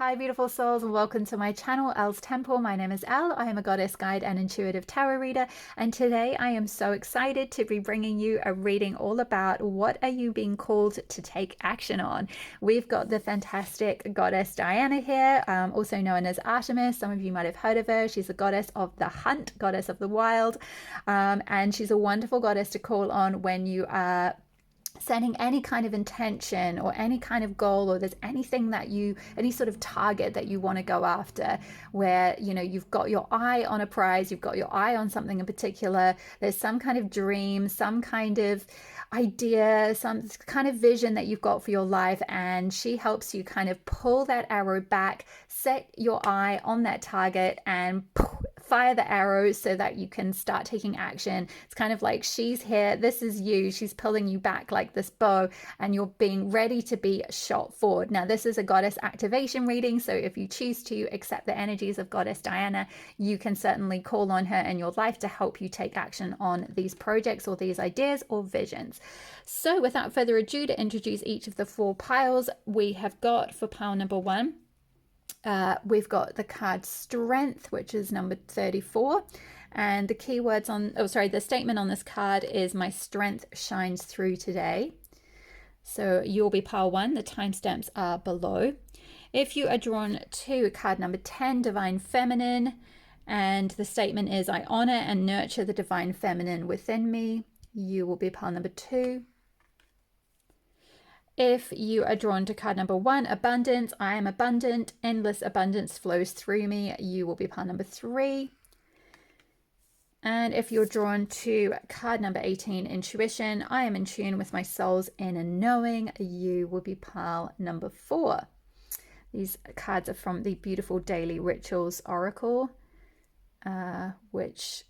Hi beautiful souls, and welcome to my channel, Elle's Temple. My name is Elle. I am a goddess guide and intuitive tarot reader, and today I am so excited to be bringing you a reading all about what are you being called to take action on. We've got the fantastic goddess Diana here, also known as Artemis. Some of you might have heard of her. She's a goddess of the hunt, goddess of the wild, and she's a wonderful goddess to call on when you are setting any kind of intention or any kind of goal, or there's anything that any sort of target that you want to go after, where you've got your eye on a prize, you've got your eye on something in particular, there's some kind of dream, some kind of idea, some kind of vision that you've got for your life, and she helps you kind of pull that arrow back, set your eye on that target, and fire the arrow so that you can start taking action. It's kind of like she's here, this is you, she's pulling you back like this bow, and you're being ready to be shot forward. Now, this is a goddess activation reading, so if you choose to accept the energies of goddess Diana, you can certainly call on her in your life to help you take action on these projects or these ideas or visions. So without further ado, to introduce each of the four piles we have got for pile number one, we've got the card Strength, which is number 34, and the keywords the statement on this card is my strength shines through today. So you'll be pile one. The timestamps are below. If you are drawn to card number 10, Divine Feminine, and the statement is I honor and nurture the divine feminine within me, you will be pile number 2. If you are drawn to card number 1, Abundance, I am abundant, endless abundance flows through me, you will be pile number 3. And if you're drawn to card number 18, Intuition, I am in tune with my soul's inner knowing, you will be pile number 4. These cards are from the beautiful Daily Rituals Oracle, which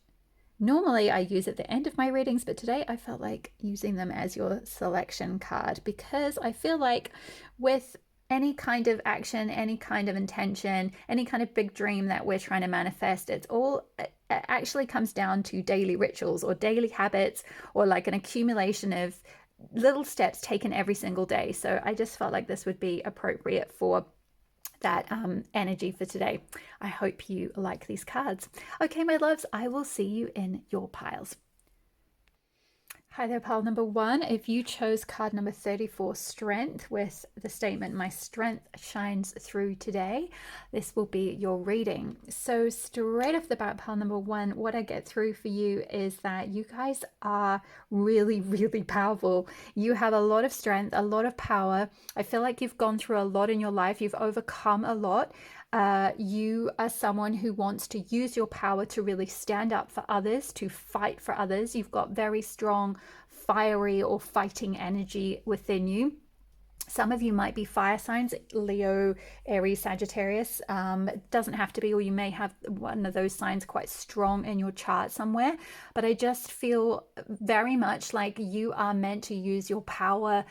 normally I use at the end of my readings, but today I felt like using them as your selection card, because I feel like with any kind of action, any kind of intention, any kind of big dream that we're trying to manifest, it actually comes down to daily rituals or daily habits, or like an accumulation of little steps taken every single day. So I just felt like this would be appropriate for that energy for today. I hope you like these cards. Okay, my loves, I will see you in your piles. Hi there, pile number 1. If you chose card number 34, Strength, with the statement, my strength shines through today, this will be your reading. So straight off the bat, pile number 1, what I get through for you is that you guys are really, really powerful. You have a lot of strength, a lot of power. I feel like you've gone through a lot in your life. You've overcome a lot. You are someone who wants to use your power to really stand up for others, to fight for others. You've got very strong fiery or fighting energy within you. Some of you might be fire signs, Leo, Aries, Sagittarius. It doesn't have to be, or you may have one of those signs quite strong in your chart somewhere. But I just feel very much like you are meant to use your power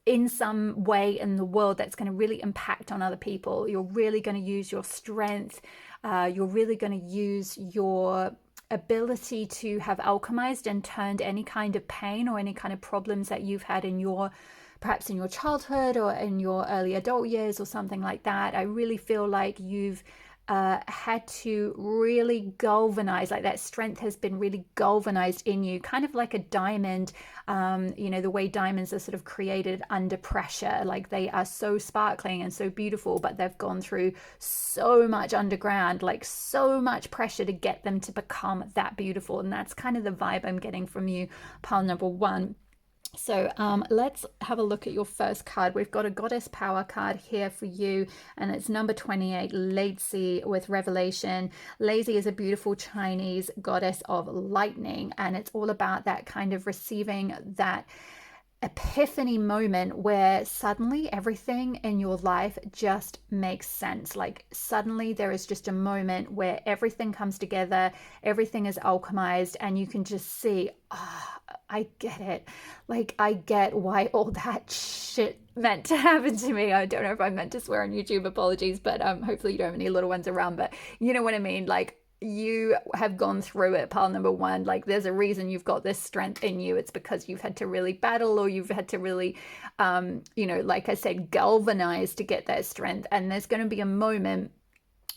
in some way in the world that's going to really impact on other people. You're really going to use your strength. You're really going to use your ability to have alchemized and turned any kind of pain or any kind of problems that you've had in perhaps in your childhood or in your early adult years or something like that. I really feel like you've had to really galvanize, like that strength has been really galvanized in you, kind of like a diamond. The way diamonds are sort of created under pressure, like they are so sparkling and so beautiful, but they've gone through so much underground, like so much pressure to get them to become that beautiful. And that's kind of the vibe I'm getting from you, pile number 1. So let's have a look at your first card. We've got a goddess power card here for you, and it's number 28, Lazy, with Revelation. Lazy is a beautiful Chinese goddess of lightning, and it's all about that kind of receiving that epiphany moment where suddenly everything in your life just makes sense. Like suddenly there is just a moment where everything comes together, everything is alchemized, and you can just see, I get it. Like, I get why all that shit meant to happen to me. I don't know if I meant to swear on YouTube, apologies, but hopefully you don't have any little ones around, but you know what I mean? Like, you have gone through it, pile number one. Like, there's a reason you've got this strength in you. It's because you've had to really battle, or you've had to really, like I said, galvanize to get that strength. And there's going to be a moment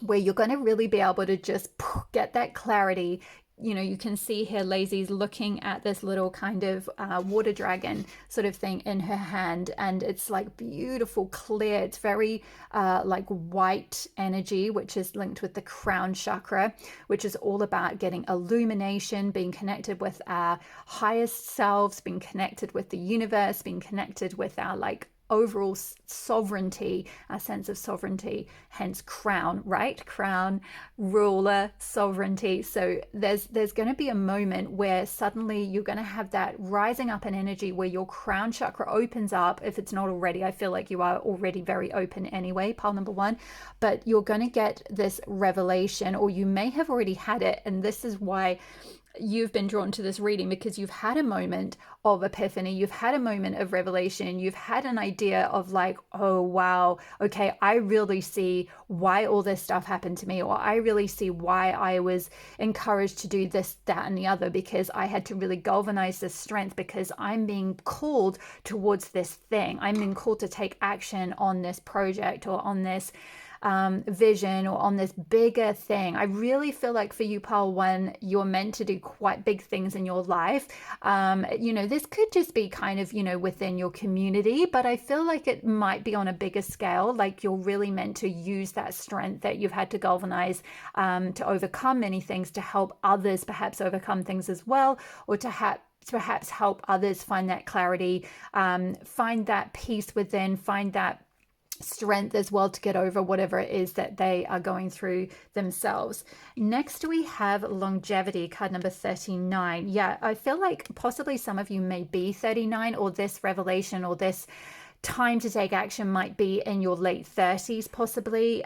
where you're going to really be able to just get that clarity. You can see here Lazy's looking at this little kind of water dragon sort of thing in her hand, and it's like beautiful, clear. It's very like white energy, which is linked with the crown chakra, which is all about getting illumination, being connected with our highest selves, being connected with the universe, being connected with our like overall sovereignty, our sense of sovereignty, hence crown, right? Crown, ruler, sovereignty. So there's going to be a moment where suddenly you're going to have that rising up in energy where your crown chakra opens up. If it's not already, I feel like you are already very open anyway, pile number one, but you're going to get this revelation, or you may have already had it. And this is why you've been drawn to this reading, because you've had a moment of epiphany, you've had a moment of revelation, you've had an idea of like, oh wow, okay, I really see why all this stuff happened to me, or I really see why I was encouraged to do this, that, and the other, because I had to really galvanize this strength, because I'm being called towards this thing. I'm being called to take action on this project, or on this vision, or on this bigger thing. I really feel like for you, pile one, you're meant to do quite big things in your life. This could just be kind of, within your community, but I feel like it might be on a bigger scale. Like, you're really meant to use that strength that you've had to galvanize to overcome many things, to help others perhaps overcome things as well, or to perhaps help others find that clarity, find that peace within, find that strength as well to get over whatever it is that they are going through themselves. Next, we have longevity, card number 39. Yeah, I feel like possibly some of you may be 39, or this revelation, or this time to take action might be in your late 30s possibly,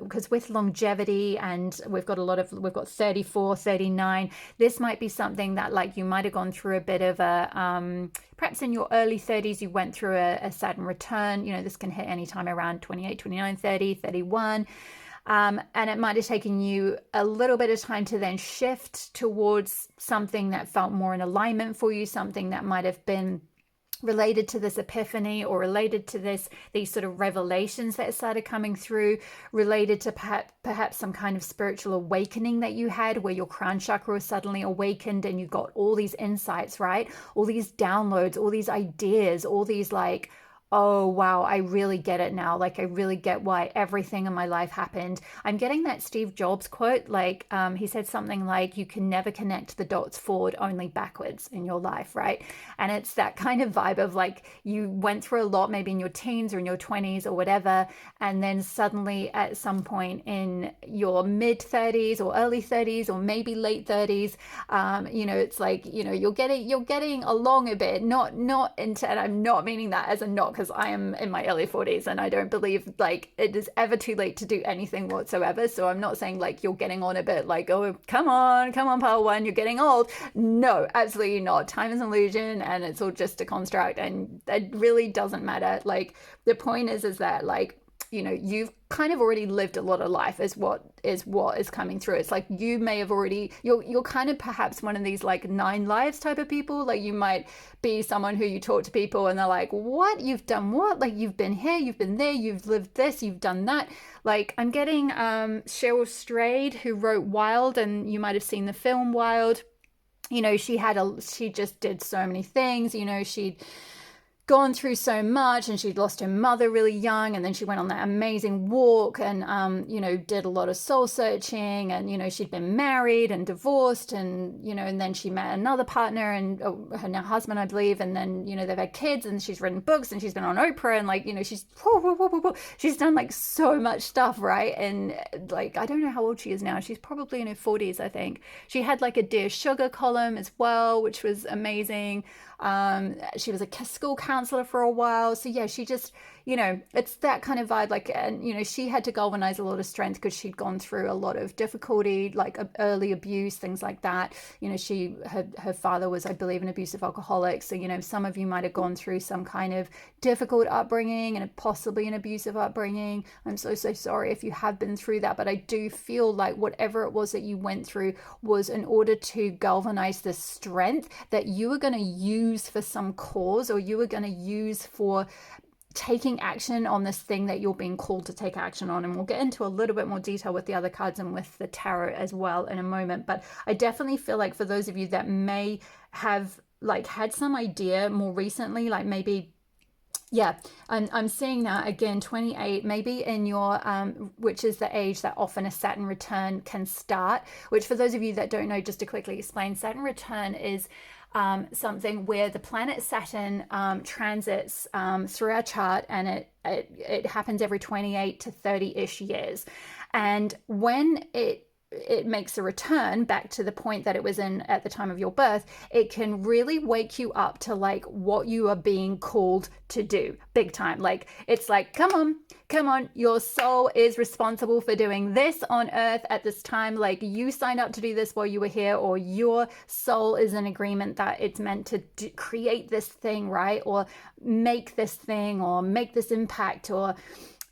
because with longevity, and we've got 34, 39, this might be something that like you might have gone through a bit of a perhaps in your early 30s you went through a Saturn return. This can hit anytime around 28, 29, 30, 31. And it might have taken you a little bit of time to then shift towards something that felt more in alignment for you, something that might have been related to this epiphany, or related to these sort of revelations that started coming through, related to perhaps some kind of spiritual awakening that you had, where your crown chakra was suddenly awakened and you got all these insights, right? All these downloads, all these ideas, all these like, oh wow, I really get it now. Like, I really get why everything in my life happened. I'm getting that Steve Jobs quote, like he said something like, you can never connect the dots forward, only backwards in your life, right? And it's that kind of vibe of like, you went through a lot maybe in your teens or in your 20s or whatever, and then suddenly at some point in your mid 30s or early 30s or maybe late 30s, it's like, you're getting along a bit, and I'm not meaning that as a knock, because I am in my early 40s and I don't believe like it is ever too late to do anything whatsoever. So I'm not saying like you're getting on a bit like, oh, come on, pile one, you're getting old. No, absolutely not. Time is an illusion, and it's all just a construct, and it really doesn't matter. Like, the point is that like, you've kind of already lived a lot of life is what is coming through. It's like you may have already, you're kind of perhaps one of these like 9 lives type of people. Like, you might be someone who you talk to people and they're like, what? You've done what? Like, you've been here, you've been there, you've lived this, you've done that. Like, I'm getting Cheryl Strayed, who wrote Wild, and you might have seen the film Wild. She just did so many things. She'd gone through so much, and she'd lost her mother really young, and then she went on that amazing walk and did a lot of soul searching, and she'd been married and divorced, and and then she met another partner, and her now husband, I believe, and then they've had kids, and she's written books, and she's been on Oprah, and like she's done like so much stuff, right? And like, I don't know how old she is now. She's probably in her 40s, I think. She had like a Dear Sugar column as well, which was amazing. She was a school counselor for a while. So yeah, she just, it's that kind of vibe. Like, and she had to galvanize a lot of strength because she'd gone through a lot of difficulty, like early abuse, things like that. Her father was, I believe, an abusive alcoholic. So, some of you might have gone through some kind of difficult upbringing and possibly an abusive upbringing. I'm so sorry if you have been through that, but I do feel like whatever it was that you went through was in order to galvanize this strength that you were going to use for some cause, or you were going to use for taking action on this thing that you're being called to take action on. And we'll get into a little bit more detail with the other cards and with the tarot as well in a moment. But I definitely feel like for those of you that may have like had some idea more recently, like maybe, yeah, I'm seeing that again, 28, maybe in your, which is the age that often a Saturn return can start, which for those of you that don't know, just to quickly explain, Saturn return is something where the planet Saturn transits through our chart, and it happens every 28 to 30-ish years. And when it makes a return back to the point that it was in at the time of your birth, it can really wake you up to like what you are being called to do big time. Like, it's like, come on, your soul is responsible for doing this on earth at this time. Like, you signed up to do this while you were here, or your soul is in agreement that it's meant to create this thing, right? Or make this thing, or make this impact, or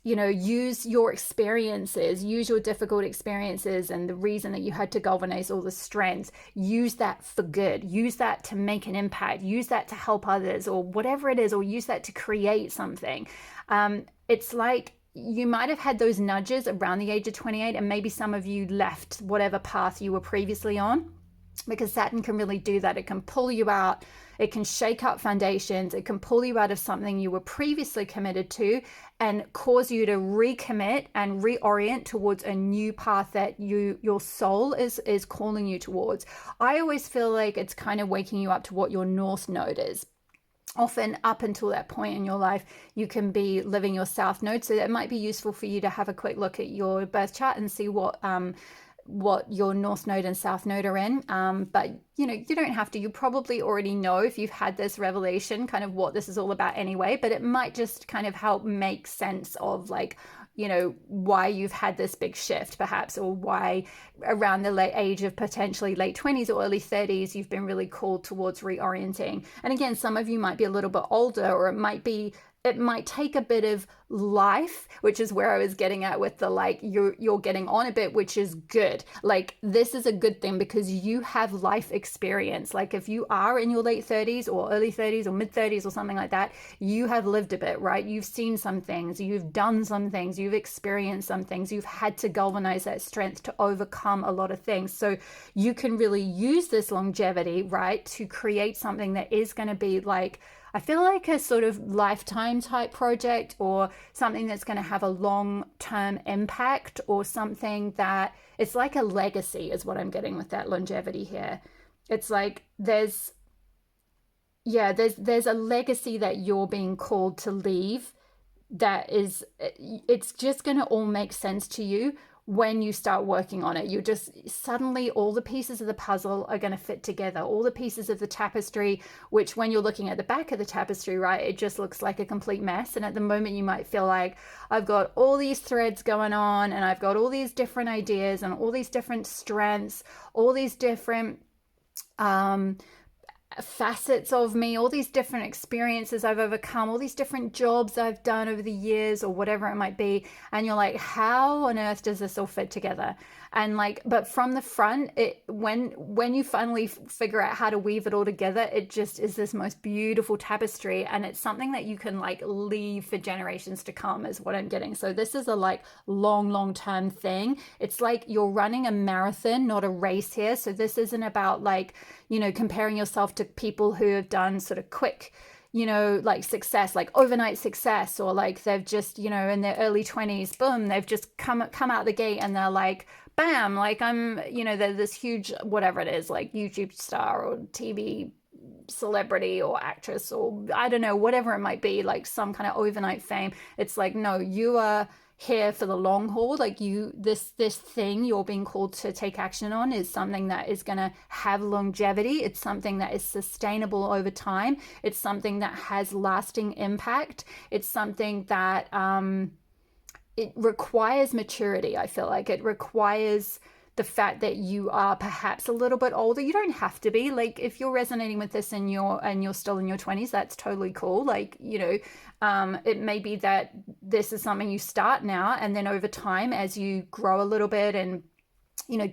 use your experiences, use your difficult experiences and the reason that you had to galvanize all the strengths, use that for good, use that to make an impact, use that to help others, or whatever it is, or use that to create something. It's like you might have had those nudges around the age of 28, and maybe some of you left whatever path you were previously on, because Saturn can really do that. It can pull you out. It can shake up foundations. It can pull you out of something you were previously committed to and cause you to recommit and reorient towards a new path that your soul is calling you towards. I always feel like it's kind of waking you up to what your North Node is. Often up until that point in your life, you can be living your South Node. So it might be useful for you to have a quick look at your birth chart and see what your North Node and South Node are in. But you don't have to. You probably already know, if you've had this revelation, kind of what this is all about anyway, but it might just kind of help make sense of like, why you've had this big shift perhaps, or why around the age of potentially late 20s or early 30s, you've been really called towards reorienting. And again, some of you might be a little bit older, or it might take a bit of life, which is where I was getting at with the like, you're getting on a bit, which is good. Like, this is a good thing because you have life experience. Like, if you are in your late 30s or early 30s or mid 30s or something like that, you have lived a bit, right? You've seen some things, you've done some things, you've experienced some things, you've had to galvanize that strength to overcome a lot of things. So you can really use this longevity, right, to create something that is going to be like, I feel like a sort of lifetime type project, or something that's going to have a long-term impact, or something that it's like a legacy is what I'm getting with that longevity here. It's like there's a legacy that you're being called to leave that is, it's just going to all make sense to you when you start working on it. You just suddenly, all the pieces of the puzzle are going to fit together, all the pieces of the tapestry, which when you're looking at the back of the tapestry, right, it just looks like a complete mess. And at the moment you might feel like, I've got all these threads going on, and I've got all these different ideas and all these different strengths, all these different facets of me, all these different experiences I've overcome, all these different jobs I've done over the years, or whatever it might be. And you're like, how on earth does this all fit together? And like, but from the front, when you finally figure out how to weave it all together, it just is this most beautiful tapestry, and it's something that you can like leave for generations to come, is what I'm getting. So this is a like long term thing. It's like you're running a marathon, not a race here. So this isn't about like, comparing yourself to people who have done sort of quick, like success, like overnight success, or like they've just, in their early 20s, boom, they've just come out the gate and they're like, bam, like I'm, they're this huge, whatever it is, like YouTube star or TV celebrity or actress, or I don't know, whatever it might be, like some kind of overnight fame. It's like, no, you are here for the long haul. Like this thing you're being called to take action on is something that is going to have longevity. It's something that is sustainable over time. It's something that has lasting impact. It's something that it requires maturity. I feel like it requires the fact that you are perhaps a little bit older. You don't have to be. Like, if you're resonating with this and you're still in your 20s, that's totally cool. Like, it may be that this is something you start now, and then over time, as you grow a little bit and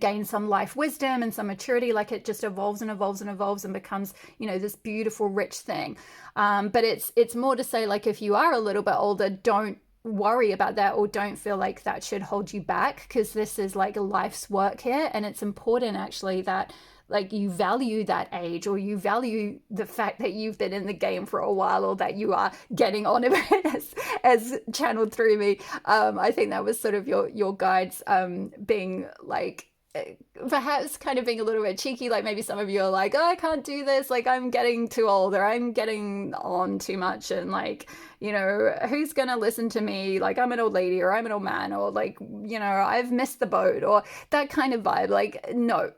gain some life wisdom and some maturity, like it just evolves and evolves and evolves and becomes this beautiful rich thing. But it's more to say, like, if you are a little bit older, don't worry about that, or don't feel like that should hold you back, because this is like a life's work here, and it's important actually that like you value that age, or you value the fact that you've been in the game for a while, or that you are getting on a bit as channeled through me. I think that was sort of your guides being like perhaps kind of being a little bit cheeky. Like, maybe some of you are like, oh, I can't do this, like I'm getting too old, or I'm getting on too much, and like, who's gonna listen to me, like I'm an old lady, or I'm an old man, or like, I've missed the boat, or that kind of vibe. Like, no,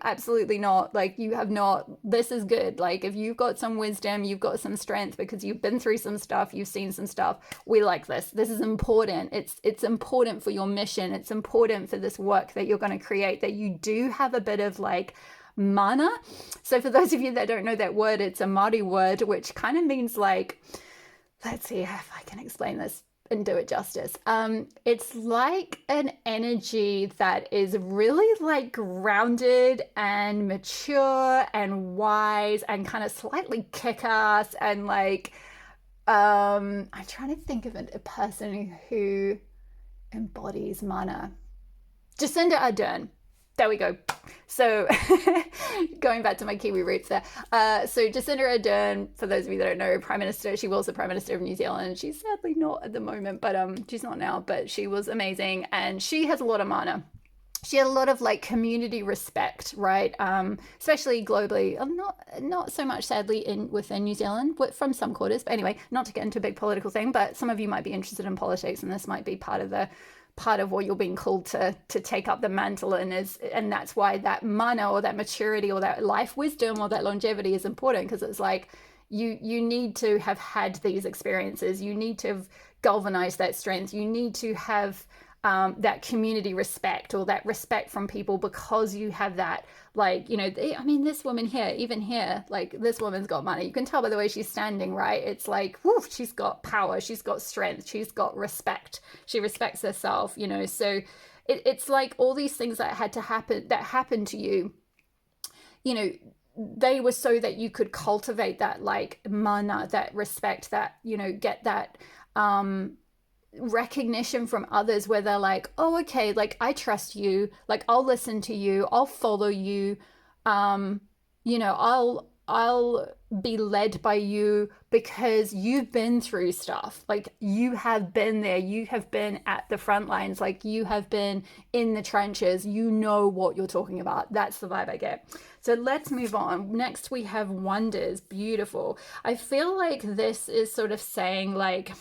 absolutely not. Like, you have not. This is good. Like, if you've got some wisdom, you've got some strength because you've been through some stuff, you've seen some stuff, we like this. This is important. It's important for your mission. It's important for this work that you're going to create, that you do have a bit of like mana. So for those of you that don't know that word, it's a Māori word which kind of means like, let's see if I can explain this and do it justice. It's like an energy that is really like grounded and mature and wise and kind of slightly kick-ass, and like I'm trying to think of a person who embodies mana. Jacinda Ardern. There we go. So going back to my Kiwi roots there. So Jacinda Ardern, for those of you that don't know, Prime Minister, she was the Prime Minister of New Zealand. She's sadly not at the moment, but she's not now, but she was amazing. And she has a lot of mana. She had a lot of like community respect, right? Especially globally. Not so much, sadly, within New Zealand, from some quarters. But anyway, not to get into a big political thing, but some of you might be interested in politics, and this might be part of what you're being called to take up the mantle in, and that's why that mana, or that maturity, or that life wisdom, or that longevity is important, because it's like you need to have had these experiences, you need to have galvanized that strength, you need to have that community respect, or that respect from people, because you have that, like, I mean, this woman here, even here, like this woman's got money. You can tell by the way she's standing, right? It's like, whew, she's got power, she's got strength, she's got respect, she respects herself, so it's like all these things that happened to you, they were so that you could cultivate that like mana, that respect, that, get that recognition from others, where they're like, oh, okay, like I trust you, like I'll listen to you, I'll follow you, I'll be led by you, because you've been through stuff, like you have been there, you have been at the front lines, like you have been in the trenches, you know what you're talking about. That's the vibe I get. So let's move on. Next we have wonders. Beautiful. I feel like this is sort of saying like,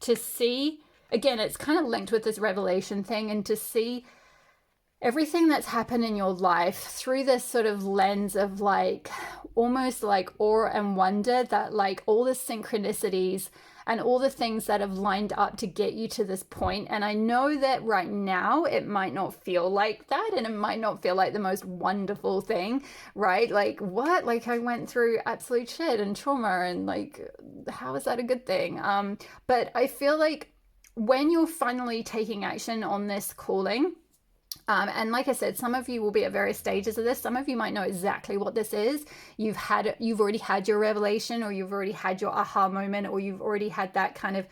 to see, again, it's kind of linked with this revelation thing, and to see everything that's happened in your life through this sort of lens of like almost like awe and wonder, that like all the synchronicities and all the things that have lined up to get you to this point. And I know that right now it might not feel like that, and it might not feel like the most wonderful thing, right? Like, what? Like, I went through absolute shit and trauma, and like, how is that a good thing? But I feel like when you're finally taking action on this calling, and like I said, some of you will be at various stages of this. Some of you might know exactly what this is. You've already had your revelation, or you've already had your aha moment, or you've already had that kind of,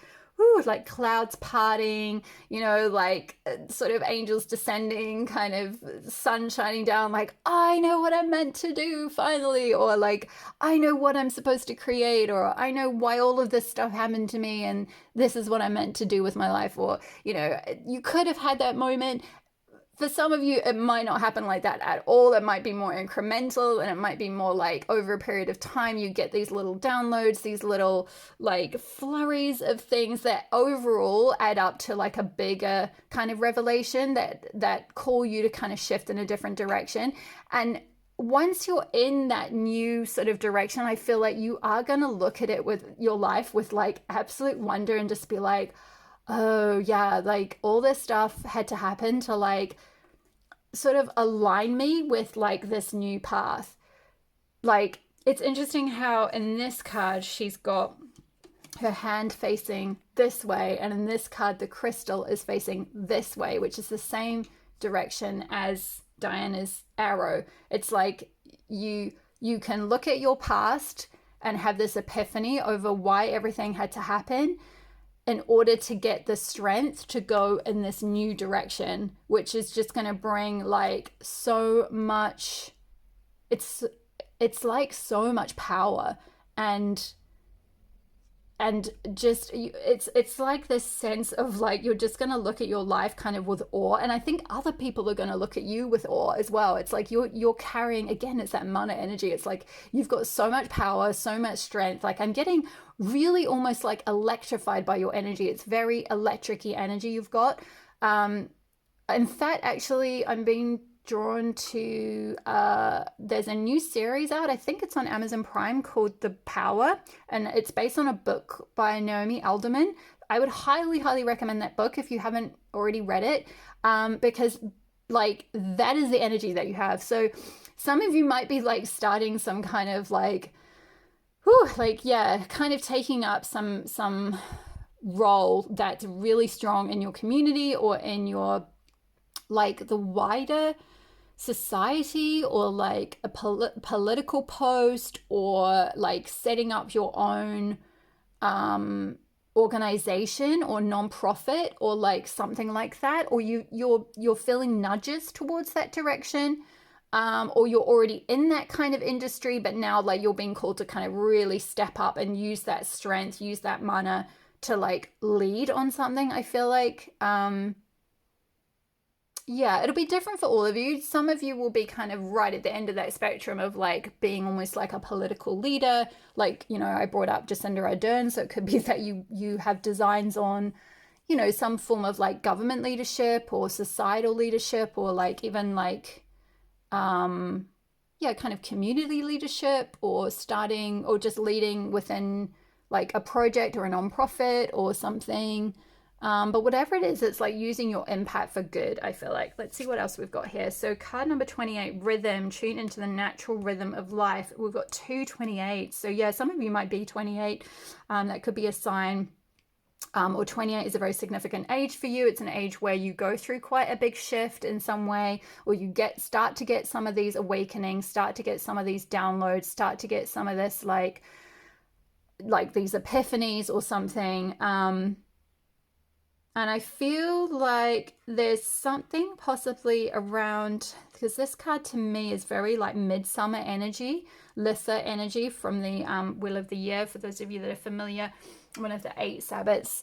like clouds parting, like sort of angels descending, kind of sun shining down, like, I know what I'm meant to do finally, or like, I know what I'm supposed to create, or I know why all of this stuff happened to me, and this is what I'm meant to do with my life. Or, you could have had that moment. for some of you, it might not happen like that at all. It might be more incremental, and it might be more like over a period of time, you get these little downloads, these little like flurries of things that overall add up to like a bigger kind of revelation that call you to kind of shift in a different direction. And once you're in that new sort of direction, I feel like you are going to look at it with your life with like absolute wonder and just be like, oh yeah, like all this stuff had to happen to like sort of align me with like this new path. Like, it's interesting how in this card she's got her hand facing this way, and in this card the crystal is facing this way, which is the same direction as Diana's arrow. It's like you can look at your past and have this epiphany over why everything had to happen in order to get the strength to go in this new direction, which is just going to bring like so much, it's like so much power and just it's like this sense of like you're just going to look at your life kind of with awe, and I think other people are going to look at you with awe as well. It's like you're carrying, again, it's that mana energy. It's like you've got so much power, so much strength. Like, I'm getting really almost like electrified by your energy. It's very electric-y energy you've got. In fact, actually, I'm being drawn to there's a new series out, I think it's on Amazon Prime, called The Power, and it's based on a book by Naomi Alderman. I would highly recommend that book if you haven't already read it, because like that is the energy that you have. So some of you might be like starting some kind of like kind of taking up some role that's really strong in your community or in your like the wider society, or like a political post, or like setting up your own organization or non-profit or like something like that, or you're feeling nudges towards that direction, or you're already in that kind of industry, but now like you're being called to kind of really step up and use that strength, use that mana to like lead on something. I feel like yeah, it'll be different for all of you. Some of you will be kind of right at the end of that spectrum of like being almost like a political leader. Like, you know, I brought up Jacinda Ardern, so it could be that you have designs on, you know, some form of like government leadership or societal leadership, or like even like kind of community leadership, or starting or just leading within like a project or a nonprofit or something. But whatever it is, it's like using your impact for good, I feel like. Let's see what else we've got here. So card number 28, rhythm, tune into the natural rhythm of life. We've got 228. So yeah, some of you might be 28. That could be a sign. Or 28 is a very significant age for you. It's an age where you go through quite a big shift in some way, or you start to get some of these awakenings, start to get some of these downloads, start to get some of this like these epiphanies or something. And I feel like there's something possibly around, because this card to me is very like midsummer energy, Litha energy from the Wheel of the Year. For those of you that are familiar, one of the 8 Sabbats,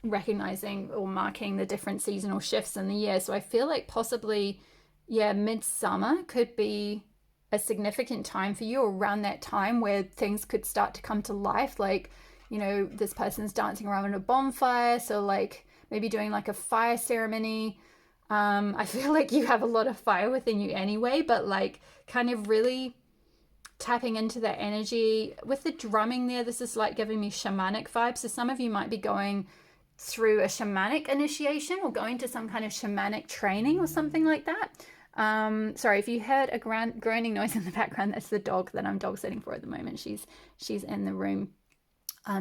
recognizing or marking the different seasonal shifts in the year. So I feel like possibly, yeah, midsummer could be a significant time for you, around that time where things could start to come to life. Like, you know, this person's dancing around in a bonfire, so like maybe doing like a fire ceremony. I feel like you have a lot of fire within you anyway, but like kind of really tapping into that energy. With the drumming there, this is like giving me shamanic vibes. So some of you might be going through a shamanic initiation or going to some kind of shamanic training or something like that. Sorry if you heard a groaning noise in the background, that's the dog that I'm dog sitting for at the moment. She's in the room.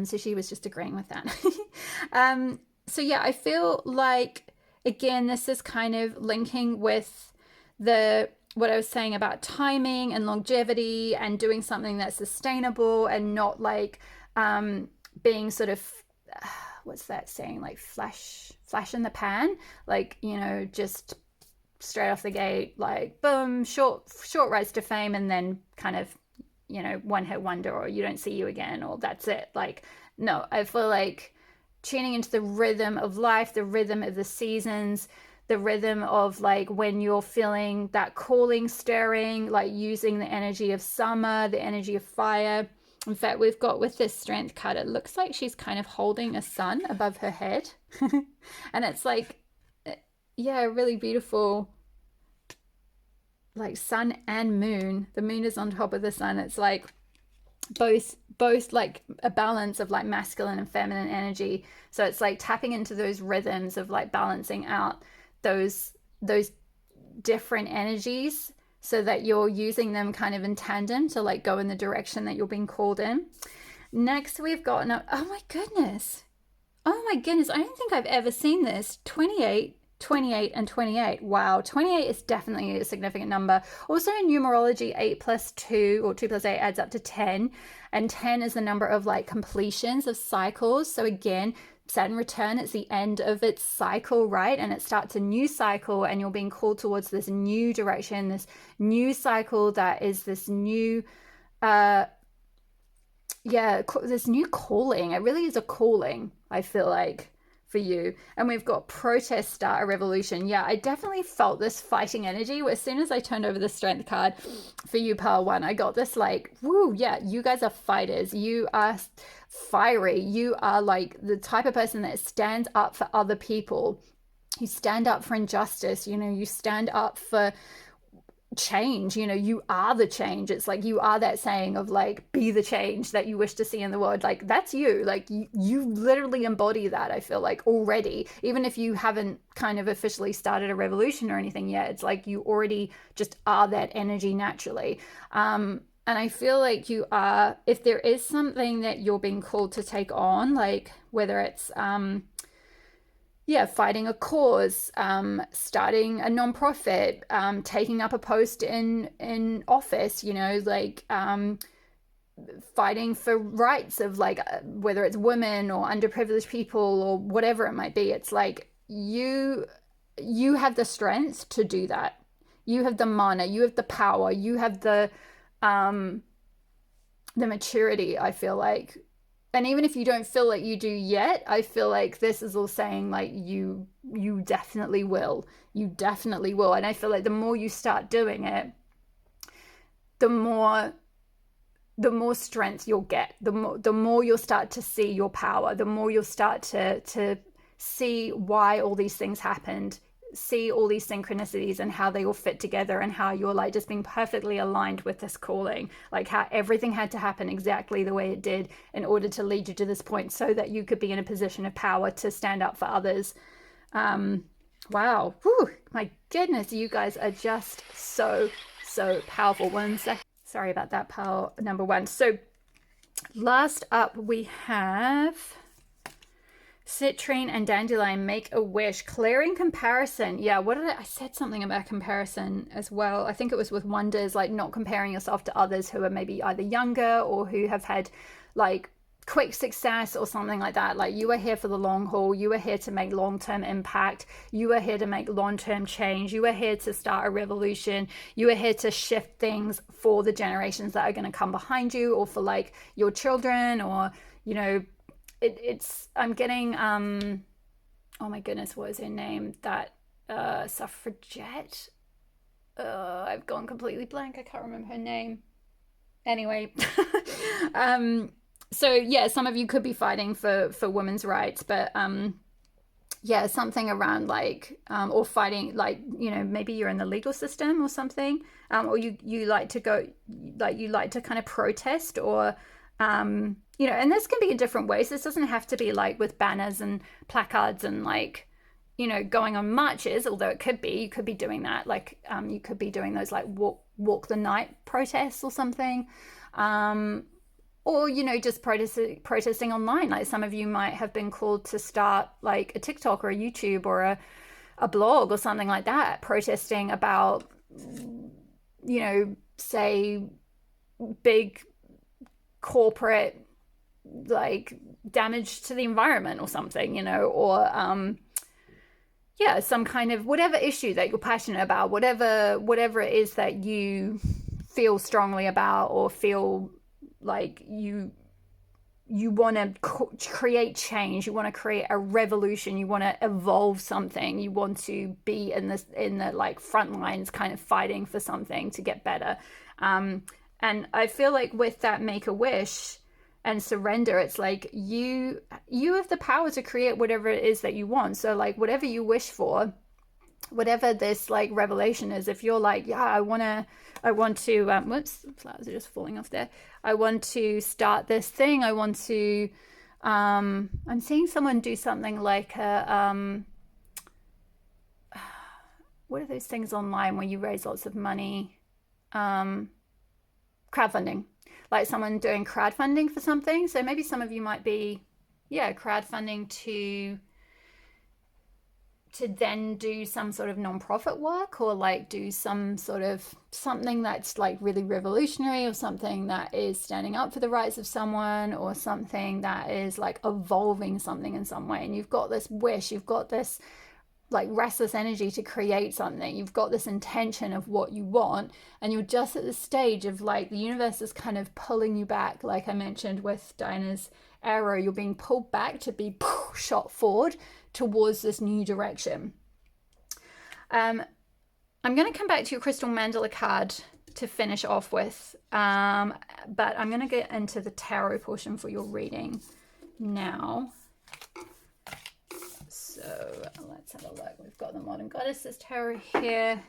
So she was just agreeing with that. So yeah, I feel like, again, this is kind of linking with what I was saying about timing and longevity and doing something that's sustainable and not like being sort of, what's that saying, like flash in the pan, like, you know, just straight off the gate, like boom, short rise to fame, and then kind of, you know, one hit wonder, or you don't see you again, or that's it. Like, no, I feel like tuning into the rhythm of life, the rhythm of the seasons, the rhythm of like when you're feeling that calling stirring, like using the energy of summer, the energy of fire. In fact, we've got with this strength card, it looks like she's kind of holding a sun above her head. And it's like, yeah, really beautiful, like sun and moon. The moon is on top of the sun. It's like both like a balance of like masculine and feminine energy. So it's like tapping into those rhythms of like balancing out those different energies so that you're using them kind of in tandem to like go in the direction that you're being called in. Next, we've got, oh my goodness. Oh my goodness. I don't think I've ever seen this. 28, 28, and 28. Wow. 28 is definitely a significant number. Also in numerology, 8 plus 2 or 2 plus 8 adds up to 10. And 10 is the number of like completions of cycles. So again, Saturn return, it's the end of its cycle, right? And it starts a new cycle and you're being called towards this new direction, this new cycle that is this new, this new calling. It really is a calling, I feel like, for you. And we've got protest, start a revolution. Yeah, I definitely felt this fighting energy. As soon as I turned over the strength card for you, Power One, I got this like, woo, yeah, you guys are fighters. You are fiery. You are like the type of person that stands up for other people. You stand up for injustice. You know, you stand up for change. You know, you are the change. It's like you are that saying of like, be the change that you wish to see in the world. Like that's you. Like you literally embody that, I feel like, already, even if you haven't kind of officially started a revolution or anything yet. It's like you already just are that energy naturally. And I feel like you are, if there is something that you're being called to take on, like whether it's fighting a cause, starting a nonprofit, taking up a post in office, you know, like fighting for rights of like whether it's women or underprivileged people or whatever it might be. It's like you have the strength to do that. You have the mana, you have the power, you have the maturity, I feel like. And even if you don't feel like you do yet, I feel like this is all saying like you definitely will. You definitely will. And I feel like the more you start doing it, the more strength you'll get. The more you'll start to see your power. The more you'll start to see why all these things happened. See all these synchronicities and how they all fit together and how you're like just being perfectly aligned with this calling, like how everything had to happen exactly the way it did in order to lead you to this point so that you could be in a position of power to stand up for others. Wow. Whew, my goodness, you guys are just so powerful. 1 second. Sorry about that, pal number one. So last up we have citrine and dandelion, make a wish, clearing comparison. Yeah, what did I said something about comparison as well. I think it was with wonders, like not comparing yourself to others who are maybe either younger or who have had like quick success or something like that. Like you are here for the long haul. You are here to make long-term impact. You are here to make long-term change. You are here to start a revolution. You are here to shift things for the generations that are going to come behind you, or for like your children, or you know, it's I'm getting oh my goodness, what is her name, that suffragette, I've gone completely blank, I can't remember her name. Anyway, so yeah, some of you could be fighting for women's rights, but yeah, something around like or fighting, like, you know, maybe you're in the legal system or something, or you like to go, like you like to kind of protest, or you know, and this can be in different ways. This doesn't have to be like with banners and placards and like, you know, going on marches, although it could be, you could be doing that. Like, you could be doing those like walk the night protests or something. Or, you know, just protesting online. Like some of you might have been called to start like a TikTok or a YouTube or a blog or something like that, protesting about, you know, say big corporate like damage to the environment or something, you know, or yeah, some kind of whatever issue that you're passionate about, whatever it is that you feel strongly about, or feel like you you want to create change, you want to create a revolution, you want to evolve something, you want to be in the like front lines kind of fighting for something to get better. And I feel like with that make a wish and surrender, it's like you have the power to create whatever it is that you want. So like whatever you wish for, whatever this like revelation is, if you're like, yeah, I want to whoops, flowers are just falling off there. I want to start this thing. I want to I'm seeing someone do something like a what are those things online where you raise lots of money? Crowdfunding. Like someone doing crowdfunding for something. So maybe some of you might be, yeah, crowdfunding to then do some sort of non-profit work, or like do some sort of something that's like really revolutionary, or something that is standing up for the rights of someone, or something that is like evolving something in some way. And you've got this wish, you've got this like restless energy to create something, you've got this intention of what you want, and you're just at the stage of like the universe is kind of pulling you back, like I mentioned with Diana's arrow. You're being pulled back to be shot forward towards this new direction. I'm going to come back to your crystal mandala card to finish off with, but I'm going to get into the tarot portion for your reading now. So let's have a look. We've got the Modern Goddesses Tarot here.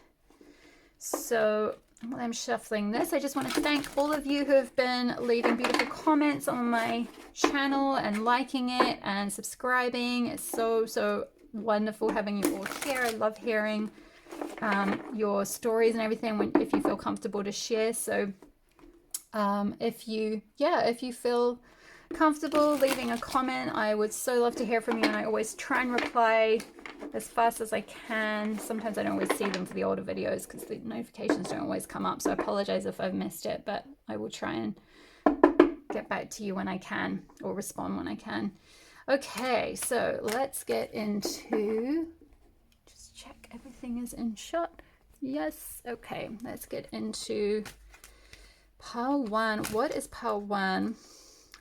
So while I'm shuffling this, I just want to thank all of you who have been leaving beautiful comments on my channel and liking it and subscribing. It's so wonderful having you all here. I love hearing your stories and everything if you feel comfortable to share. So if you feel comfortable leaving a comment, I would so love to hear from you, and I always try and reply as fast as I can. Sometimes I don't always see them for the older videos because the notifications don't always come up, so I apologize if I've missed it, but I will try and get back to you when I can, or respond when I can. Okay, so let's get into, just check everything is in shot. Yes, okay, let's get into pile one. What is pile one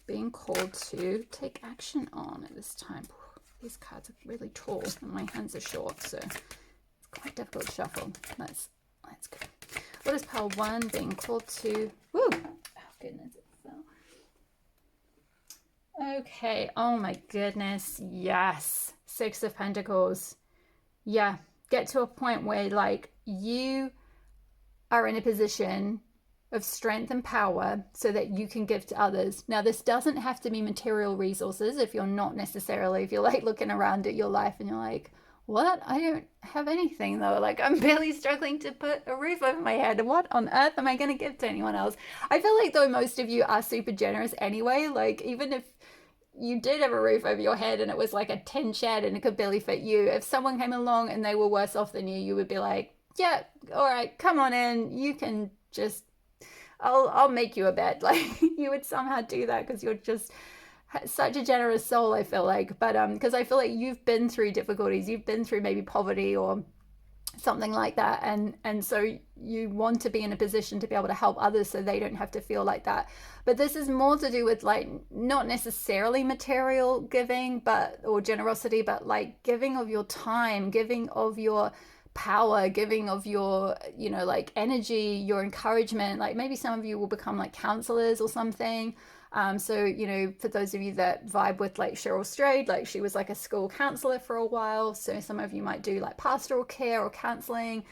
being called to take action on at this time? These cards are really tall and my hands are short, so it's quite difficult to shuffle. Let's go. What is pile one being called to? Woo! Oh goodness, it fell. Okay, oh my goodness, yes. Six of Pentacles. Yeah, get to a point where like you are in a position of strength and power so that you can give to others. Now, this doesn't have to be material resources if you're like looking around at your life and you're like, what? I don't have anything though. Like I'm barely struggling to put a roof over my head. What on earth am I going to give to anyone else? I feel like though most of you are super generous anyway. Like even if you did have a roof over your head and it was like a tin shed and it could barely fit you, if someone came along and they were worse off than you would be like, yeah, all right, come on in. You can just I'll make you a bed. Like you would somehow do that because you're just such a generous soul, I feel like. But because I feel like you've been through difficulties, you've been through maybe poverty or something like that, and so you want to be in a position to be able to help others so they don't have to feel like that. But this is more to do with like not necessarily material giving or generosity, but like giving of your time, giving of your power, giving of your like energy, your encouragement. Like maybe some of you will become like counselors or something. So for those of you that vibe with like Cheryl Strayed, like she was like a school counselor for a while, so some of you might do like pastoral care or counseling,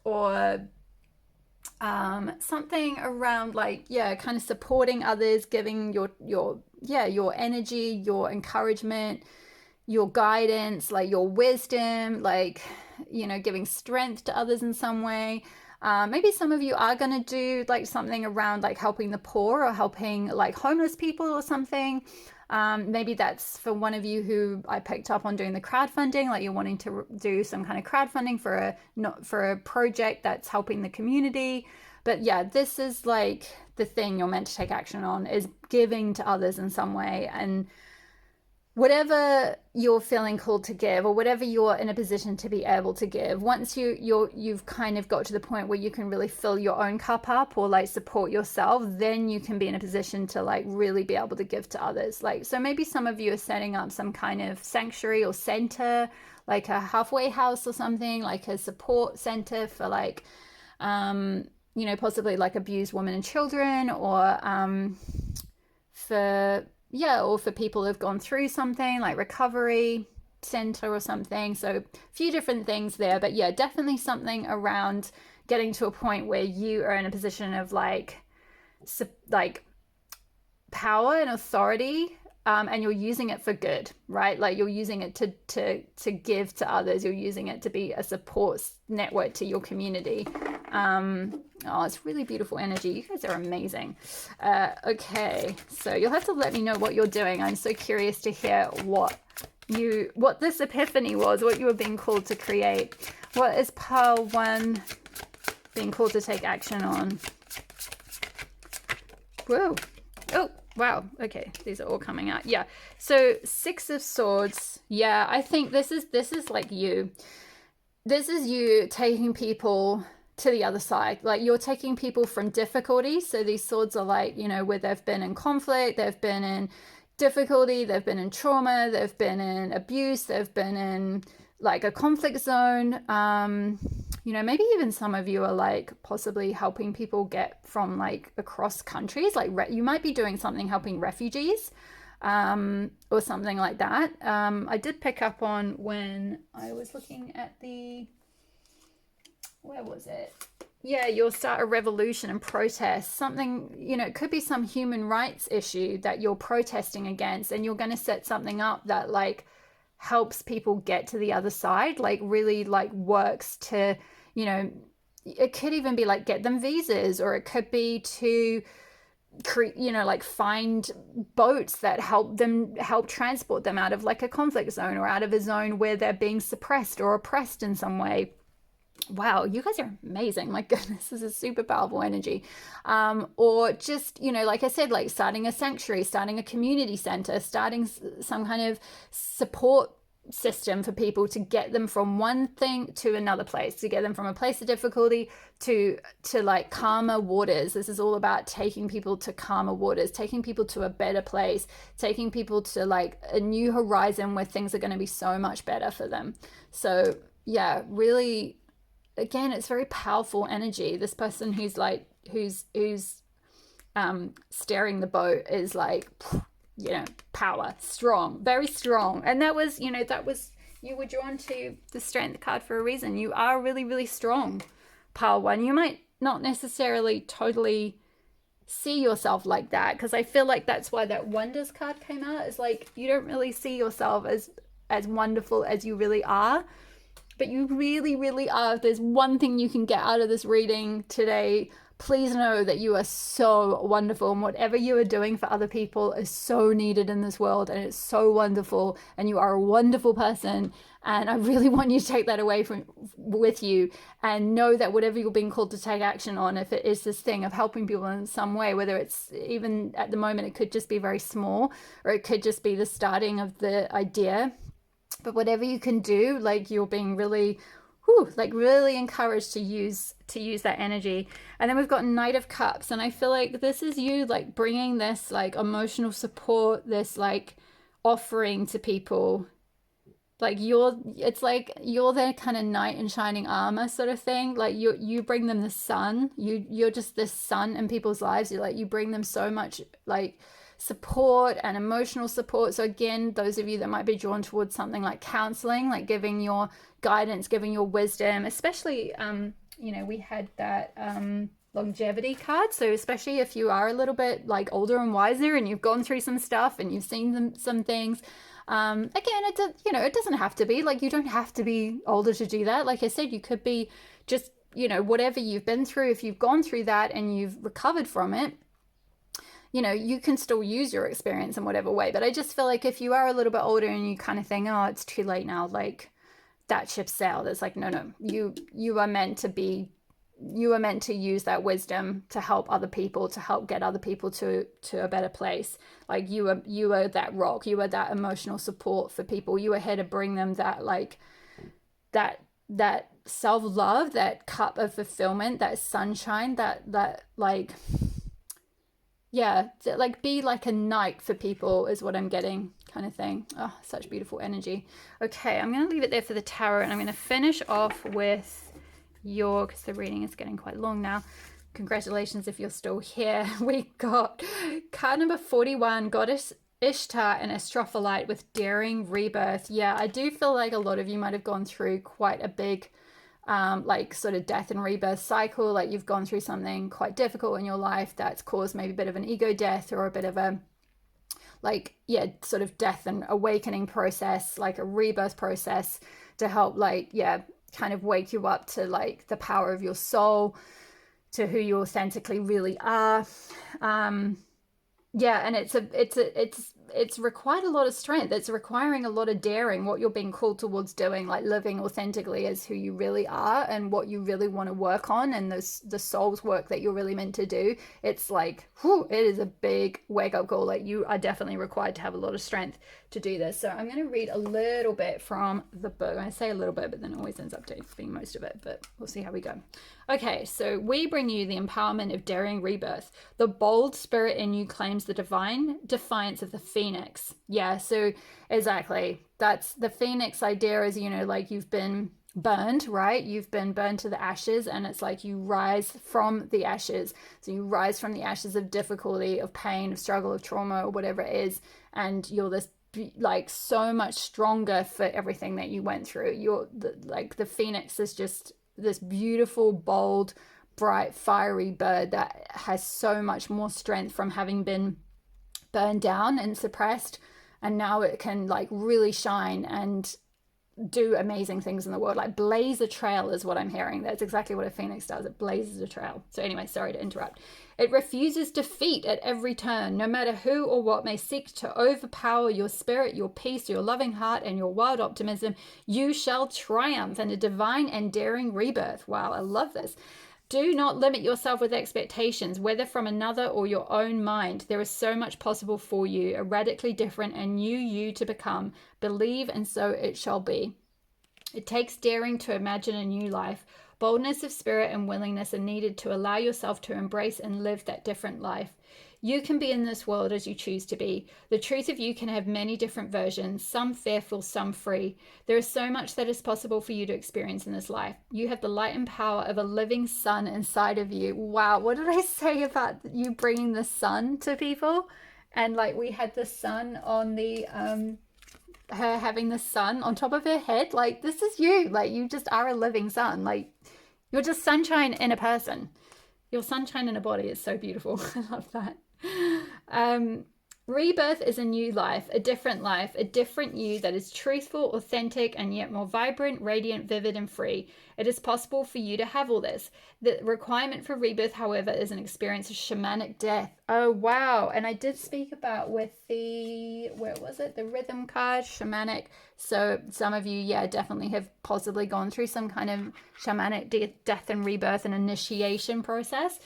or something around like kind of supporting others, giving your energy, your encouragement, your guidance, like your wisdom, like giving strength to others in some way. Maybe some of you are going to do like something around like helping the poor or helping like homeless people or something. Maybe that's for one of you who I picked up on doing the crowdfunding, like you're wanting to do some kind of crowdfunding for a project that's helping the community. But yeah, this is like the thing you're meant to take action on, is giving to others in some way. And whatever you're feeling called to give, or whatever you're in a position to be able to give, once you've kind of got to the point where you can really fill your own cup up, or like support yourself, then you can be in a position to like really be able to give to others. Like, so maybe some of you are setting up some kind of sanctuary or center, like a halfway house or something, like a support center for like possibly like abused women and children, or for people who've gone through something like recovery center or something. So a few different things there, but yeah, definitely something around getting to a point where you are in a position of like power and authority, and you're using it for good, right? Like you're using it to give to others. You're using it to be a support network to your community. It's really beautiful energy. You guys are amazing. Okay, so you'll have to let me know what you're doing. I'm so curious to hear what this epiphany was, what you were being called to create. What is pile 1 being called to take action on? Whoa. Oh, wow. Okay, these are all coming out. Yeah. So 6 of Swords. Yeah, I think this is like you. This is you taking people to the other side. Like you're taking people from difficulty. So these swords are like, where they've been in conflict, they've been in difficulty, they've been in trauma, they've been in abuse, they've been in like a conflict zone. Maybe even some of you are like possibly helping people get from like across countries. Like you might be doing something helping refugees, or something like that. I did pick up on when I was looking at where was it? Yeah, you'll start a revolution and protest something, it could be some human rights issue that you're protesting against, and you're going to set something up that like helps people get to the other side, like really like works to, it could even be like get them visas, or it could be to like find boats that help transport them out of like a conflict zone, or out of a zone where they're being suppressed or oppressed in some way. Wow, you guys are amazing. My goodness, this is super powerful energy. Or just, like I said, like starting a sanctuary, starting a community center, starting some kind of support system for people to get them from one thing to another place, to get them from a place of difficulty to like calmer waters. This is all about taking people to calmer waters, taking people to a better place, taking people to like a new horizon where things are going to be so much better for them. So yeah, really, again, it's very powerful energy. This person who's steering the boat is like, power, strong, very strong. And that was you were drawn to the Strength card for a reason. You are really, really strong, pile 1. You might not necessarily totally see yourself like that, because I feel like that's why that Wonders card came out. It's like you don't really see yourself as wonderful as you really are. But you really, really are. If there's one thing you can get out of this reading today, please know that you are so wonderful, and whatever you are doing for other people is so needed in this world, and it's so wonderful, and you are a wonderful person. And I really want you to take that away with you, and know that whatever you're being called to take action on, if it is this thing of helping people in some way, whether it's even at the moment, it could just be very small, or it could just be the starting of the idea. But whatever you can do, like you're being really, really encouraged to use that energy. And then we've got Knight of Cups, and I feel like this is you like bringing this like emotional support, this like offering to people. Like it's like you're their kind of knight in shining armor sort of thing. Like you bring them the sun. You're just this sun in people's lives. You bring them so much like support and emotional support. So again, those of you that might be drawn towards something like counseling, like giving your guidance, giving your wisdom, especially we had that longevity card. So especially if you are a little bit like older and wiser, and you've gone through some stuff and you've seen some things, again, it doesn't have to be like, you don't have to be older to do that. Like I said, you could be just whatever you've been through. If you've gone through that and you've recovered from it, you can still use your experience in whatever way. But I just feel like if you are a little bit older and you kind of think, oh, it's too late now, like that ship sailed. It's like, no, you are meant to be you are meant to use that wisdom to help other people, to help get other people to a better place. Like you are that rock, you are that emotional support for people. You are here to bring them that like that self-love, that cup of fulfillment, that sunshine, that like, yeah, like be like a knight for people is what I'm getting, kind of thing. Oh, such beautiful energy. Okay, I'm going to leave it there for the tarot, and I'm going to finish off with your, because the reading is getting quite long now. Congratulations if you're still here. We got card number 41, Goddess Ishtar and Astrophyllite with Daring Rebirth. Yeah, I do feel like a lot of you might have gone through quite a big like sort of death and rebirth cycle. Like you've gone through something quite difficult in your life that's caused maybe a bit of an ego death, or a bit of a like, yeah, sort of death and awakening process, like a rebirth process to help like, yeah, kind of wake you up to like the power of your soul, to who you authentically really are. Yeah, and it's required a lot of strength. It's requiring a lot of daring, what you're being called towards doing, like living authentically as who you really are and what you really want to work on, and the soul's work that you're really meant to do. It's like, whew, it is a big wake-up call. Like you are definitely required to have a lot of strength to do this. So I'm going to read a little bit from the book. I say a little bit, but then it always ends up being most of it, but we'll see how we go. Okay, so we bring you the empowerment of daring rebirth. The bold spirit in you claims the divine defiance of the phoenix. Yeah, so exactly. That's the phoenix idea is, you know, like you've been burned, right? You've been burned to the ashes, and it's like you rise from the ashes. So you rise from the ashes of difficulty, of pain, of struggle, of trauma, or whatever it is, and you're this like so much stronger for everything that you went through. Like the phoenix is just this beautiful, bold, bright, fiery bird that has so much more strength from having been burned down and suppressed, and now it can like really shine and do amazing things in the world, like blaze a trail is what I'm hearing. That's exactly what a phoenix does. It blazes a trail. So anyway, sorry to interrupt. It refuses defeat at every turn. No matter who or what may seek to overpower your spirit, your peace, your loving heart, and your wild optimism, you shall triumph in a divine and daring rebirth. Wow, I love this. Do not limit yourself with expectations, whether from another or your own mind. There is so much possible for you, a radically different and new you to become. Believe, and so it shall be. It takes daring to imagine a new life. Boldness of spirit and willingness are needed to allow yourself to embrace and live that different life. You can be in this world as you choose to be. The truth of you can have many different versions, some fearful, some free. There is so much that is possible for you to experience in this life. You have the light and power of a living sun inside of you. Wow, what did I say about you bringing the sun to people? And like we had the sun on the her having the sun on top of her head. Like this is you. Like you just are a living sun. Like you're just sunshine in a person. Your sunshine in a body is so beautiful. I love that. Rebirth is a new life, a different you that is truthful, authentic, and yet more vibrant, radiant, vivid, and free. It is possible for you to have all this. The requirement for rebirth, however, is an experience of shamanic death. Oh, wow. And I did speak about with the, where was it? The rhythm card, shamanic. So some of you, yeah, definitely have possibly gone through some kind of shamanic death and rebirth and initiation process.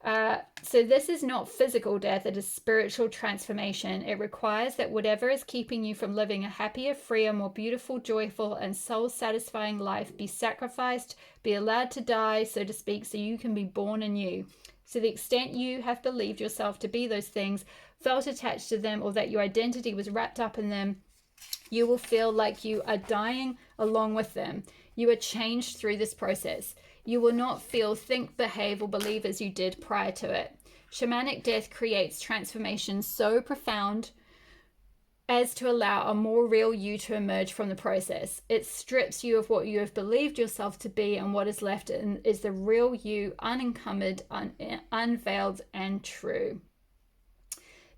So this is not physical death, it is spiritual transformation. It requires that whatever is keeping you from living a happier, freer, more beautiful, joyful, and soul-satisfying life be sacrificed, be allowed to die, so to speak, so you can be born anew. To the extent you have believed yourself to be those things, felt attached to them, or that your identity was wrapped up in them, you will feel like you are dying along with them. You are changed through this process. You will not feel, think, behave, or believe as you did prior to it. Shamanic death creates transformation so profound as to allow a more real you to emerge from the process. It strips you of what you have believed yourself to be, and what is left is the real you, unencumbered, unveiled, and true.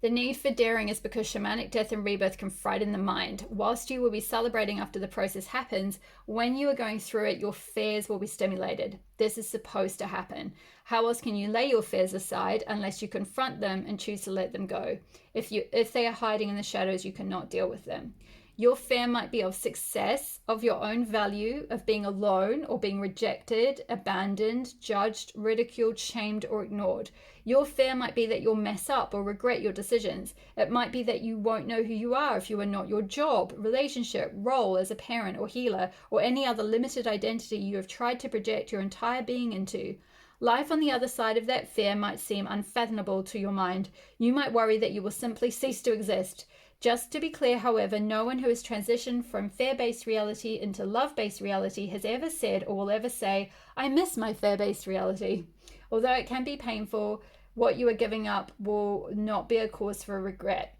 The need for daring is because shamanic death and rebirth can frighten the mind. Whilst you will be celebrating after the process happens, when you are going through it, your fears will be stimulated. This is supposed to happen. How else can you lay your fears aside unless you confront them and choose to let them go? If they are hiding in the shadows, you cannot deal with them. Your fear might be of success, of your own value, of being alone or being rejected, abandoned, judged, ridiculed, shamed, or ignored. Your fear might be that you'll mess up or regret your decisions. It might be that you won't know who you are if you are not your job, relationship, role as a parent or healer, or any other limited identity you have tried to project your entire being into. Life on the other side of that fear might seem unfathomable to your mind. You might worry that you will simply cease to exist. Just to be clear, however, no one who has transitioned from fear-based reality into love-based reality has ever said or will ever say, I miss my fear-based reality. Although it can be painful, what you are giving up will not be a cause for regret.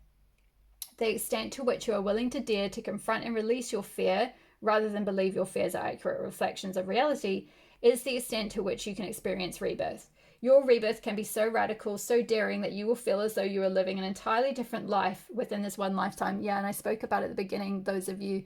The extent to which you are willing to dare to confront and release your fear, rather than believe your fears are accurate reflections of reality, is the extent to which you can experience rebirth. Your rebirth can be so radical, so daring, that you will feel as though you are living an entirely different life within this one lifetime. Yeah, and I spoke about it at the beginning, those of you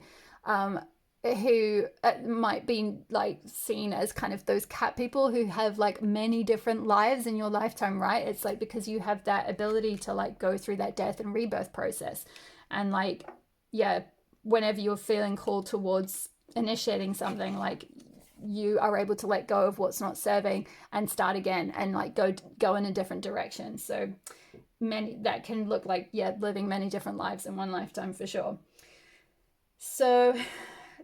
who might be like seen as kind of those cat people who have like many different lives in your lifetime, right? It's like because you have that ability to like go through that death and rebirth process. And like, yeah, whenever you're feeling called towards initiating something, like you are able to let go of what's not serving and start again and like go in a different direction. So many, that can look like, yeah, living many different lives in one lifetime for sure. So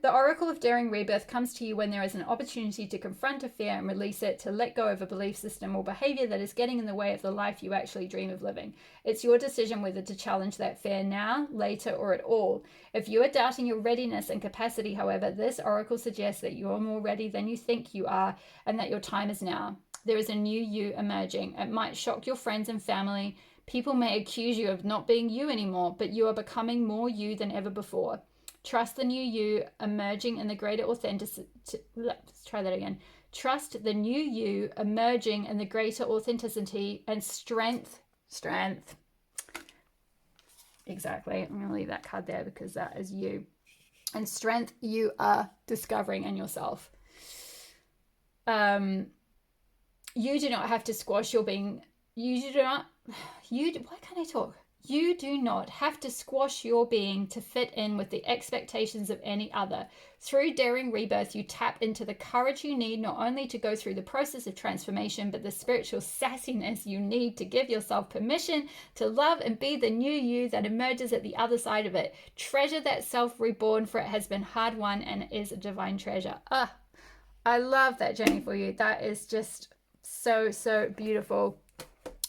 the oracle of daring rebirth comes to you when there is an opportunity to confront a fear and release it, to let go of a belief system or behavior that is getting in the way of the life you actually dream of living. It's your decision whether to challenge that fear now, later, or at all. If you are doubting your readiness and capacity, however, this oracle suggests that you are more ready than you think you are and that your time is now. There is a new you emerging. It might shock your friends and family. People may accuse you of not being you anymore, but you are becoming more you than ever before. Trust the new you emerging in the greater authenticity. Let's try that again. Trust the new you emerging in the greater authenticity and strength. Exactly. I'm going to leave that card there because that is you. And strength you are discovering in yourself. You do not have to squash your being. Why can't I talk? You do not have to squash your being to fit in with the expectations of any other. Through daring rebirth, you tap into the courage you need not only to go through the process of transformation, but the spiritual sassiness you need to give yourself permission to love and be the new you that emerges at the other side of it. Treasure that self reborn, for it has been hard won and is a divine treasure. I love that journey for you. That is just so, so beautiful.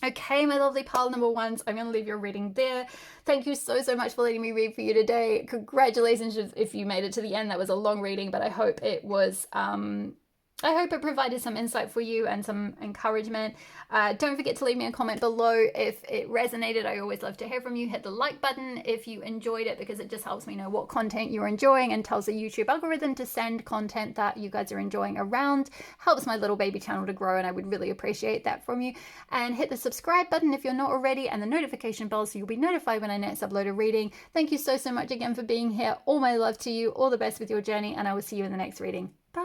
Okay, my lovely pile number ones, I'm going to leave your reading there. Thank you so, so much for letting me read for you today. Congratulations if you made it to the end. That was a long reading, but I hope it was, I hope it provided some insight for you and some encouragement. Don't forget to leave me a comment below if it resonated. I always love to hear from you. Hit the like button if you enjoyed it, because it just helps me know what content you're enjoying and tells the YouTube algorithm to send content that you guys are enjoying around. Helps my little baby channel to grow, and I would really appreciate that from you. And hit the subscribe button if you're not already, and the notification bell so you'll be notified when I next upload a reading. Thank you so, so much again for being here. All my love to you. All the best with your journey, and I will see you in the next reading. Bye.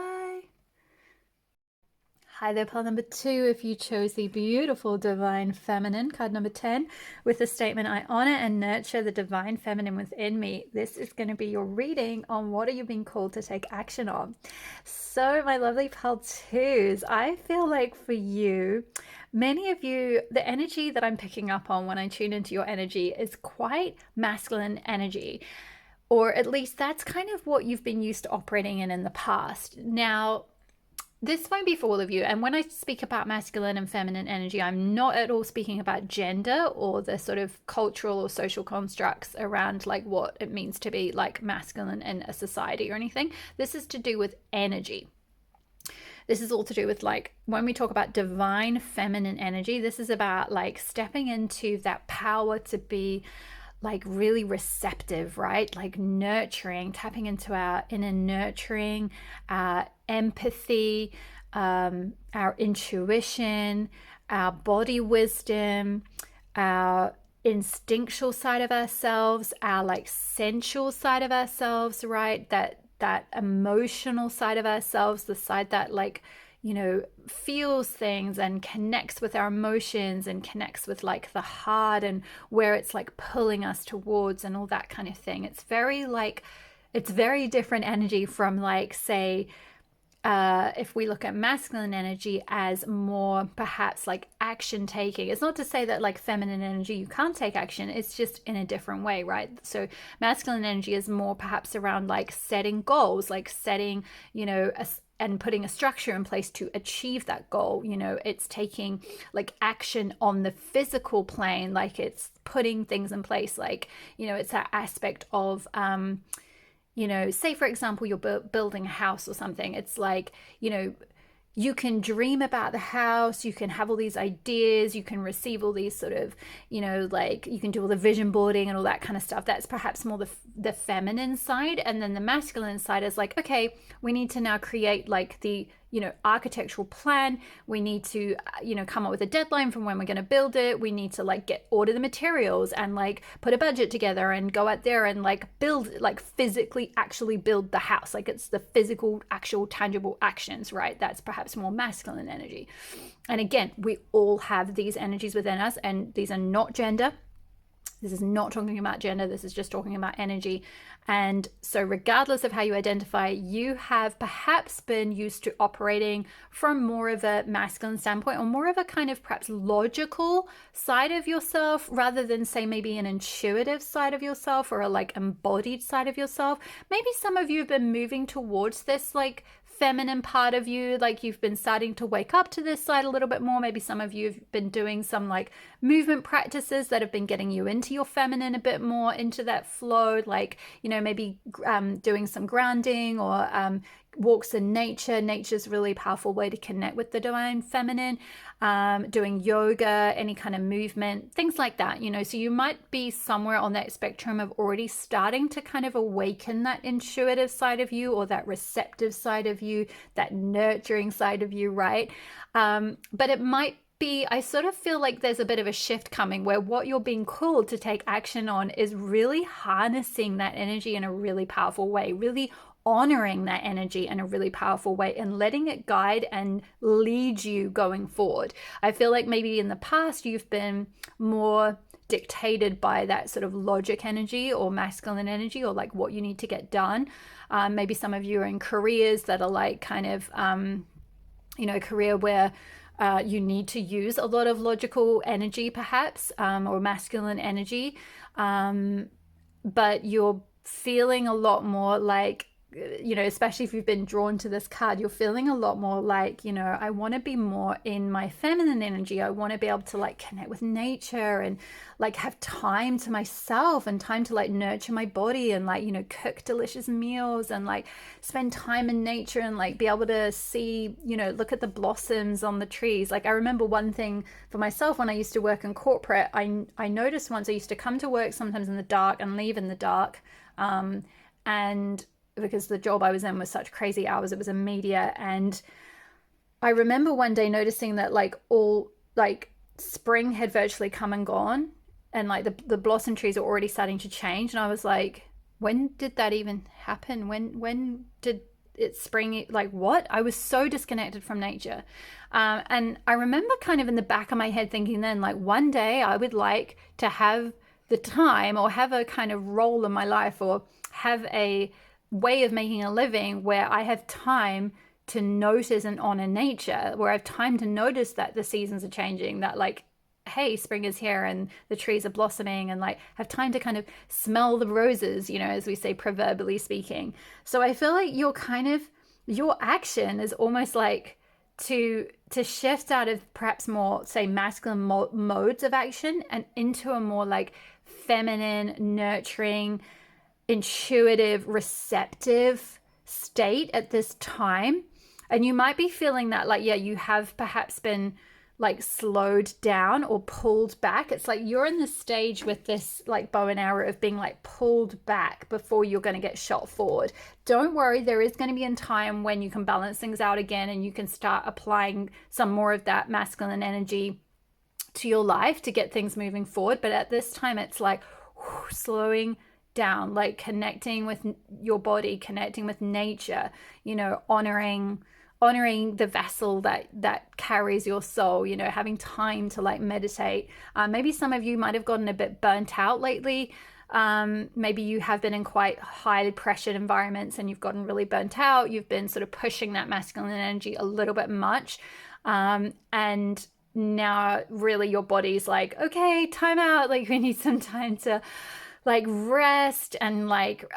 Hi there, pile number 2. If you chose the beautiful Divine Feminine, card number 10, with the statement, I honor and nurture the Divine Feminine within me. This is going to be your reading on what are you being called to take action on. So my lovely pile 2s, I feel like for you, many of you, the energy that I'm picking up on when I tune into your energy is quite masculine energy. Or at least that's kind of what you've been used to operating in the past. Now, this won't be for all of you. And when I speak about masculine and feminine energy, I'm not at all speaking about gender or the sort of cultural or social constructs around like what it means to be like masculine in a society or anything. This is to do with energy. This is all to do with like when we talk about divine feminine energy, this is about like stepping into that power to be like really receptive, right? Like nurturing, tapping into our inner nurturing, our empathy, our intuition, our body wisdom, our instinctual side of ourselves, our like sensual side of ourselves, right? That emotional side of ourselves, the side that like, feels things and connects with our emotions and connects with like the heart and where it's like pulling us towards and all that kind of thing. It's very different energy from like, say, if we look at masculine energy as more perhaps like action taking. It's not to say that like feminine energy you can't take action, it's just in a different way, right? So masculine energy is more perhaps around like setting goals, like setting, and putting a structure in place to achieve that goal. It's taking like action on the physical plane, like it's putting things in place, like, it's that aspect of say for example you're building a house or something. It's like, you can dream about the house, you can have all these ideas, you can receive all these sort of, like you can do all the vision boarding and all that kind of stuff. That's perhaps more the feminine side. And then the masculine side is like, okay, we need to now create like the architectural plan. We need to come up with a deadline from when we're going to build it. We need to like order the materials and like put a budget together and go out there and like build, like physically actually build the house. Like it's the physical, actual, tangible actions, right? That's perhaps more masculine energy. And again, we all have these energies within us, and these are not gender. This is not talking about gender. This is just talking about energy. And so regardless of how you identify, you have perhaps been used to operating from more of a masculine standpoint, or more of a kind of perhaps logical side of yourself, rather than say maybe an intuitive side of yourself or a like embodied side of yourself. Maybe some of you have been moving towards this like feminine part of you, like you've been starting to wake up to this side a little bit more. Maybe some of you have been doing some like movement practices that have been getting you into your feminine a bit more, into that flow, like maybe doing some grounding or walks in nature. Nature's a really powerful way to connect with the divine feminine. Doing yoga, any kind of movement, things like that, so you might be somewhere on that spectrum of already starting to kind of awaken that intuitive side of you, or that receptive side of you, that nurturing side of you, right? But it might be, I sort of feel like there's a bit of a shift coming where what you're being called to take action on is really harnessing that energy in a really powerful way, really honoring that energy in a really powerful way, and letting it guide and lead you going forward. I feel like maybe in the past you've been more dictated by that sort of logic energy or masculine energy, or like what you need to get done. Maybe some of you are in careers that are like kind of career where you need to use a lot of logical energy perhaps, or masculine energy, but you're feeling a lot more like, especially if you've been drawn to this card, you're feeling a lot more like, I want to be more in my feminine energy. I want to be able to like connect with nature and like have time to myself and time to like nurture my body and like, cook delicious meals and like spend time in nature and like be able to see, look at the blossoms on the trees. Like I remember one thing for myself when I used to work in corporate, I noticed once I used to come to work sometimes in the dark and leave in the dark. And because the job I was in was such crazy hours, it was in media. And I remember one day noticing that like all like spring had virtually come and gone, and like the blossom trees are already starting to change. And I was like, when did that even happen? When did it spring? Like what? I was so disconnected from nature. And I remember kind of in the back of my head thinking then, like one day I would like to have the time, or have a kind of role in my life, or have a way of making a living where I have time to notice and honor nature, where I have time to notice that the seasons are changing, that like, hey, spring is here and the trees are blossoming, and like have time to kind of smell the roses, as we say, proverbially speaking. So I feel like your action is almost like to shift out of perhaps more, say, masculine modes of action and into a more like feminine, nurturing, intuitive, receptive state at this time. And you might be feeling that like, yeah, you have perhaps been like slowed down or pulled back. It's like you're in the stage with this like bow and arrow of being like pulled back before you're going to get shot forward. Don't worry, there is going to be a time when you can balance things out again and you can start applying some more of that masculine energy to your life to get things moving forward. But at this time, it's like slowing down, like connecting with your body, connecting with nature, honoring honoring the vessel that carries your soul, you know, having time to like meditate. Maybe some of you might have gotten a bit burnt out lately. Maybe you have been in quite highly pressured environments and you've gotten really burnt out. You've been sort of pushing that masculine energy a little bit much. And now really your body's like, okay, time out. Like we need some time to like rest and like,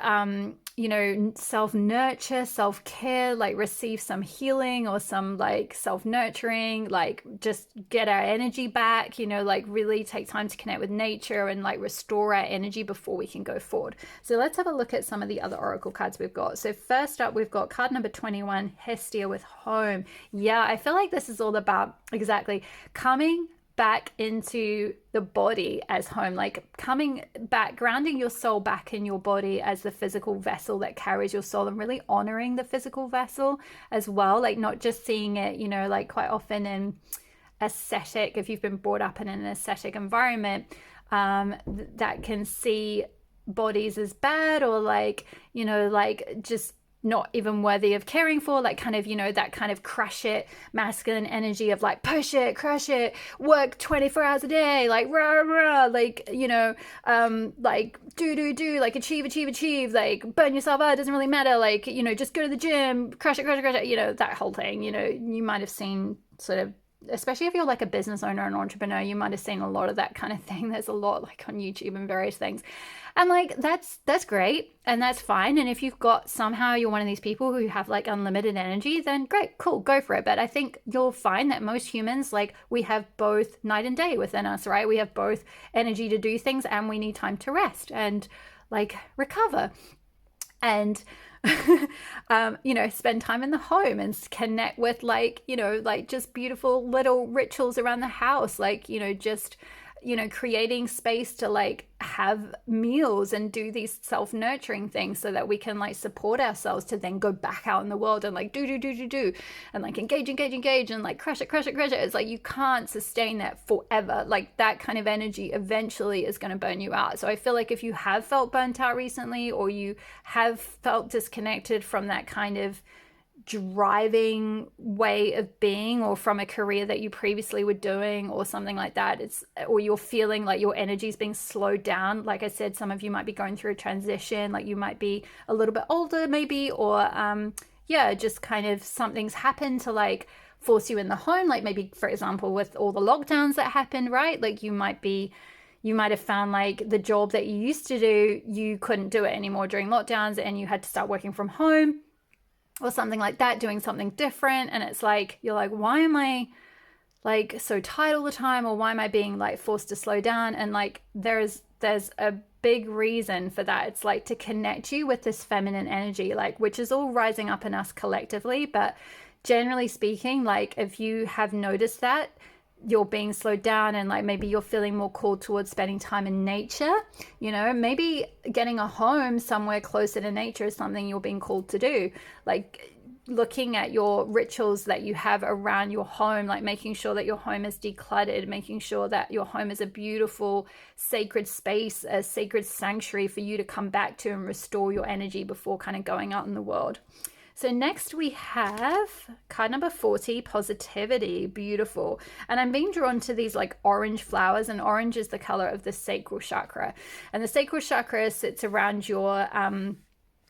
you know, self-nurture, self-care, like receive some healing or some like self-nurturing, like just get our energy back, you know, like really take time to connect with nature and like restore our energy before we can go forward. So let's have a look at some of the other oracle cards we've got. So first up, we've got card number 21, Hestia with home. Yeah, I feel like this is all about exactly coming back into the body as home, like coming back, grounding your soul back in your body as the physical vessel that carries your soul, and really honoring the physical vessel as well, like not just seeing it, you know, like quite often in aesthetic, if you've been brought up in an aesthetic environment, that can see bodies as bad or like, you know, like just not even worthy of caring for, like kind of, you know, that kind of crush it masculine energy of like push it, crush it, work 24 hours a day, like rah rah, like, you know, like do, like achieve, like burn yourself out, it doesn't really matter, like, you know, just go to the gym, crush it, you know, that whole thing. You know, you might have seen sort of, especially if you're like a business owner, an entrepreneur, you might have seen a lot of that kind of thing. There's a lot like on YouTube and various things. And like, that's great. And that's fine. And if you've got somehow you're one of these people who have like unlimited energy, then great, cool, go for it. But I think you'll find that most humans, like we have both night and day within us, right? We have both energy to do things and we need time to rest and like recover. And you know, spend time in the home and connect with like, you know, like just beautiful little rituals around the house, like, you know, just, you know, creating space to like have meals and do these self-nurturing things so that we can like support ourselves to then go back out in the world and like do and like engage and like crush it. It's like you can't sustain that forever. Like that kind of energy eventually is going to burn you out. So I feel like if you have felt burnt out recently, or you have felt disconnected from that kind of driving way of being, or from a career that you previously were doing or something like that, or you're feeling like your energy is being slowed down. Like I said, some of you might be going through a transition, like you might be a little bit older maybe, or just kind of something's happened to like force you in the home, like maybe for example with all the lockdowns that happened, right? Like you might have found like the job that you used to do, you couldn't do it anymore during lockdowns and you had to start working from home or something like that, doing something different. And it's like, you're like, why am I like so tired all the time? Or why am I being like forced to slow down? And like, there's a big reason for that. It's like to connect you with this feminine energy, like, which is all rising up in us collectively. But generally speaking, like if you have noticed that you're being slowed down and like maybe you're feeling more called towards spending time in nature, you know, maybe getting a home somewhere closer to nature is something you're being called to do. Like looking at your rituals that you have around your home, like making sure that your home is decluttered, making sure that your home is a beautiful sacred space, a sacred sanctuary for you to come back to and restore your energy before kind of going out in the world. So next we have card number 40, positivity. Beautiful. And I'm being drawn to these like orange flowers, and orange is the color of the sacral chakra. And the sacral chakra sits around your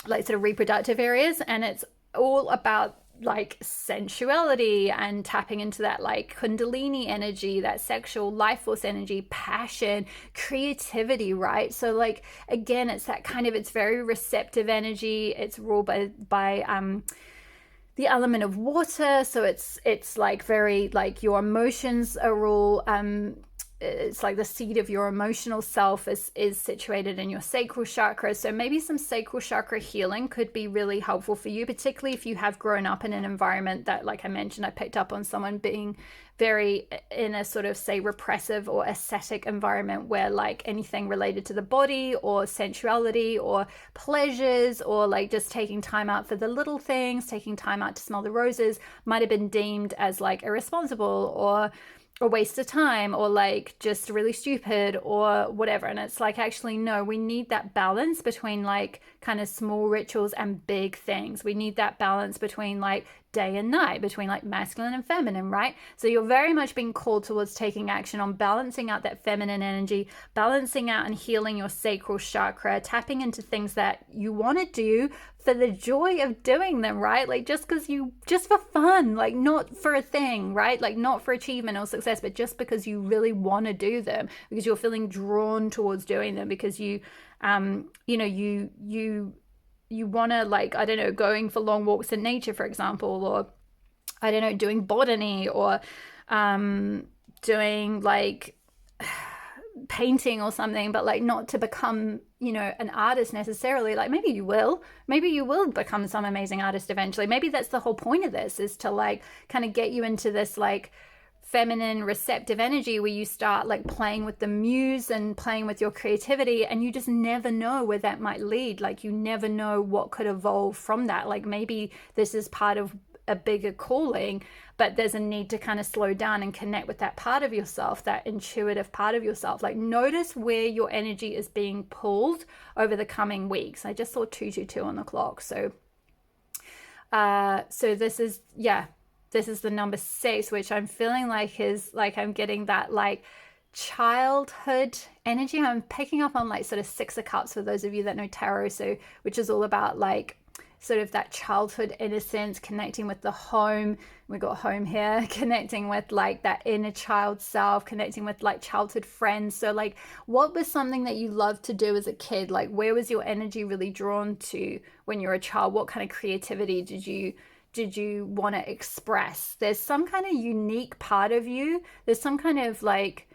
like sort of reproductive areas, and it's all about like sensuality and tapping into that like kundalini energy, that sexual life force energy, passion, creativity, right? So like again, it's that kind of, it's very receptive energy. It's ruled by the element of water, so it's like very like your emotions are all it's like the seat of your emotional self is situated in your sacral chakra. So maybe some sacral chakra healing could be really helpful for you, particularly if you have grown up in an environment that, like I mentioned, I picked up on someone being very in a sort of say repressive or ascetic environment where like anything related to the body or sensuality or pleasures or like just taking time out for the little things, taking time out to smell the roses might have been deemed as like irresponsible or a waste of time, or like just really stupid or whatever. And it's like, actually, no, we need that balance between like kind of small rituals and big things. We need that balance between like day and night, between like masculine and feminine, right? So you're very much being called towards taking action on balancing out that feminine energy, balancing out and healing your sacral chakra, tapping into things that you want to do for the joy of doing them, right? Like just for fun, like not for a thing, right? Like not for achievement or success, but just because you really want to do them, because you're feeling drawn towards doing them, because you want to, like, I don't know, going for long walks in nature, for example, or I don't know, doing botany, or doing like painting or something, but like not to become, an artist necessarily. Like maybe you will become some amazing artist eventually. Maybe that's the whole point of this, is to like kind of get you into this like feminine receptive energy where you start like playing with the muse and playing with your creativity, and you just never know where that might lead. Like you never know what could evolve from that. Like maybe this is part of a bigger calling, but there's a need to kind of slow down and connect with that part of yourself, that intuitive part of yourself. Like notice where your energy is being pulled over the coming weeks. I just saw 222 on the clock. So this is the number 6, which I'm feeling like is like, I'm getting that like childhood energy. I'm picking up on like sort of 6 of Cups for those of you that know tarot, so which is all about like sort of that childhood innocence, connecting with the home. We got home here, connecting with like that inner child self, connecting with like childhood friends. So like, what was something that you loved to do as a kid? Like where was your energy really drawn to when you were a child? What kind of creativity did you want to express? There's some kind of unique part of you. There's some kind of like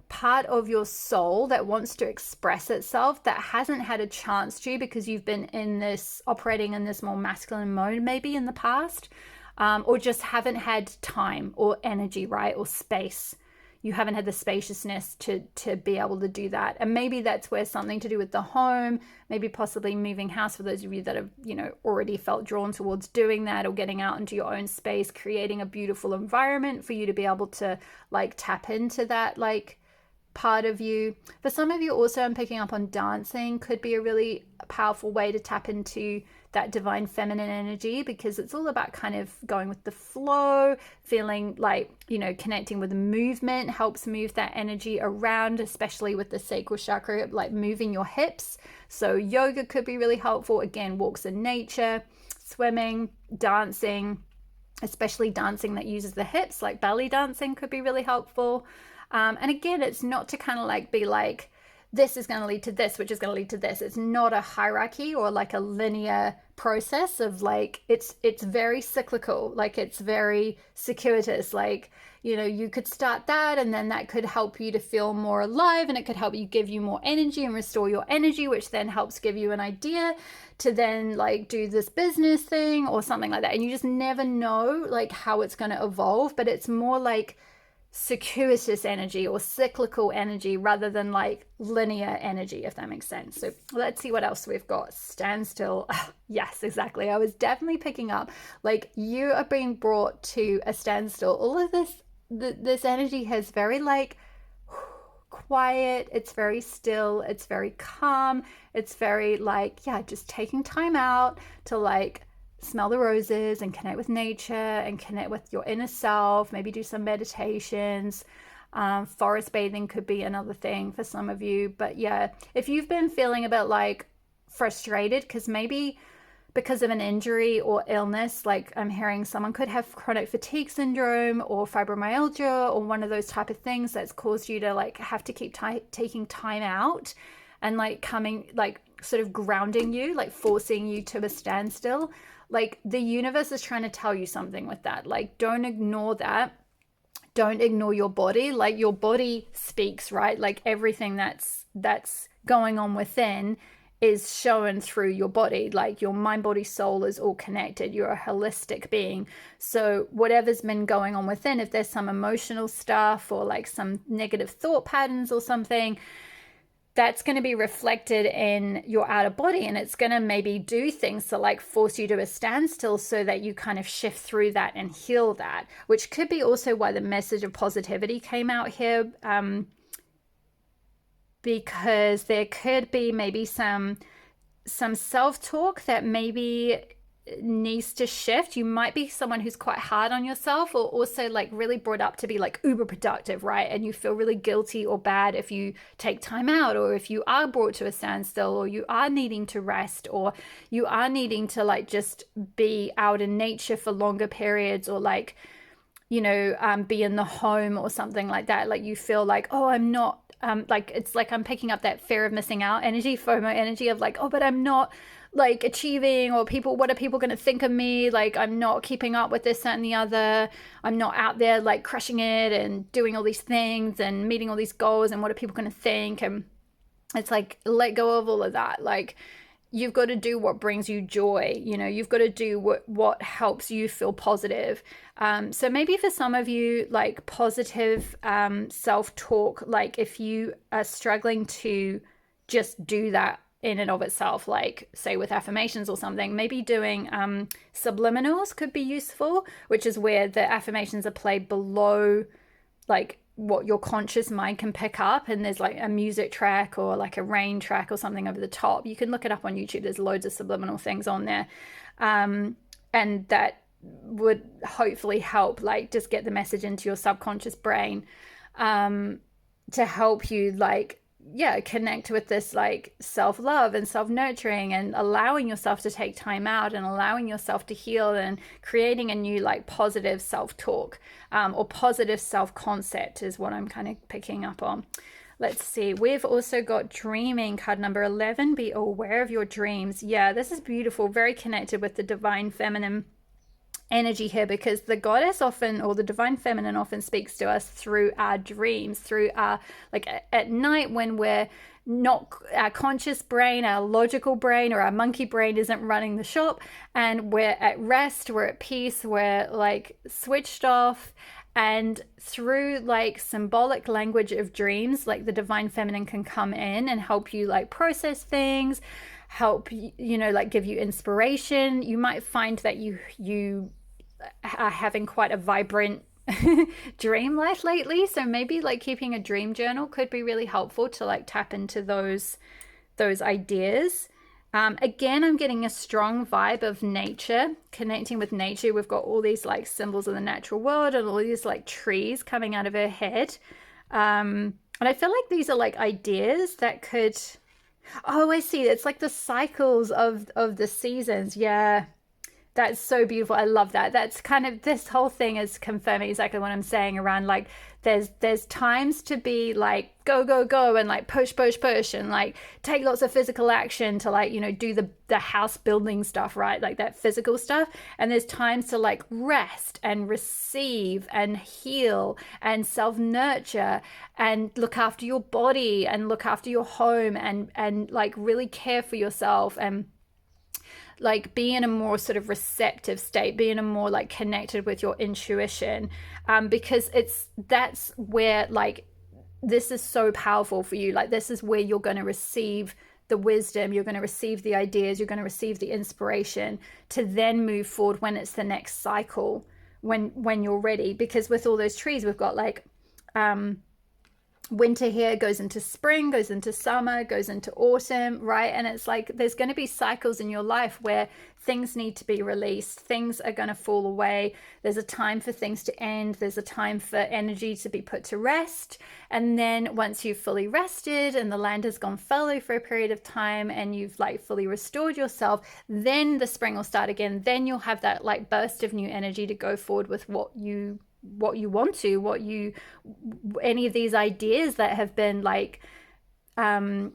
part of your soul that wants to express itself that hasn't had a chance to, because you've been operating in this more masculine mode maybe in the past, or just haven't had time or energy, right? Or space. You haven't had the spaciousness to be able to do that. And maybe that's where something to do with the home, maybe possibly moving house, for those of you that have, already felt drawn towards doing that, or getting out into your own space, creating a beautiful environment for you to be able to like tap into that like part of you. For some of you also, I'm picking up on dancing could be a really powerful way to tap into that divine feminine energy, because it's all about kind of going with the flow, feeling like, connecting with the movement helps move that energy around, especially with the sacral chakra, like moving your hips. So yoga could be really helpful. Again, walks in nature, swimming, dancing, especially dancing that uses the hips, like belly dancing could be really helpful. And again, it's not to kind of like be like, this is going to lead to this, which is going to lead to this. It's not a hierarchy or like a linear process of like, it's very cyclical. Like it's very circuitous. Like, you could start that, and then that could help you to feel more alive, and it could help you, give you more energy and restore your energy, which then helps give you an idea to then like do this business thing or something like that. And you just never know like how it's going to evolve, but it's more like circuitous energy or cyclical energy rather than like linear energy, if that makes sense. So let's see what else we've got. Standstill. Yes, exactly. I was definitely picking up like you are being brought to a standstill. All of this energy has very like quiet, it's very still, it's very calm, it's very like, just taking time out to like smell the roses and connect with nature and connect with your inner self, maybe do some meditations. Forest bathing could be another thing for some of you. But if you've been feeling a bit like frustrated because of an injury or illness, like I'm hearing someone could have chronic fatigue syndrome or fibromyalgia or one of those type of things that's caused you to like have to keep taking time out and like coming, like sort of grounding you, like forcing you to a standstill. Like the universe is trying to tell you something with that. Like don't ignore that. Don't ignore your body. Like your body speaks, right? Like everything that's going on within is shown through your body. Like your mind, body, soul is all connected. You're a holistic being. So whatever's been going on within, if there's some emotional stuff or like some negative thought patterns or something, that's going to be reflected in your outer body, and it's going to maybe do things to like force you to a standstill so that you kind of shift through that and heal that, which could be also why the message of positivity came out here, because there could be maybe some self-talk that maybe needs to shift. You might be someone who's quite hard on yourself, or also like really brought up to be like uber productive, right? And you feel really guilty or bad if you take time out, or if you are brought to a standstill, or you are needing to rest, or you are needing to like just be out in nature for longer periods, or like, you know, be in the home or something like that. Like you feel like, oh, I'm not, like it's like I'm picking up that fear of missing out energy, FOMO energy of like, oh, but I'm not like achieving, or people, what are people going to think of me? Like I'm not keeping up with this, that, and the other. I'm not out there like crushing it and doing all these things and meeting all these goals, and what are people going to think? And it's like, let go of all of that. Like you've got to do what brings you joy. You know, you've got to do what helps you feel positive. So maybe for some of you, like positive self-talk, like if you are struggling to just do that in and of itself, like say with affirmations or something, maybe doing subliminals could be useful, which is where the affirmations are played below like what your conscious mind can pick up, and there's like a music track or like a rain track or something over the top. You can look it up on YouTube. There's loads of subliminal things on there, and that would hopefully help like just get the message into your subconscious brain, to help you like connect with this like self-love and self-nurturing, and allowing yourself to take time out, and allowing yourself to heal, and creating a new like positive self-talk, or positive self-concept is what I'm kind of picking up on. Let's see, we've also got dreaming, card number 11, be aware of your dreams. Yeah, this is beautiful, very connected with the divine feminine energy here, because the goddess often, or the divine feminine often, speaks to us through our dreams, through our like at night when we're not, our conscious brain, our logical brain, or our monkey brain isn't running the shop, and we're at rest, we're at peace, we're like switched off. And through like symbolic language of dreams, like the divine feminine can come in and help you like process things, help you know, like give you inspiration. You might find that you are having quite a vibrant dream life lately, so maybe like keeping a dream journal could be really helpful to like tap into those ideas. Again, I'm getting a strong vibe of nature, connecting with nature. We've got all these like symbols of the natural world, and all these like trees coming out of her head, and I feel like these are like ideas that could, oh, I see, it's like the cycles of the seasons. Yeah, that's so beautiful. I love that. That's kind of, this whole thing is confirming exactly what I'm saying around like there's times to be like go go go, and like push push push, and like take lots of physical action to like, you know, do the house building stuff, right? Like that physical stuff. And there's times to like rest and receive and heal and self nurture and look after your body and look after your home, and like really care for yourself, and like be in a more sort of receptive state, be in a more like connected with your intuition, because that's where like this is so powerful for you. Like this is where you're going to receive the wisdom, you're going to receive the ideas, you're going to receive the inspiration to then move forward when it's the next cycle, when you're ready. Because with all those trees, we've got like winter here, goes into spring, goes into summer, goes into autumn, right? And it's like there's going to be cycles in your life where things need to be released, things are going to fall away, there's a time for things to end, there's a time for energy to be put to rest. And then once you've fully rested and the land has gone fallow for a period of time, and you've like fully restored yourself, then the spring will start again. Then you'll have that like burst of new energy to go forward with what you want to, any of these ideas that have been like any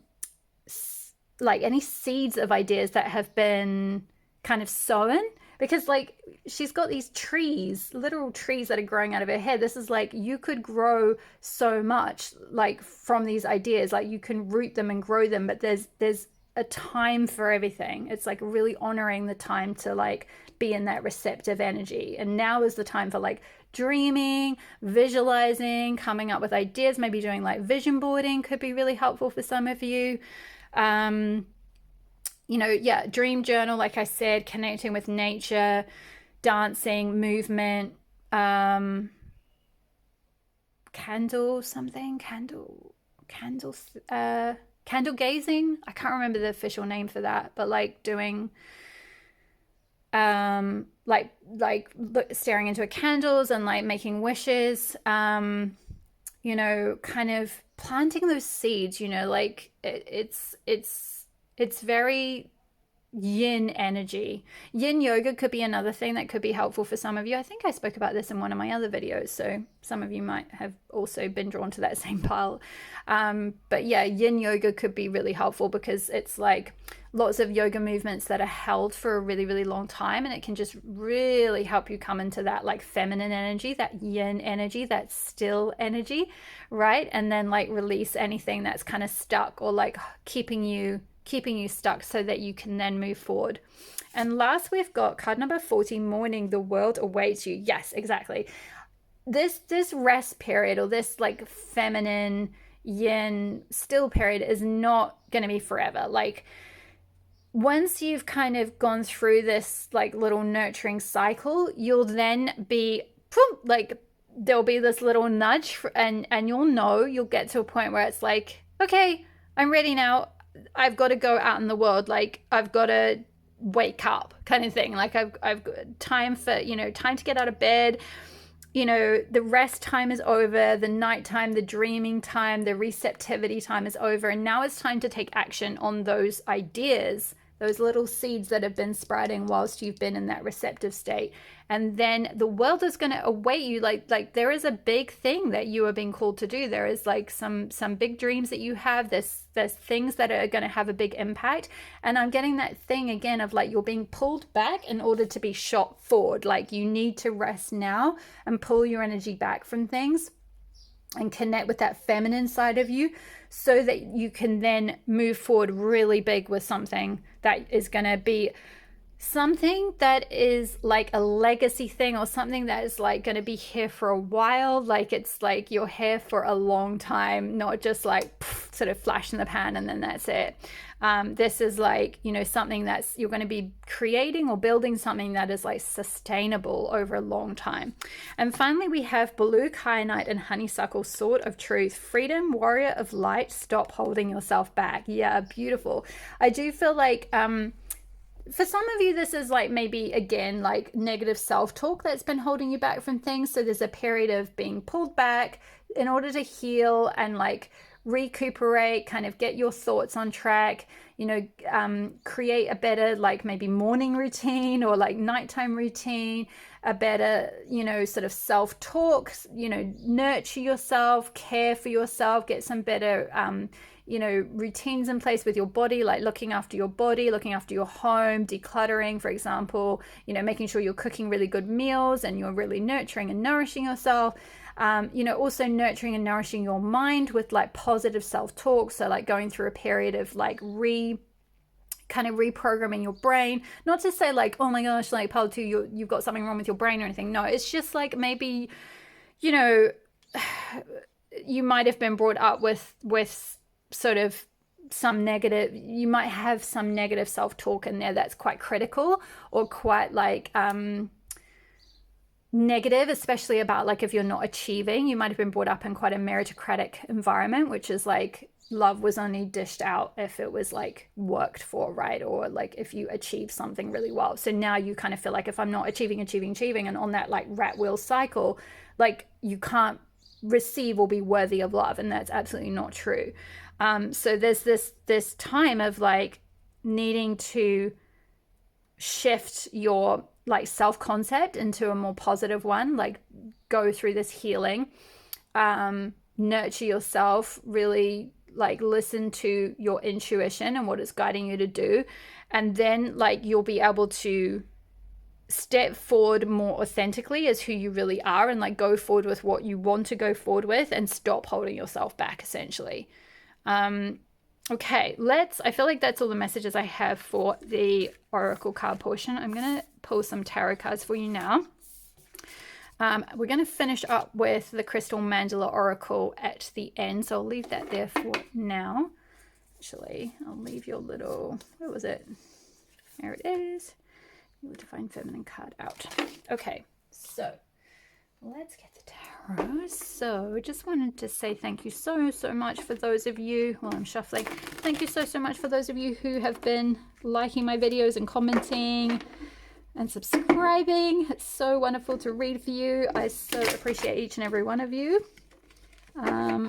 seeds of ideas that have been kind of sown. Because like she's got these trees, literal trees that are growing out of her head. This is like, you could grow so much like from these ideas, like you can root them and grow them, but there's a time for everything. It's like really honoring the time to like be in that receptive energy. And now is the time for like dreaming, visualizing, coming up with ideas. Maybe doing like vision boarding could be really helpful for some of you. Dream journal, like I said, connecting with nature, dancing, movement, candle gazing. I can't remember the official name for that, but like doing staring into a candles and like making wishes, kind of planting those seeds, like it's very yin energy. Yin yoga could be another thing that could be helpful for some of you. I think I spoke about this in one of my other videos, so some of you might have also been drawn to that same pile. But yeah, yin yoga could be really helpful because it's like lots of yoga movements that are held for a really, really long time, and it can just really help you come into that like feminine energy, that yin energy, that still energy, right? And then like release anything that's kind of stuck or like keeping you stuck so that you can then move forward. And last, we've got card number 40, morning, the world awaits you. Yes, exactly. This rest period, or this like feminine yin still period, is not going to be forever. Like once you've kind of gone through this like little nurturing cycle, you'll then be like there'll be this little nudge and you'll get to a point where it's like, okay, I'm ready now. I've got to go out in the world. Like I've got to wake up kind of thing. Like I've got time for, time to get out of bed. The rest time is over, the nighttime, the dreaming time, the receptivity time is over. And now it's time to take action on those ideas, those little seeds that have been sprouting whilst you've been in that receptive state. And then the world is going to await you. Like there is a big thing that you are being called to do. There is like some big dreams that you have. There's things that are going to have a big impact. And I'm getting that thing again of like you're being pulled back in order to be shot forward. Like you need to rest now and pull your energy back from things and connect with that feminine side of you so that you can then move forward really big with something that is going to be something that is like a legacy thing, or something that is like going to be here for a while. Like it's like you're here for a long time, not just like sort of flash in the pan and then that's it. This is like, something that's you're going to be creating or building something that is like sustainable over a long time. And finally, we have blue kyanite and honeysuckle, sword of truth, freedom, warrior of light, stop holding yourself back. Yeah, beautiful. I do feel like for some of you, this is like maybe again like negative self-talk that's been holding you back from things. So there's a period of being pulled back in order to heal and like recuperate, kind of get your thoughts on track, create a better like maybe morning routine or like nighttime routine, a better, sort of self-talk, nurture yourself, care for yourself, get some better, routines in place with your body, like looking after your body, looking after your home, decluttering, for example, making sure you're cooking really good meals and you're really nurturing and nourishing yourself. Also nurturing and nourishing your mind with like positive self-talk. So like going through a period of like reprogramming your brain. Not to say like, oh my gosh, like part two, you've got something wrong with your brain or anything. No, it's just like maybe, you might have been brought up with sort of you might have some negative self-talk in there that's quite critical or quite like negative, especially about like if you're not achieving. You might have been brought up in quite a meritocratic environment, which is like love was only dished out if it was like worked for, right? Or like if you achieve something really well. So now you kind of feel like if I'm not achieving and on that like rat wheel cycle, like you can't receive or be worthy of love, and that's absolutely not true. So there's this time of like needing to shift your like self-concept into a more positive one, like go through this healing, nurture yourself, really like listen to your intuition and what it's guiding you to do. And then like you'll be able to step forward more authentically as who you really are and like go forward with what you want to go forward with and stop holding yourself back, essentially. Okay, I feel like that's all the messages I have for the oracle card portion. I'm going to pull some tarot cards for you now. We're going to finish up with the Crystal Mandala Oracle at the end, so I'll leave that there for now. Actually, I'll leave your little, where was it? There it is. Your Divine Feminine card out. Okay, so let's get the tarot. So just wanted to say thank you so much for those of you, while I'm shuffling, thank you so much for those of you who have been liking my videos and commenting and subscribing. It's so wonderful to read for you. I so appreciate each and every one of you.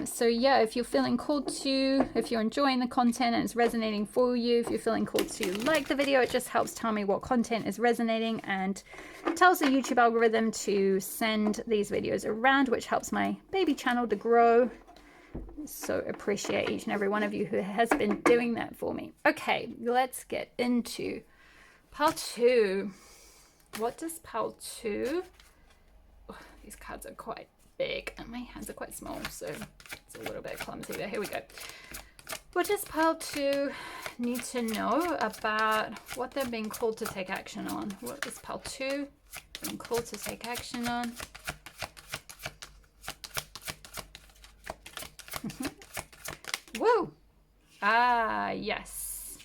So yeah, if you're feeling called to, if you're enjoying the content and it's resonating for you, if you're feeling called to like the video, it just helps tell me what content is resonating and tells the YouTube algorithm to send these videos around, which helps my baby channel to grow. So appreciate each and every one of you who has been doing that for me. Okay, let's get into pile 2. What does pile 2? Oh, these cards are quite big and my hands are quite small, so it's a little bit clumsy there. Here we go. What does pile 2 need to know about what they're being called to take action on? What is pile 2 being called to take action on? Woo! Ah, yes.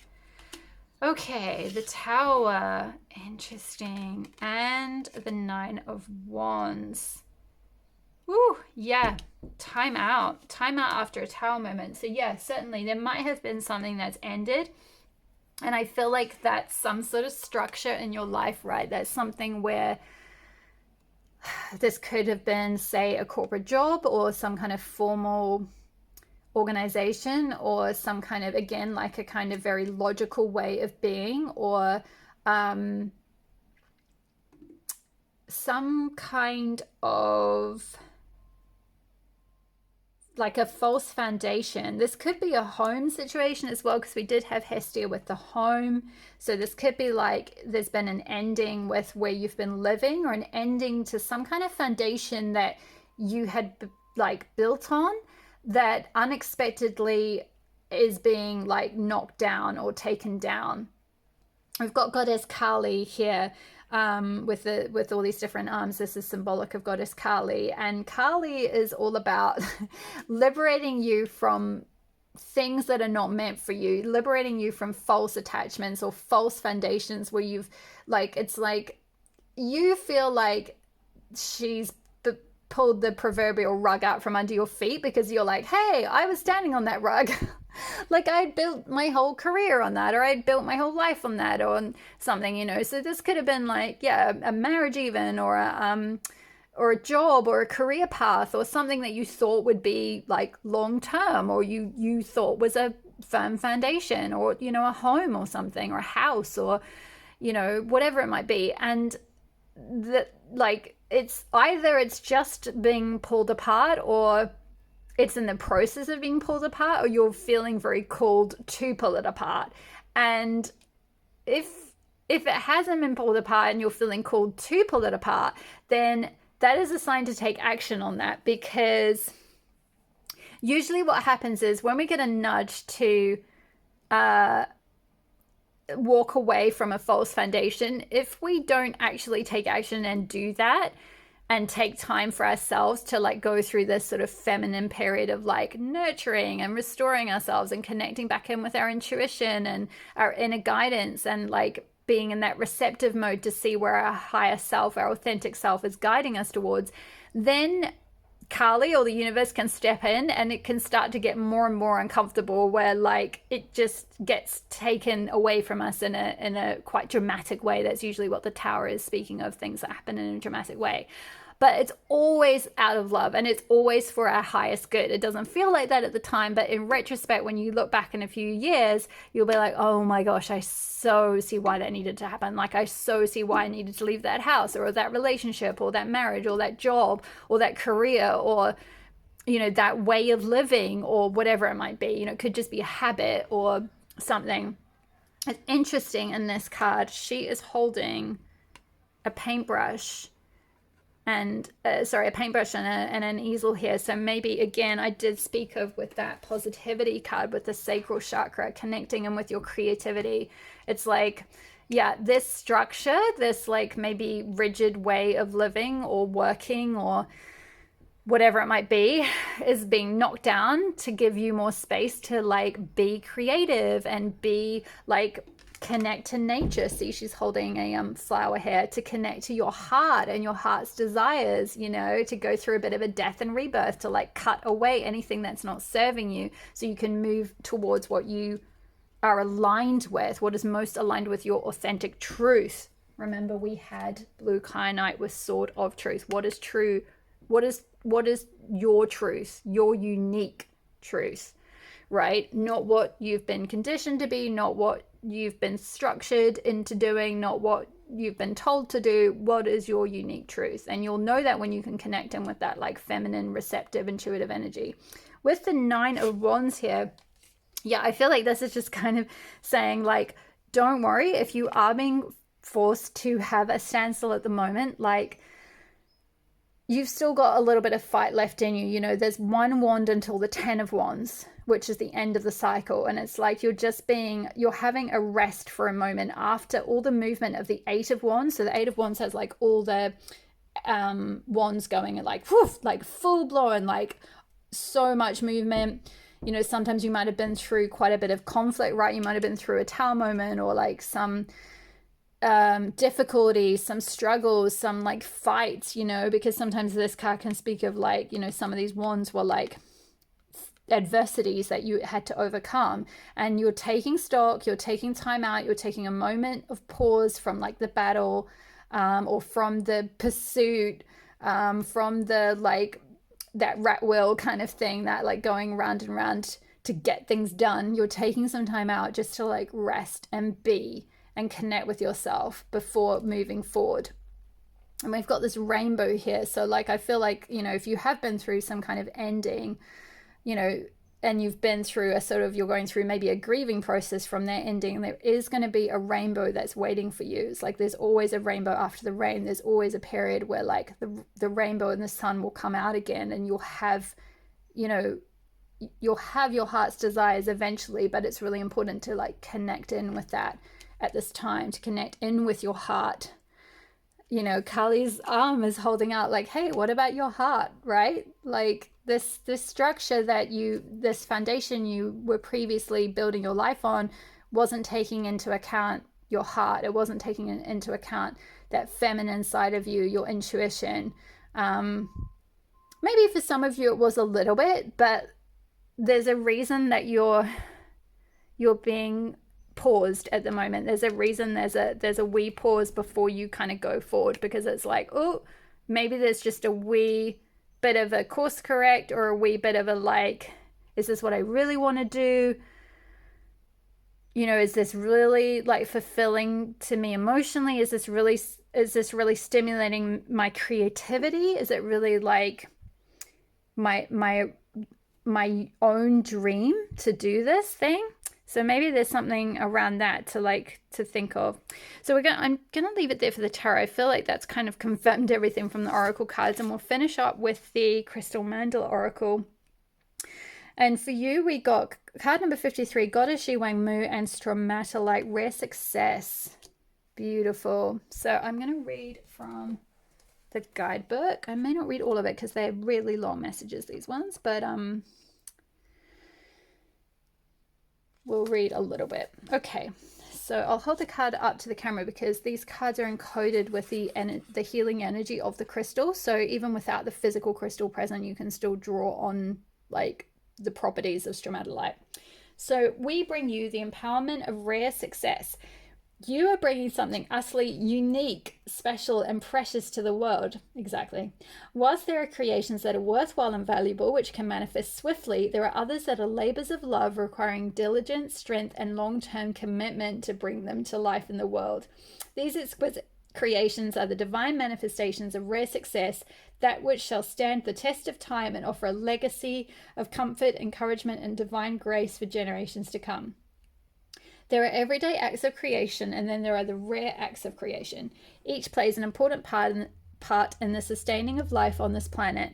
Okay, the Tower. Interesting. And the 9 of Wands. Ooh, yeah. Time out after a Tower moment. So yeah, certainly there might have been something that's ended. And I feel like that's some sort of structure in your life, right? That's something where this could have been, say, a corporate job or some kind of formal organization or some kind of, again, like a kind of very logical way of being, or some kind of like a false foundation. This could be a home situation as well, because we did have Hestia with the home. So this could be like there's been an ending with where you've been living, or an ending to some kind of foundation that you had like built on that unexpectedly is being like knocked down or taken down. We've got Goddess Kali here. With all these different arms. This is symbolic of Goddess Kali, and Kali is all about liberating you from things that are not meant for you, liberating you from false attachments or false foundations where you've like, it's like you feel like she's pulled the proverbial rug out from under your feet, because you're like, hey, I was standing on that rug. Like I'd built my whole career on that, or I'd built my whole life on that, or something, you know. So this could have been like, yeah, a marriage even, or a job, or a career path, or something that you thought would be like long term, or you thought was a firm foundation, or, you know, a home or something, or a house, or, you know, whatever it might be. And that, like, it's either it's just being pulled apart, or it's in the process of being pulled apart, or you're feeling very called to pull it apart. And if it hasn't been pulled apart and you're feeling called to pull it apart, then that is a sign to take action on that, because usually what happens is when we get a nudge to walk away from a false foundation, if we don't actually take action and do that, and take time for ourselves to like go through this sort of feminine period of like nurturing and restoring ourselves and connecting back in with our intuition and our inner guidance, and like being in that receptive mode to see where our higher self, our authentic self, is guiding us towards, then Kali or the universe can step in, and it can start to get more and more uncomfortable, where like it just gets taken away from us in a quite dramatic way. That's usually what the Tower is speaking of, things that happen in a dramatic way. But it's always out of love, and it's always for our highest good. It doesn't feel like that at the time, but in retrospect, when you look back in a few years, you'll be like, oh my gosh, I so see why that needed to happen. Like, I so see why I needed to leave that house, or that relationship, or that marriage, or that job, or that career, or, you know, that way of living, or whatever it might be. You know, it could just be a habit or something. It's interesting in this card, she is holding a paintbrush, and sorry, a paintbrush and an easel here. So maybe again, I did speak of with that positivity card with the sacral chakra, connecting in with your creativity. It's like, yeah, this structure, this like maybe rigid way of living or working or whatever it might be, is being knocked down to give you more space to like be creative and be like connect to nature. See, she's holding a flower here, to connect to your heart and your heart's desires, you know, to go through a bit of a death and rebirth, to like cut away anything that's not serving you so you can move towards what you are aligned with, what is most aligned with your authentic truth. Remember, we had blue kyanite with sword of truth. What is true? What is your truth, your unique truth, right? Not what you've been conditioned to be, not what you've been structured into doing, not what you've been told to do. What is your unique truth? And you'll know that when you can connect in with that like feminine, receptive, intuitive energy. With the 9 of Wands here, yeah, I feel like this is just kind of saying like, don't worry if you are being forced to have a standstill at the moment. Like, you've still got a little bit of fight left in you. You know, there's 1 wand until the 10 of Wands, which is the end of the cycle. And it's like you're having a rest for a moment after all the movement of the 8 of Wands. So the 8 of Wands has like all the wands going and like, whoof, like full blown, like so much movement. You know, sometimes you might have been through quite a bit of conflict, right? You might have been through a tower moment or like some difficulties, some struggles, some like fights, you know, because sometimes this card can speak of like, you know, some of these wands were like adversities that you had to overcome, and you're taking stock, you're taking time out, you're taking a moment of pause from like the battle, or from the pursuit, from the like that rat wheel kind of thing, that like going round and round to get things done. You're taking some time out just to like rest and be and connect with yourself before moving forward. And we've got this rainbow here. So like, I feel like, you know, if you have been through some kind of ending, you know, and you've been through a sort of, you're going through maybe a grieving process from that ending, there is going to be a rainbow that's waiting for you. It's like there's always a rainbow after the rain. There's always a period where like the rainbow and the sun will come out again, and you'll have, you know, you'll have your heart's desires eventually. But it's really important to like connect in with that at this time, to connect in with your heart. You know, Kali's arm is holding out like, hey, what about your heart, right? Like this structure that this foundation you were previously building your life on wasn't taking into account your heart. It wasn't taking into account that feminine side of you, your intuition. Maybe for some of you it was a little bit, but there's a reason that you're being paused at the moment. There's a reason there's a wee pause before you kind of go forward, because it's like, oh, maybe there's just a wee bit of a course correct, or a wee bit of a like, is this what I really want to do? You know, is this really like fulfilling to me emotionally? Is this really stimulating my creativity? Is it really like my own dream to do this thing? So maybe there's something around that to think of. So I'm gonna leave it there for the tarot. I feel like that's kind of confirmed everything from the oracle cards, and we'll finish up with the crystal mandala oracle. And for you, we got card number 53, Goddess Xi Wang Mu and Stromatolite, rare success. Beautiful. So I'm gonna read from the guidebook. I may not read all of it because they're really long messages, these ones, but we'll read a little bit. Okay, so I'll hold the card up to the camera because these cards are encoded with the healing energy of the crystal. So even without the physical crystal present, you can still draw on like the properties of stromatolite. So we bring you the empowerment of rare success. You are bringing something utterly unique, special, and precious to the world. Exactly. Whilst there are creations that are worthwhile and valuable, which can manifest swiftly, there are others that are labors of love requiring diligence, strength, and long-term commitment to bring them to life in the world. These exquisite creations are the divine manifestations of rare success, that which shall stand the test of time and offer a legacy of comfort, encouragement, and divine grace for generations to come. There are everyday acts of creation, and then there are the rare acts of creation. Each plays an important part part in the sustaining of life on this planet.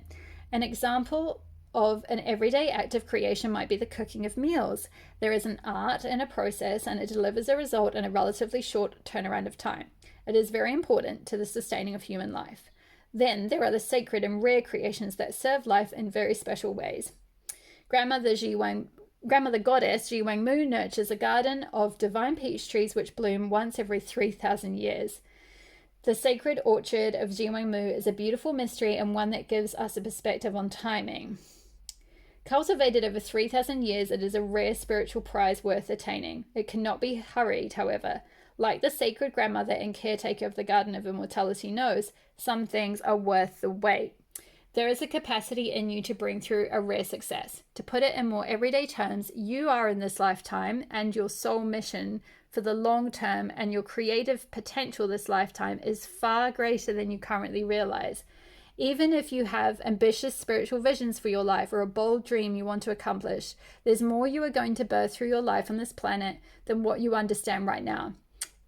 An example of an everyday act of creation might be the cooking of meals. There is an art and a process, and it delivers a result in a relatively short turnaround of time. It is very important to the sustaining of human life. Then there are the sacred and rare creations that serve life in very special ways. Grandmother goddess Ji Wang Mu nurtures a garden of divine peach trees which bloom once every 3,000 years. The sacred orchard of Ji Wang Mu is a beautiful mystery and one that gives us a perspective on timing. Cultivated over 3,000 years, it is a rare spiritual prize worth attaining. It cannot be hurried, however. Like the sacred grandmother and caretaker of the Garden of Immortality knows, some things are worth the wait. There is a capacity in you to bring through a rare success. To put it in more everyday terms, you are in this lifetime, and your soul mission for the long term and your creative potential this lifetime is far greater than you currently realize. Even if you have ambitious spiritual visions for your life or a bold dream you want to accomplish, there's more you are going to birth through your life on this planet than what you understand right now.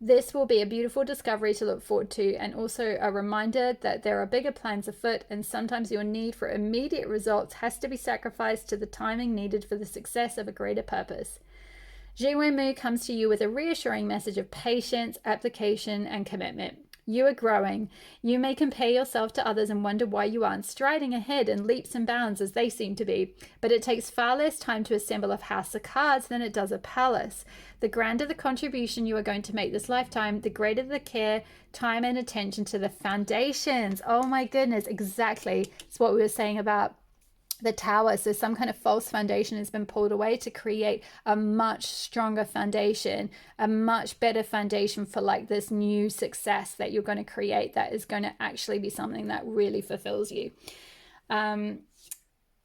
This will be a beautiful discovery to look forward to, and also a reminder that there are bigger plans afoot, and sometimes your need for immediate results has to be sacrificed to the timing needed for the success of a greater purpose. Ji Wei Mu comes to you with a reassuring message of patience, application, and commitment. You are growing. You may compare yourself to others and wonder why you aren't striding ahead in leaps and bounds as they seem to be. But it takes far less time to assemble a house of cards than it does a palace. The grander the contribution you are going to make this lifetime, the greater the care, time, and attention to the foundations. Oh my goodness, exactly. It's what we were saying about the tower. So some kind of false foundation has been pulled away to create a much stronger foundation, a much better foundation for like this new success that you're going to create that is going to actually be something that really fulfills you.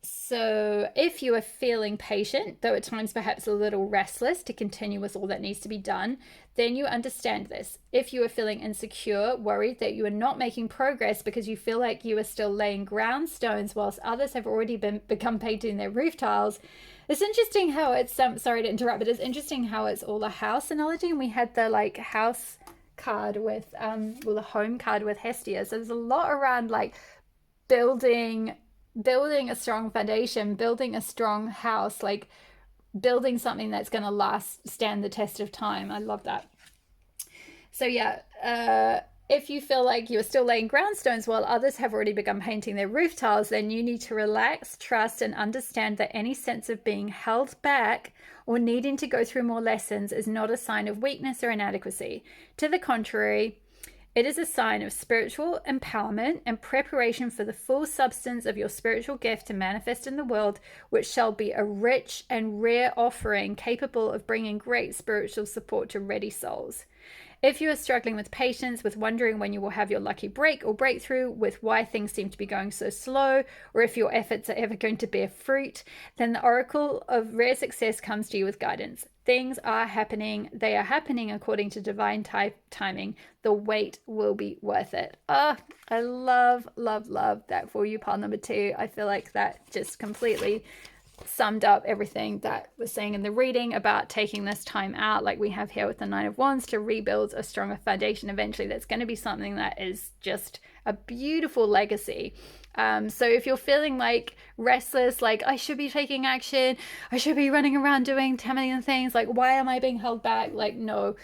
So if you are feeling patient, though at times perhaps a little restless to continue with all that needs to be done, then you understand this. If you are feeling insecure, worried that you are not making progress because you feel like you are still laying ground stones whilst others have already become painting their roof tiles, it's interesting how it's, sorry to interrupt, but it's interesting how it's all a house analogy. And we had the like house card with, the home card with Hestia. So there's a lot around like building a strong foundation, building a strong house, like building something that's going to stand the test of time. I love that. So yeah, if you feel like you're still laying ground stones while others have already begun painting their roof tiles, then you need to relax, trust, and understand that any sense of being held back or needing to go through more lessons is not a sign of weakness or inadequacy. To the contrary, it is a sign of spiritual empowerment and preparation for the full substance of your spiritual gift to manifest in the world, which shall be a rich and rare offering capable of bringing great spiritual support to ready souls. If you are struggling with patience, with wondering when you will have your lucky break or breakthrough, with why things seem to be going so slow, or if your efforts are ever going to bear fruit, then the oracle of rare success comes to you with guidance. Things are happening. They are happening according to divine timing. The wait will be worth it. I love, love, love that for you, pile number 2. I feel like that just completely summed up everything that we're saying in the reading about taking this time out, like we have here with the Nine of Wands, to rebuild a stronger foundation eventually. That's going to be something that is just a beautiful legacy. So if you're feeling like restless, like I should be taking action, I should be running around doing 10 million things, like why am I being held back? Like, no,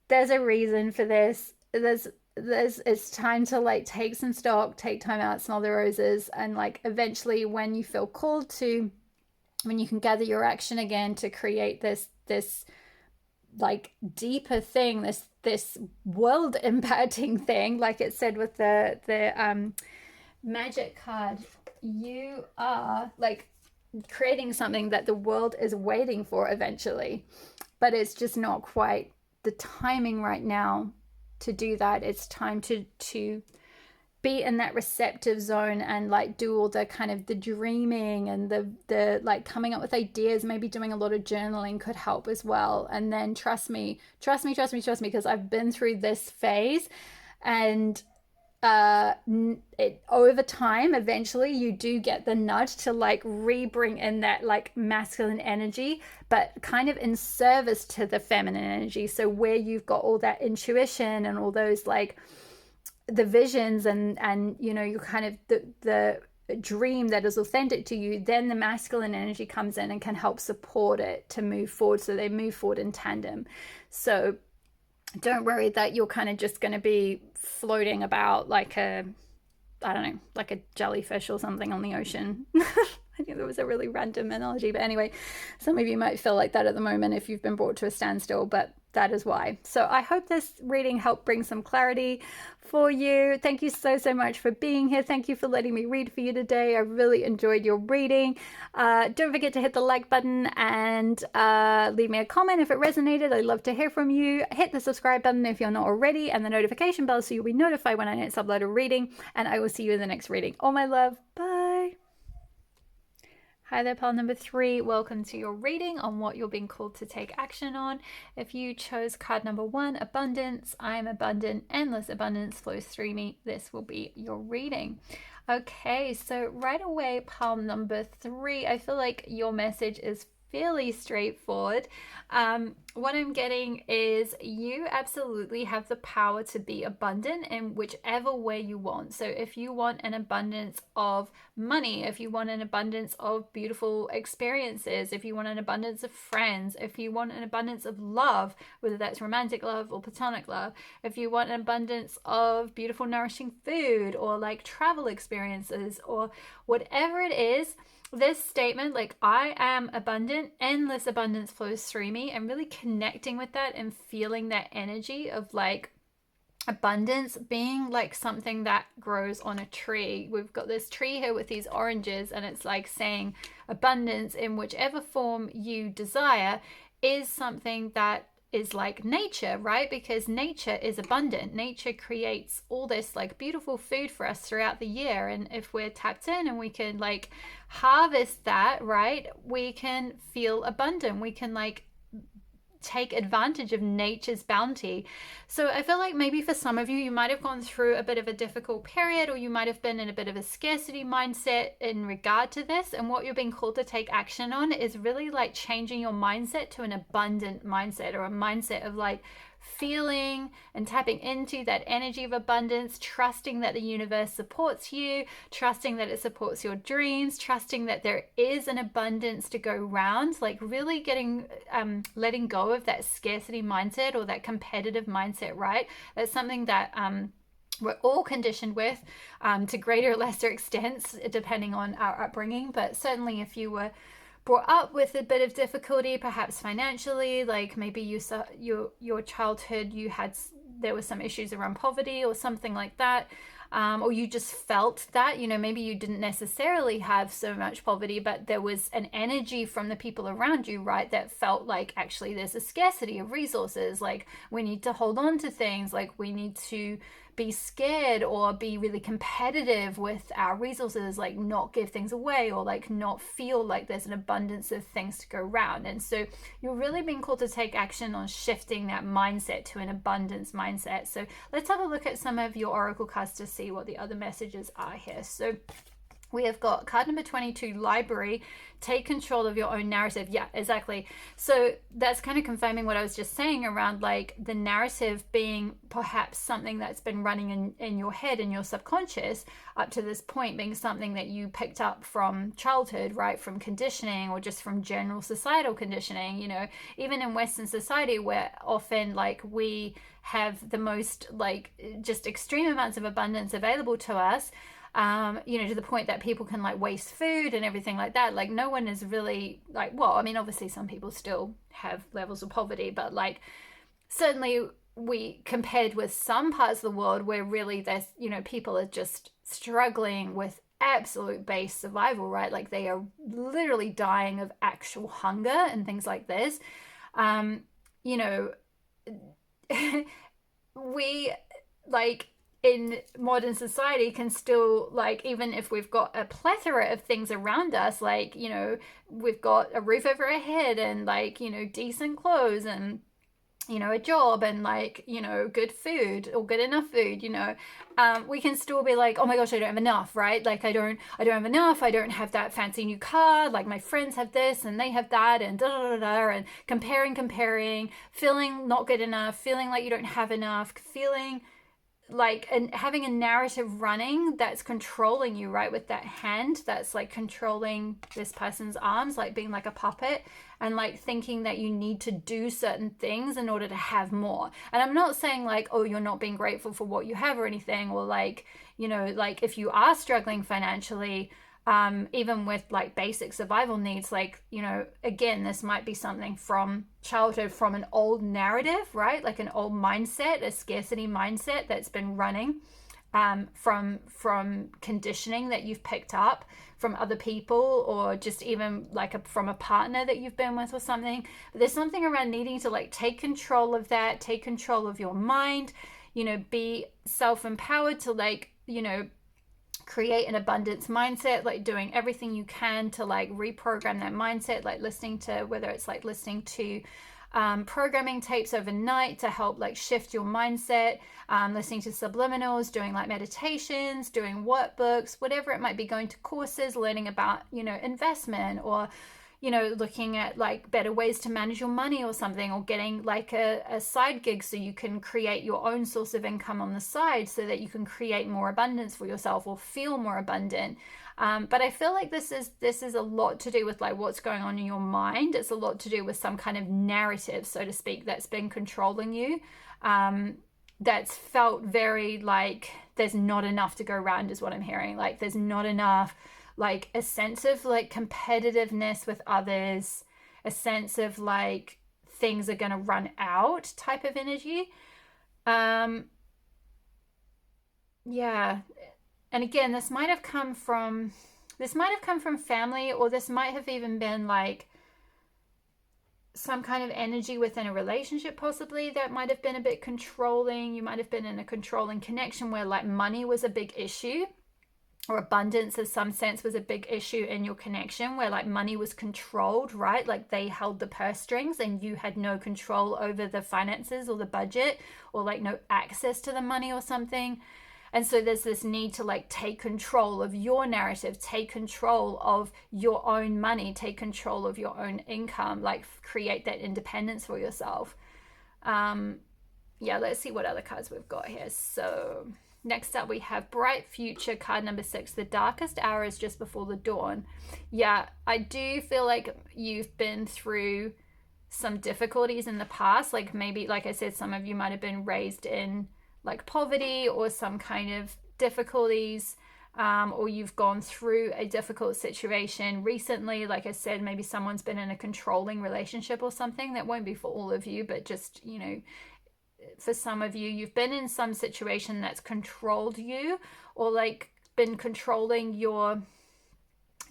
there's a reason for this. It's time to like take some stock, take time out, smell the roses, and like eventually when you feel called to, when you can gather your action again to create this like deeper thing, this world impacting thing, like it said with the magic card, you are like creating something that the world is waiting for eventually, but it's just not quite the timing right now to do that. It's time to be in that receptive zone and like do all the kind of the dreaming and the like coming up with ideas. Maybe doing a lot of journaling could help as well. And then trust me, because I've been through this phase, and over time eventually you do get the nudge to like bring in that like masculine energy, but kind of in service to the feminine energy. So where you've got all that intuition and all those like the visions and you know, you kind of the dream that is authentic to you, then the masculine energy comes in and can help support it to move forward, so they move forward in tandem. So don't worry that you're kind of just going to be floating about like a, I don't know, like a jellyfish or something on the ocean. I think that was a really random analogy, but anyway, some of you might feel like that at the moment if you've been brought to a standstill, but that is why. So I hope this reading helped bring some clarity for you. Thank you so much for being here. Thank you for letting me read for you today. I really enjoyed your reading. Don't forget to hit the like button and leave me a comment if it resonated. I'd love to hear from you. Hit the subscribe button if you're not already, and the notification bell so you'll be notified when I next upload a reading, and I will see you in the next reading. All my love. Bye. Hi there, pile number 3. Welcome to your reading on what you're being called to take action on. If you chose card number 1, abundance, I am abundant, endless abundance flows through me, this will be your reading. Okay, so right away, pile number 3, I feel like your message is fairly straightforward. What I'm getting is you absolutely have the power to be abundant in whichever way you want. So if you want an abundance of money, if you want an abundance of beautiful experiences, if you want an abundance of friends, if you want an abundance of love, whether that's romantic love or platonic love, if you want an abundance of beautiful nourishing food or like travel experiences or whatever it is, this statement, like I am abundant, endless abundance flows through me, and really connecting with that and feeling that energy of like abundance being like something that grows on a tree. We've got this tree here with these oranges, and it's like saying abundance in whichever form you desire is something that is like nature, right? Because nature is abundant. Nature creates all this like beautiful food for us throughout the year, and if we're tapped in and we can like harvest that, right, we can feel abundant. We can like take advantage of nature's bounty. So I feel like maybe for some of you, you might have gone through a bit of a difficult period, or you might have been in a bit of a scarcity mindset in regard to this. And what you're being called to take action on is really like changing your mindset to an abundant mindset, or a mindset of like feeling and tapping into that energy of abundance, trusting that the universe supports you, trusting that it supports your dreams, trusting that there is an abundance to go round, like really getting letting go of that scarcity mindset or that competitive mindset, right? That's something that we're all conditioned with to greater or lesser extents depending on our upbringing. But certainly if you were brought up with a bit of difficulty, perhaps financially, like maybe your childhood, there were some issues around poverty or something like that, or you just felt that, you know, maybe you didn't necessarily have so much poverty, but there was an energy from the people around you, right, that felt like actually there's a scarcity of resources, like we need to hold on to things, like we need to be scared or be really competitive with our resources, like not give things away, or like not feel like there's an abundance of things to go around. And so you're really being called to take action on shifting that mindset to an abundance mindset. So let's have a look at some of your oracle cards to see what the other messages are here. So we have got card number 22, library. Take control of your own narrative. Yeah, exactly. So that's kind of confirming what I was just saying around like the narrative being perhaps something that's been running in your head, in your subconscious up to this point, being something that you picked up from childhood, right? From conditioning, or just from general societal conditioning. You know, even in Western society, where often like we have the most like just extreme amounts of abundance available to us, you know, to the point that people can like waste food and everything like that. Like no one is really like, well, I mean, obviously some people still have levels of poverty, but like certainly we compared with some parts of the world where really there's, you know, people are just struggling with absolute base survival, right? Like they are literally dying of actual hunger and things like this. You know, we like in modern society can still, like, even if we've got a plethora of things around us, like, you know, we've got a roof over our head and like, you know, decent clothes and, you know, a job and like, you know, good food or good enough food, you know, we can still be like, oh my gosh, I don't have enough, right? Like I don't have enough. I don't have that fancy new car. Like my friends have this and they have that, and da da da da, and comparing, feeling not good enough, feeling like you don't have enough, feeling like, and having a narrative running that's controlling you, right? With that hand that's like controlling this person's arms, like being like a puppet, and like thinking that you need to do certain things in order to have more. And I'm not saying like, oh, you're not being grateful for what you have or anything, or like, you know, like if you are struggling financially, even with like basic survival needs, like, you know, again, this might be something from childhood, from an old narrative, right? Like an old mindset, a scarcity mindset that's been running, from conditioning that you've picked up from other people, or just even like from a partner that you've been with or something. But there's something around needing to like take control of that, take control of your mind, you know, be self-empowered to like, you know, create an abundance mindset, like doing everything you can to like reprogram that mindset, like listening to, whether it's like listening to programming tapes overnight to help like shift your mindset, listening to subliminals, doing like meditations, doing workbooks, whatever it might be, going to courses, learning about, you know, investment, or, you know, looking at like better ways to manage your money or something, or getting like a side gig so you can create your own source of income on the side so that you can create more abundance for yourself or feel more abundant. But I feel like this is a lot to do with like what's going on in your mind. It's a lot to do with some kind of narrative, so to speak, that's been controlling you. That's felt very like there's not enough to go around, is what I'm hearing. Like there's not enough, like a sense of like competitiveness with others, a sense of like things are going to run out type of energy. Um, yeah. And again, this might have come from family, or this might have even been like some kind of energy within a relationship, possibly, that might have been a bit controlling. You might have been in a controlling connection where like money was a big issue, or abundance in some sense was a big issue in your connection, where like money was controlled, right? Like they held the purse strings and you had no control over the finances or the budget, or like no access to the money or something. And so there's this need to like take control of your narrative, take control of your own money, take control of your own income, like create that independence for yourself. um yeah, let's see what other cards we've got here. So next up we have Bright Future, card number 6. The darkest hour is just before the dawn. Yeah, I do feel like you've been through some difficulties in the past. Like maybe, like I said, some of you might have been raised in like poverty or some kind of difficulties, or you've gone through a difficult situation recently. Like I said, maybe someone's been in a controlling relationship or something. That won't be for all of you, but just, you know, for some of you, you've been in some situation that's controlled you, or like been controlling your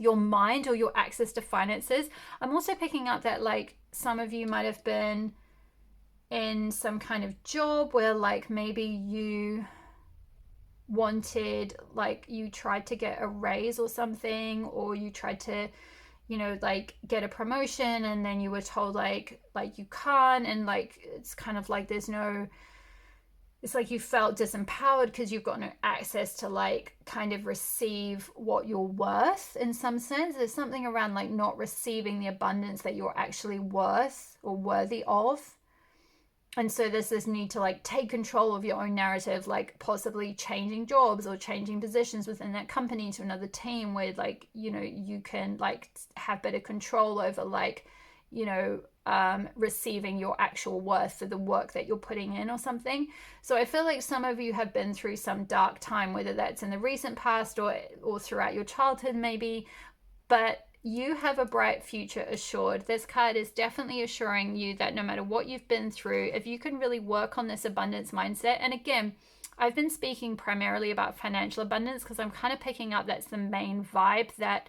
mind or your access to finances. I'm also picking up that like some of you might have been in some kind of job where like maybe you wanted, like you tried to get a raise or something, or you tried to, you know, like get a promotion, and then you were told like you can't, and like it's kind of like there's no, it's like you felt disempowered because you've got no access to like kind of receive what you're worth in some sense. There's something around like not receiving the abundance that you're actually worth or worthy of. And so there's this need to like take control of your own narrative, like possibly changing jobs or changing positions within that company to another team where like, you know, you can like have better control over like, you know, receiving your actual worth for the work that you're putting in or something. So I feel like some of you have been through some dark time, whether that's in the recent past or throughout your childhood maybe, but you have a bright future assured. This card is definitely assuring you that no matter what you've been through, if you can really work on this abundance mindset, and again, I've been speaking primarily about financial abundance because I'm kind of picking up that's the main vibe that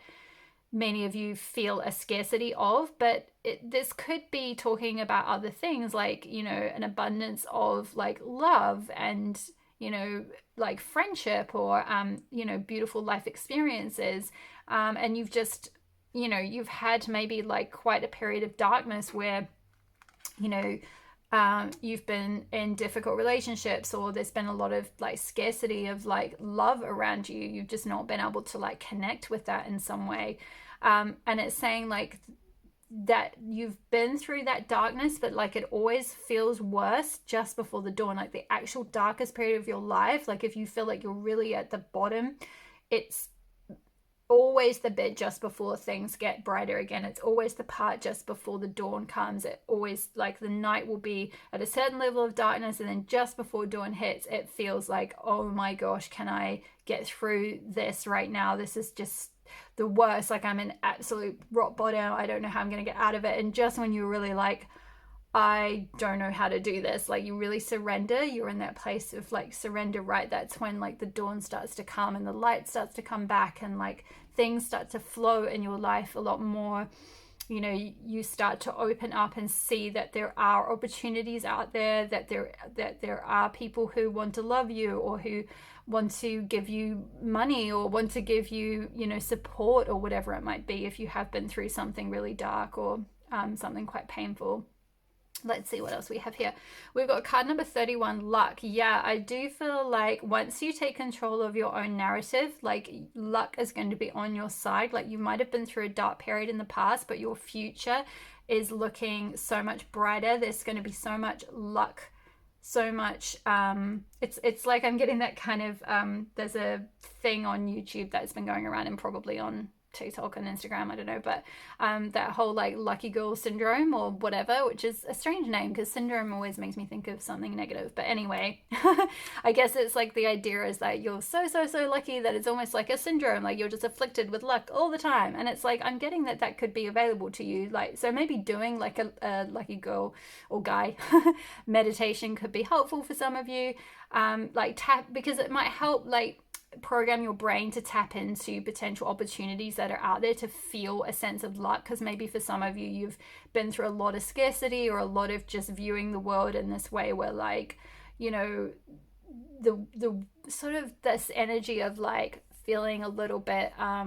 many of you feel a scarcity of, but this could be talking about other things like, you know, an abundance of like love and, you know, like friendship, or, you know, beautiful life experiences. And you've just, you know, you've had maybe like quite a period of darkness where, you know, you've been in difficult relationships, or there's been a lot of like scarcity of like love around you. You've just not been able to like connect with that in some way. And it's saying like that you've been through that darkness, but like it always feels worse just before the dawn, like the actual darkest period of your life. Like if you feel like you're really at the bottom, it's always the bit just before things get brighter again. It's always the part just before the dawn comes. It always, like, the night will be at a certain level of darkness, and then just before dawn hits, it feels like, oh my gosh, can I get through this right now? This is just the worst. Like, I'm in absolute rock bottom. I don't know how I'm going to get out of it. And just when you're really like, I don't know how to do this, like, you really surrender, you're in that place of like surrender, right? That's when like the dawn starts to come and the light starts to come back, and like things start to flow in your life a lot more. You know, you start to open up and see that there are opportunities out there, that there are people who want to love you, or who want to give you money, or want to give you, you know, support, or whatever it might be, if you have been through something really dark, or something quite painful. Let's see what else we have here. We've got card number 31, luck. Yeah, I do feel like once you take control of your own narrative, like, luck is going to be on your side. Like, you might have been through a dark period in the past, but your future is looking so much brighter. There's going to be so much luck, so much it's like I'm getting that kind of there's a thing on YouTube that's been going around, and probably on TikTok and Instagram, I don't know, but that whole like lucky girl syndrome or whatever, which is a strange name because syndrome always makes me think of something negative. But anyway, I guess it's like the idea is that you're so lucky that it's almost like a syndrome, like you're just afflicted with luck all the time. And it's like, I'm getting that could be available to you. Like, so maybe doing like a lucky girl or guy meditation could be helpful for some of you. Like tap, because it might help like program your brain to tap into potential opportunities that are out there, to feel a sense of luck. Because maybe for some of you, you've been through a lot of scarcity, or a lot of just viewing the world in this way where, like, you know, the sort of this energy of like feeling a little bit I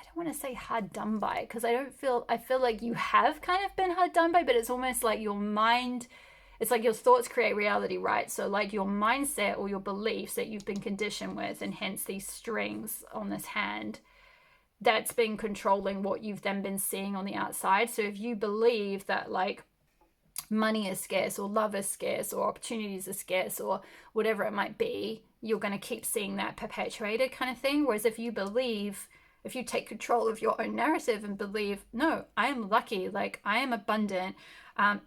don't want to say hard done by, because I feel like you have kind of been hard done by, but it's almost like your mind, it's like your thoughts create reality, right? So like your mindset or your beliefs that you've been conditioned with, and hence these strings on this hand, that's been controlling what you've then been seeing on the outside. So if you believe that like money is scarce, or love is scarce, or opportunities are scarce, or whatever it might be, you're going to keep seeing that perpetuated kind of thing. Whereas if you take control of your own narrative and believe, no, I am lucky, like I am abundant,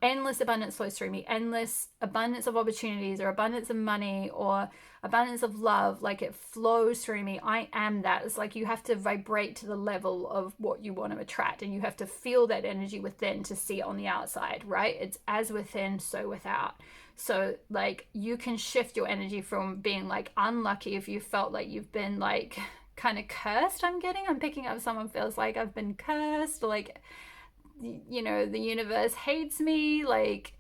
endless abundance flows through me, endless abundance of opportunities, or abundance of money, or abundance of love, like it flows through me, I am that. It's like you have to vibrate to the level of what you want to attract, and you have to feel that energy within to see it on the outside, right? It's as within, so without. So like you can shift your energy from being like unlucky if you felt like you've been like kind of cursed. I'm picking up someone feels like I've been cursed, like, you know, the universe hates me, like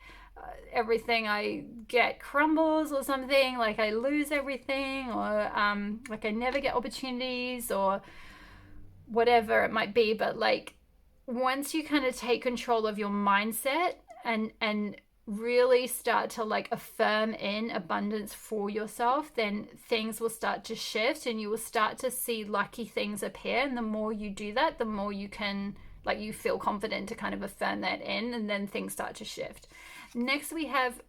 everything I get crumbles or something, like I lose everything, or like I never get opportunities, or whatever it might be. But like once you kind of take control of your mindset and really start to like affirm in abundance for yourself, then things will start to shift, and you will start to see lucky things appear. And the more you do that, the more you can, like, you feel confident to kind of affirm that in, and then things start to shift. Next we have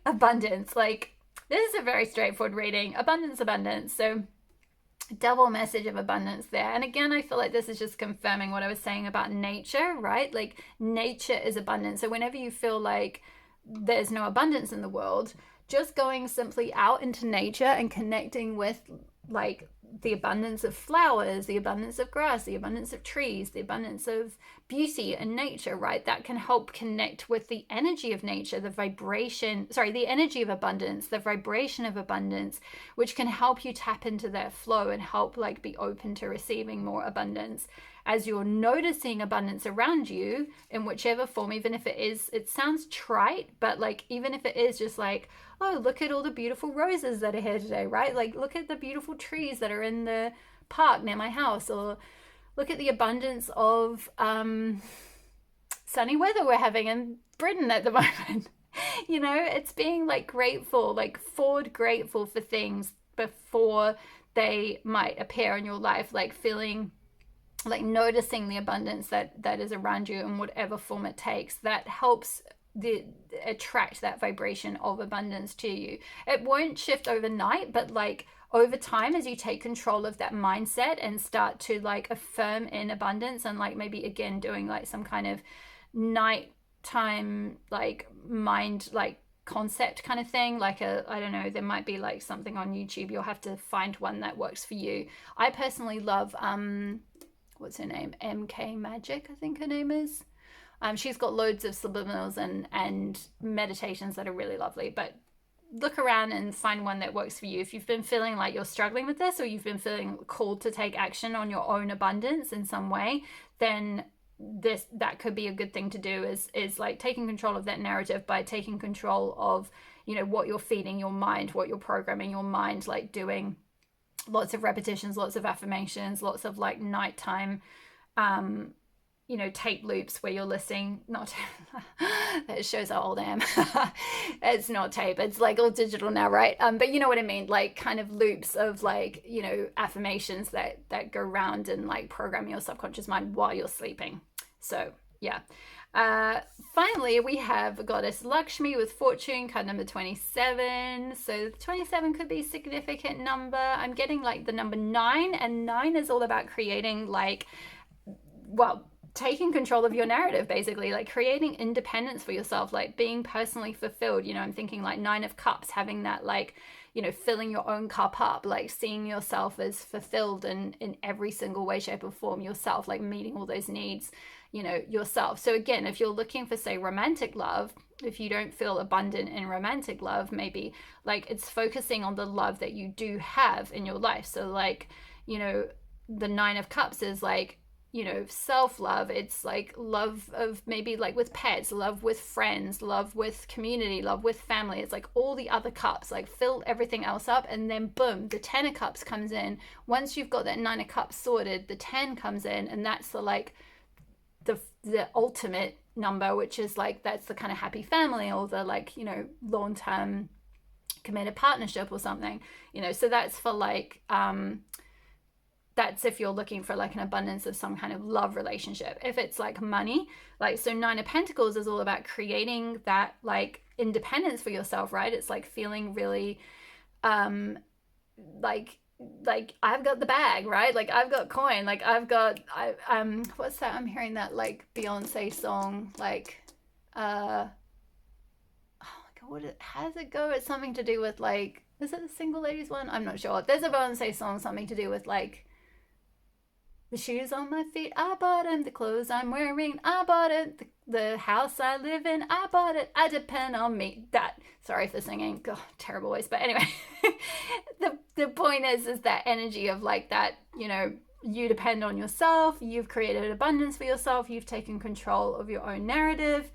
abundance. Like, this is a very straightforward reading. Abundance. So double message of abundance there. And again, I feel like this is just confirming what I was saying about nature, right? Like nature is abundant. So whenever you feel like there's no abundance in the world, just going simply out into nature and connecting with like the abundance of flowers, the abundance of grass, the abundance of trees, the abundance of beauty and nature, right? That can help connect with the energy of nature, the energy of abundance, the vibration of abundance, which can help you tap into that flow and help like be open to receiving more abundance. As you're noticing abundance around you in whichever form, even if it sounds trite, but like even if it is just like, oh, look at all the beautiful roses that are here today, right? Like look at the beautiful trees that are in the park near my house, or look at the abundance of sunny weather we're having in Britain at the moment. You know, it's being like grateful, like forward grateful for things before they might appear in your life, like feeling like noticing the abundance that is around you in whatever form it takes, that helps the attract that vibration of abundance to you. It won't shift overnight, but like over time, as you take control of that mindset and start to like affirm in abundance, and like maybe again doing like some kind of nighttime like mind like concept kind of thing, like I don't know, there might be like something on YouTube, you'll have to find one that works for you. I personally love what's her name, MK Magic, I think her name is. She's got loads of subliminals and meditations that are really lovely. But look around and find one that works for you. If you've been feeling like you're struggling with this, or you've been feeling called to take action on your own abundance in some way, then that could be a good thing to do, is like taking control of that narrative by taking control of, you know, what you're feeding your mind, what you're programming your mind, like doing lots of repetitions, lots of affirmations, lots of like nighttime you know, tape loops where you're listening, not that shows how old I am. It's not tape, it's like all digital now, right? But you know what I mean, like kind of loops of like, you know, affirmations that go around and like program your subconscious mind while you're sleeping. So yeah. Finally, we have Goddess Lakshmi with Fortune, card number 27. So 27 could be a significant number. I'm getting like the number 9, and 9 is all about creating like, well, taking control of your narrative, basically, like creating independence for yourself, like being personally fulfilled. You know, I'm thinking like 9 of Cups, having that like, you know, filling your own cup up, like seeing yourself as fulfilled in every single way, shape or form, yourself, like meeting all those needs, you know, yourself. So again, if you're looking for, say, romantic love, if you don't feel abundant in romantic love, maybe like it's focusing on the love that you do have in your life. So like, you know, the 9 of Cups is like, you know, self-love. It's like love of maybe like with pets, love with friends, love with community, love with family. It's like all the other cups, like fill everything else up, and then boom, the 10 of Cups comes in. Once you've got that 9 of Cups sorted, the 10 comes in, and that's the like the ultimate number, which is like, that's the kind of happy family, or the like, you know, long-term committed partnership or something, you know. So that's for like that's if you're looking for like an abundance of some kind of love relationship. If it's like money, like, so 9 of Pentacles is all about creating that like independence for yourself, right? It's like feeling really like I've got the bag, right? Like I've got coin, like what's that? I'm hearing that like Beyonce song, like oh my god, how does it go? It's something to do with like, is it the Single Ladies one? I'm not sure. There's a Beyonce song, something to do with like, the shoes on my feet, I bought them. The clothes I'm wearing, I bought it. The house I live in, I bought it. I depend on me. That, sorry for singing. God, terrible voice. But anyway, the point is that energy of like that, you know, you depend on yourself. You've created abundance for yourself. You've taken control of your own narrative.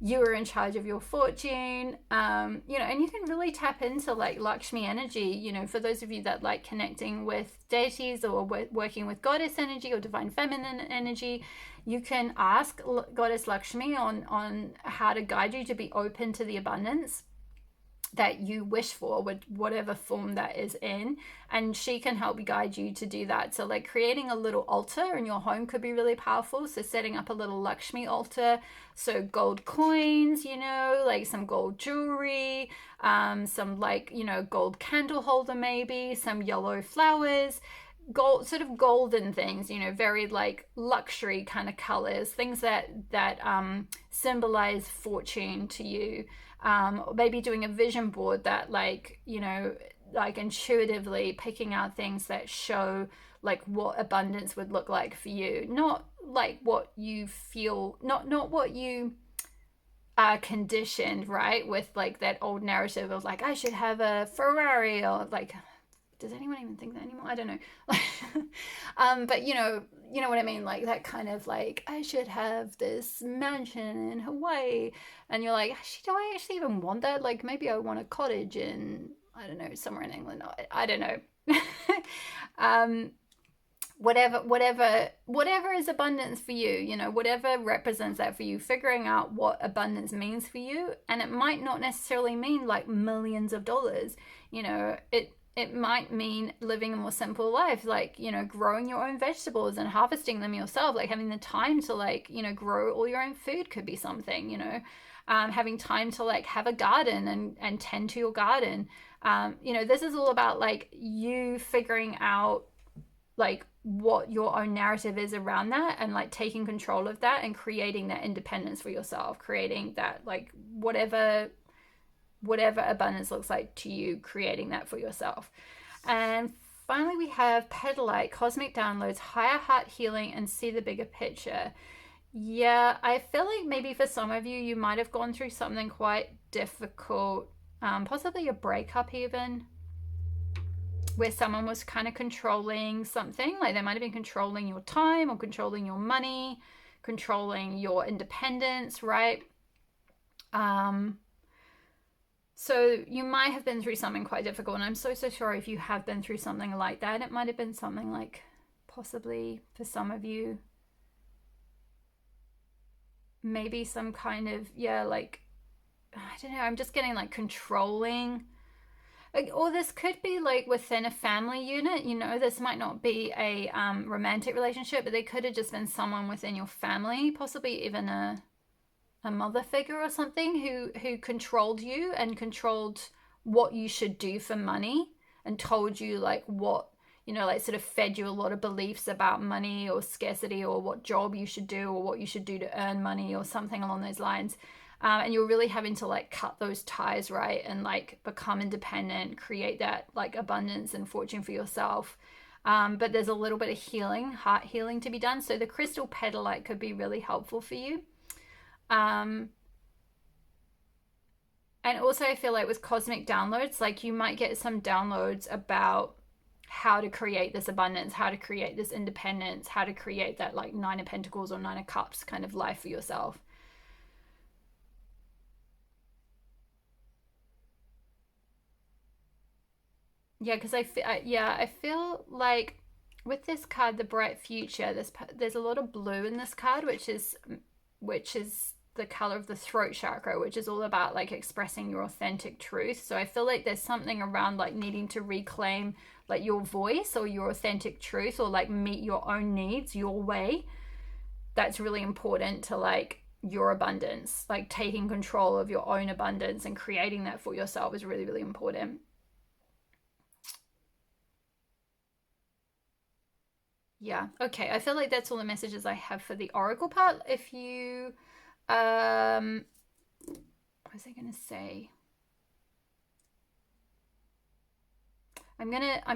You are in charge of your fortune, you know, and you can really tap into like Lakshmi energy, you know, for those of you that like connecting with deities or working with goddess energy or divine feminine energy. You can ask Goddess Lakshmi on how to guide you to be open to the abundance that you wish for, with whatever form that is in, and she can help guide you to do that. So like creating a little altar in your home could be really powerful. So setting up a little Lakshmi altar, so gold coins, you know, like some gold jewelry, some like, you know, gold candle holder, maybe some yellow flowers, gold, sort of golden things, you know, very like luxury kind of colors, things that symbolize fortune to you. Maybe doing a vision board that like, you know, like intuitively picking out things that show like what abundance would look like for you, not like what you feel, not what you are conditioned, right, with like that old narrative of like, I should have a Ferrari, or like, does anyone even think that anymore? I don't know. But you know what I mean? Like that kind of like, I should have this mansion in Hawaii. And you're like, do I actually even want that? Like maybe I want a cottage in, I don't know, somewhere in England. I don't know. Whatever is abundance for you, you know, whatever represents that for you, figuring out what abundance means for you. And it might not necessarily mean like millions of dollars, you know, it might mean living a more simple life, like, you know, growing your own vegetables and harvesting them yourself, like having the time to, like, you know, grow all your own food could be something, you know. Having time to, like, have a garden and tend to your garden. You know, this is all about, like, you figuring out, like, what your own narrative is around that, and, like, taking control of that and creating that independence for yourself, creating that, like, whatever abundance looks like to you, creating that for yourself. And finally, we have Petalite, cosmic downloads, higher heart healing, and see the bigger picture. Yeah, I feel like maybe for some of you, you might have gone through something quite difficult, possibly a breakup even, where someone was kind of controlling something. Like, they might have been controlling your time or controlling your money, controlling your independence, right? So you might have been through something quite difficult, and I'm so sorry if you have been through something like that. It might have been something like, possibly for some of you, maybe some kind of, yeah, like, I don't know, I'm just getting, like, controlling. Like, or this could be, like, within a family unit, you know. This might not be a romantic relationship, but they could have just been someone within your family, possibly even a mother figure or something, who controlled you and controlled what you should do for money, and told you, like, what, you know, like, sort of fed you a lot of beliefs about money or scarcity, or what job you should do, or what you should do to earn money, or something along those lines. And you're really having to, like, cut those ties, right, and, like, become independent, create that, like, abundance and fortune for yourself. But there's a little bit of healing, heart healing, to be done. So the crystal petalite could be really helpful for you. And also, I feel like with cosmic downloads, like, you might get some downloads about how to create this abundance, how to create this independence, how to create that, like, Nine of Pentacles or Nine of Cups kind of life for yourself. Yeah, because I feel like with this card, the bright future, there's a lot of blue in this card, which is the color of the throat chakra, which is all about, like, expressing your authentic truth. So I feel like there's something around, like, needing to reclaim, like, your voice or your authentic truth, or, like, meet your own needs your way. That's really important to, like, your abundance. Like, taking control of your own abundance and creating that for yourself is really, really important. Yeah, okay. I feel like that's all the messages I have for the oracle part. If you what was I gonna say? I'm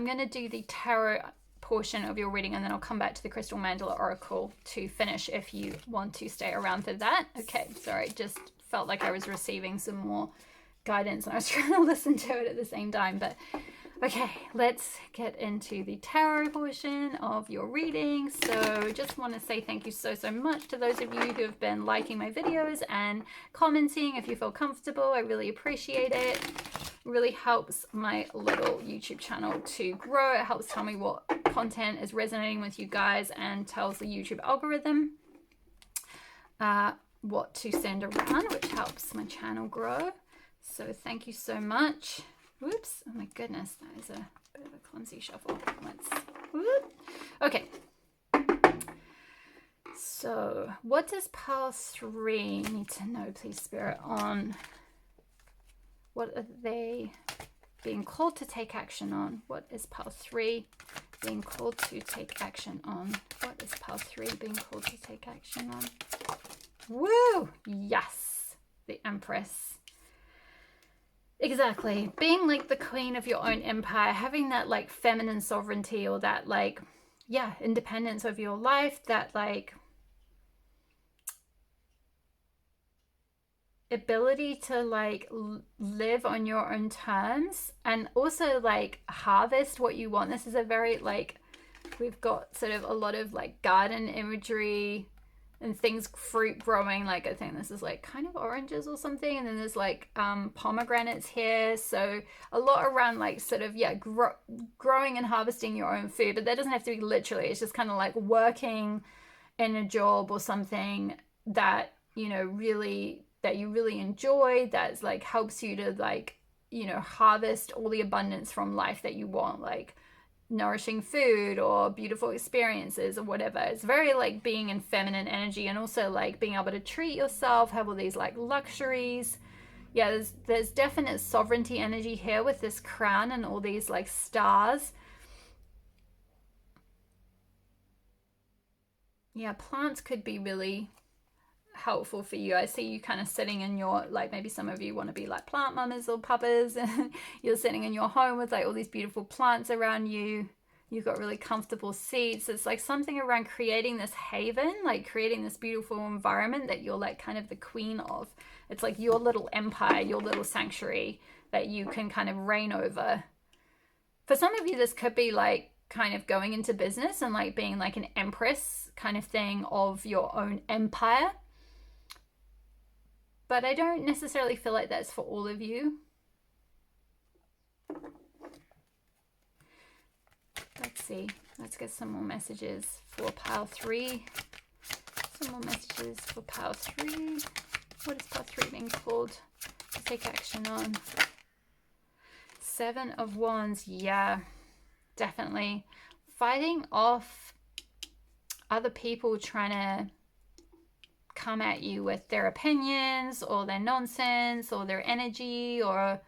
gonna do the tarot portion of your reading, and then I'll come back to the crystal mandala oracle to finish, if you want to stay around for that. Okay, sorry, just felt like I was receiving some more guidance and I was trying to listen to it at the same time. But okay, let's get into the tarot portion of your reading. So just want to say thank you so much to those of you who have been liking my videos and commenting if you feel comfortable. I really appreciate it. It really helps my little YouTube channel to grow. It helps tell me what content is resonating with you guys, and tells the YouTube algorithm what to send around, which helps my channel grow. So thank you so much. Whoops, oh my goodness, that is a bit of a clumsy shuffle. Whoop. Okay. So what does pile 3 need to know, please, Spirit, on what are they being called to take action on? What is pile 3 being called to take action on? What is pile 3 being called to take action on? Woo! Yes, the Empress. Exactly. Being, like, the queen of your own empire, having that, like, feminine sovereignty, or that, like, yeah, independence of your life, that, like, ability to, like, live on your own terms, and also, like, harvest what you want. This is a very, like, we've got sort of a lot of, like, garden imagery and things, fruit growing, like, I think this is, like, kind of oranges or something, and then there's, like, pomegranates here. So a lot around, like, sort of, yeah, growing and harvesting your own food. But that doesn't have to be literally. It's just kind of like working in a job or something that, you know, really, that you really enjoy, that's, like, helps you to, like, harvest all the abundance from life that you want, like nourishing food or beautiful experiences or whatever. It's very like being in feminine energy, and also like being able to treat yourself, have all these like luxuries. Yeah, there's definite sovereignty energy here with this crown and all these like stars. Yeah, plants could be really helpful for you. I see you kind of sitting in your, like, maybe some of you want to be like plant mamas or papas, and you're sitting in your home with like all these beautiful plants around you. You've got really comfortable seats. It's like something around creating this haven, like creating this beautiful environment that you're like kind of the queen of. It's like your little empire, your little sanctuary that you can kind of reign over. For some of you, this could be like kind of going into business and like being like an empress kind of thing of your own empire. But I don't necessarily feel like that's for all of you. Let's see. Let's get some more messages for pile 3. Some more messages for pile 3. What is pile 3 being called to take action on? 7 of Wands. Yeah, definitely. Fighting off other people trying to come at you with their opinions or their nonsense or their energy or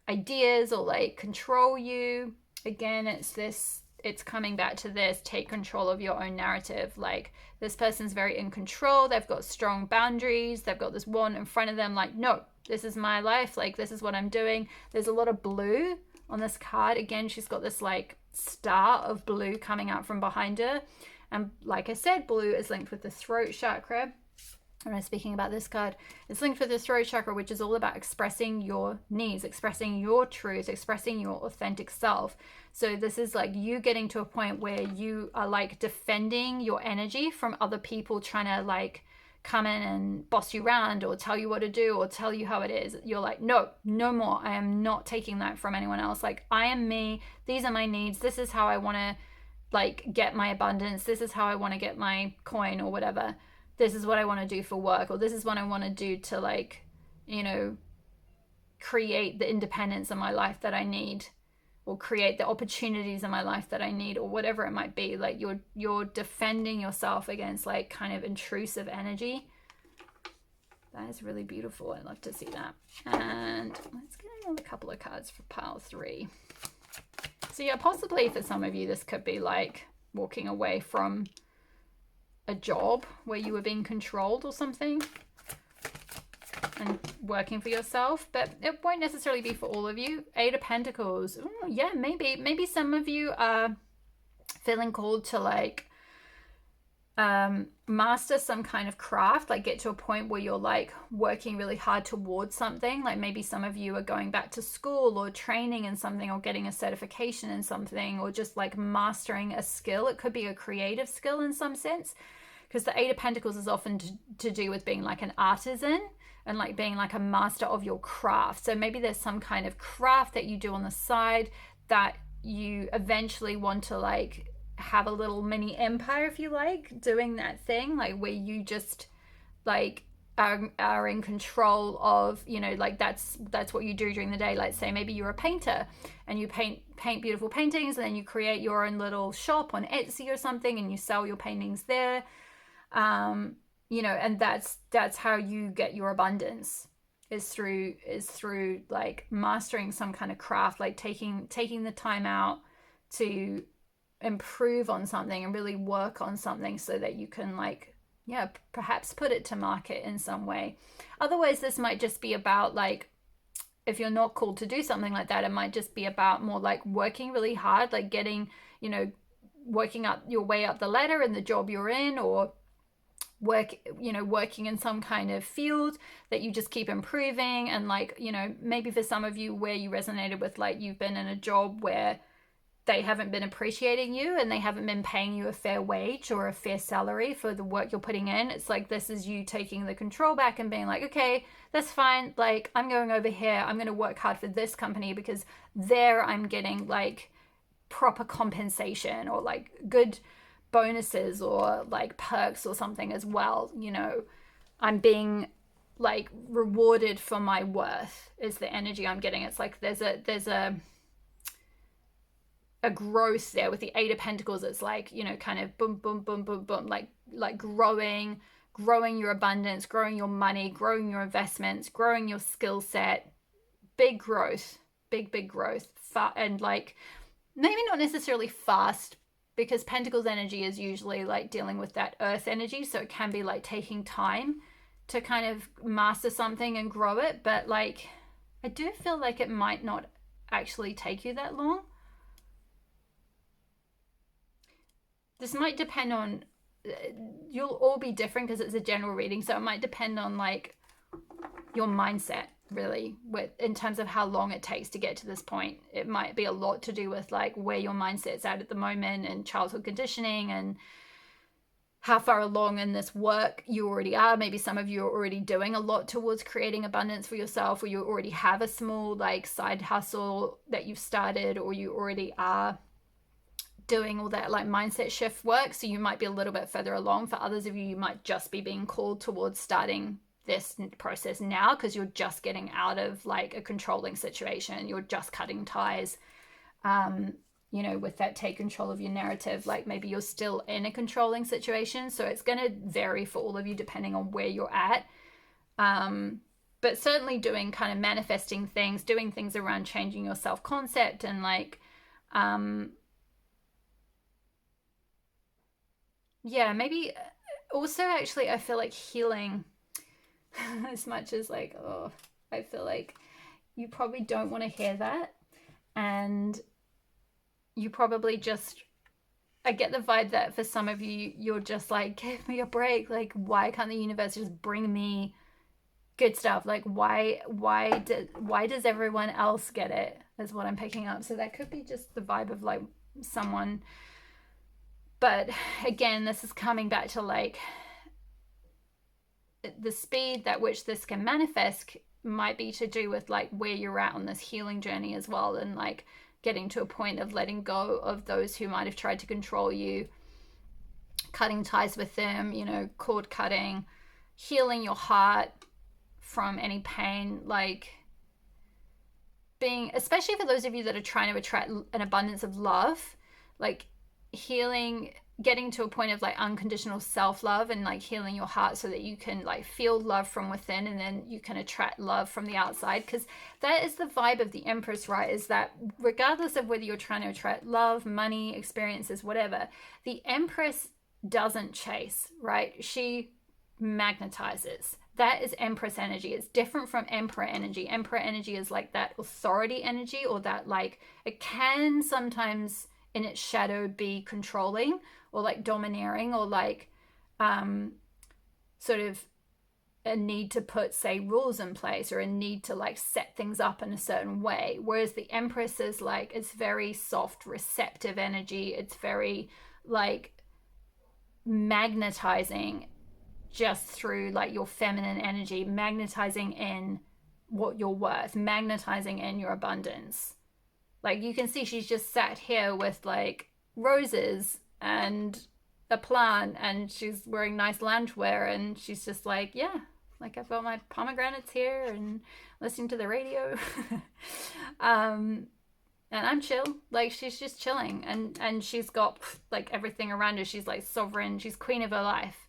ideas, or like control you. Again, it's coming back to this: take control of your own narrative. Like, this person's very in control, they've got strong boundaries, they've got this wand in front of them, like, no, this is my life, like this is what I'm doing. There's a lot of blue on this card. Again, she's got this like star of blue coming out from behind her, and like I said, blue is linked with the throat chakra. When I'm speaking about this card, it's linked with the throat chakra, which is all about expressing your needs, expressing your truth, expressing your authentic self. So this is like you getting to a point where you are like defending your energy from other people trying to like come in and boss you around or tell you what to do or tell you how it is. You're like, no more. I am not taking that from anyone else. Like, I am me. These are my needs. This is how I want to like get my abundance. This is how I want to get my coin or whatever. This is what I want to do for work, or this is what I want to do to like, create the independence in my life that I need, or create the opportunities in my life that I need, or whatever it might be. Like, you're defending yourself against like kind of intrusive energy. That is really beautiful. I love to see that. And let's get another couple of cards for pile 3. So yeah, possibly for some of you, this could be like walking away from a job where you were being controlled or something and working for yourself, but it won't necessarily be for all of you. 8 of Pentacles. Ooh, yeah, maybe some of you are feeling called to like master some kind of craft, like get to a point where you're like working really hard towards something. Like, maybe some of you are going back to school or training in something or getting a certification in something, or just like mastering a skill. It could be a creative skill in some sense, because the 8 of Pentacles is often to do with being like an artisan and like being like a master of your craft. So maybe there's some kind of craft that you do on the side that you eventually want to like have a little mini empire, if you like, doing that thing, like where you just like are in control of, like that's what you do during the day. Like, say maybe you're a painter and you paint beautiful paintings, and then you create your own little shop on Etsy or something, and you sell your paintings there. And that's how you get your abundance, is through like mastering some kind of craft, like taking the time out to improve on something and really work on something so that you can like, yeah, perhaps put it to market in some way. Otherwise, this might just be about like, if you're not called to do something like that, it might just be about more like working really hard, like getting, working up your way up the ladder in the job you're in, or working in some kind of field that you just keep improving. And like, maybe for some of you where you resonated with, like, you've been in a job where they haven't been appreciating you and they haven't been paying you a fair wage or a fair salary for the work you're putting in. It's like, this is you taking the control back and being like, okay, that's fine. Like, I'm going over here. I'm going to work hard for this company because there I'm getting like proper compensation or like good bonuses or like perks or something as well. I'm being like rewarded for my worth is the energy I'm getting. It's like there's a growth there with the Eight of Pentacles. It's like, you know, kind of boom, boom, boom, boom, boom, like growing your abundance, growing your money, growing your investments, growing your skill set. Big growth, big growth. And like maybe not necessarily fast, because Pentacles energy is usually like dealing with that earth energy, so it can be like taking time to kind of master something and grow it. But like I do feel like it might not actually take you that long. This might depend on, you'll all be different because it's a general reading, so it might depend on like your mindset, really, with in terms of how long it takes to get to this point. It might be a lot to do with like where your mindset's at the moment and childhood conditioning and how far along in this work you already are. Maybe some of you are already doing a lot towards creating abundance for yourself, or you already have a small like side hustle that you've started, or you already are doing all that like mindset shift work, so you might be a little bit further along. For others of you, you might just be being called towards starting this process now because you're just getting out of like a controlling situation, you're just cutting ties, you know, with that take control of your narrative. Like maybe you're still in a controlling situation, so it's going to vary for all of you depending on where you're at, but certainly doing kind of manifesting things, doing things around changing your self-concept and like yeah, maybe also actually I feel like healing as much as like, oh, I feel like you probably don't want to hear that, and you probably just, I get the vibe that for some of you, you're just like, give me a break. Like, why can't the universe just bring me good stuff? Like, why does everyone else get it, is what I'm picking up. So that could be just the vibe of like someone. But again, this is coming back to like the speed at which this can manifest might be to do with like where you're at on this healing journey as well, and like getting to a point of letting go of those who might have tried to control you, cutting ties with them, you know, cord cutting, healing your heart from any pain, like being, especially for those of you that are trying to attract an abundance of love, like healing, getting to a point of like unconditional self-love and like healing your heart so that you can like feel love from within, and then you can attract love from the outside. Because that is the vibe of the Empress, right? Is that regardless of whether you're trying to attract love, money, experiences, whatever, the Empress doesn't chase, right? She magnetizes. That is Empress energy. It's different from Emperor energy. Emperor energy is like that authority energy, or that like, it can sometimes in its shadow be controlling or like domineering, or like sort of a need to put, say, rules in place, or a need to like set things up in a certain way. Whereas the Empress is like, it's very soft, receptive energy. It's very like magnetizing just through like your feminine energy, magnetizing in what you're worth, magnetizing in your abundance. Like you can see she's just sat here with like roses and a plant, and she's wearing nice loungewear, and she's just like, yeah, like I've got my pomegranates here and listening to the radio. And I'm chill. Like she's just chilling, and she's got like everything around her. She's like sovereign. She's queen of her life.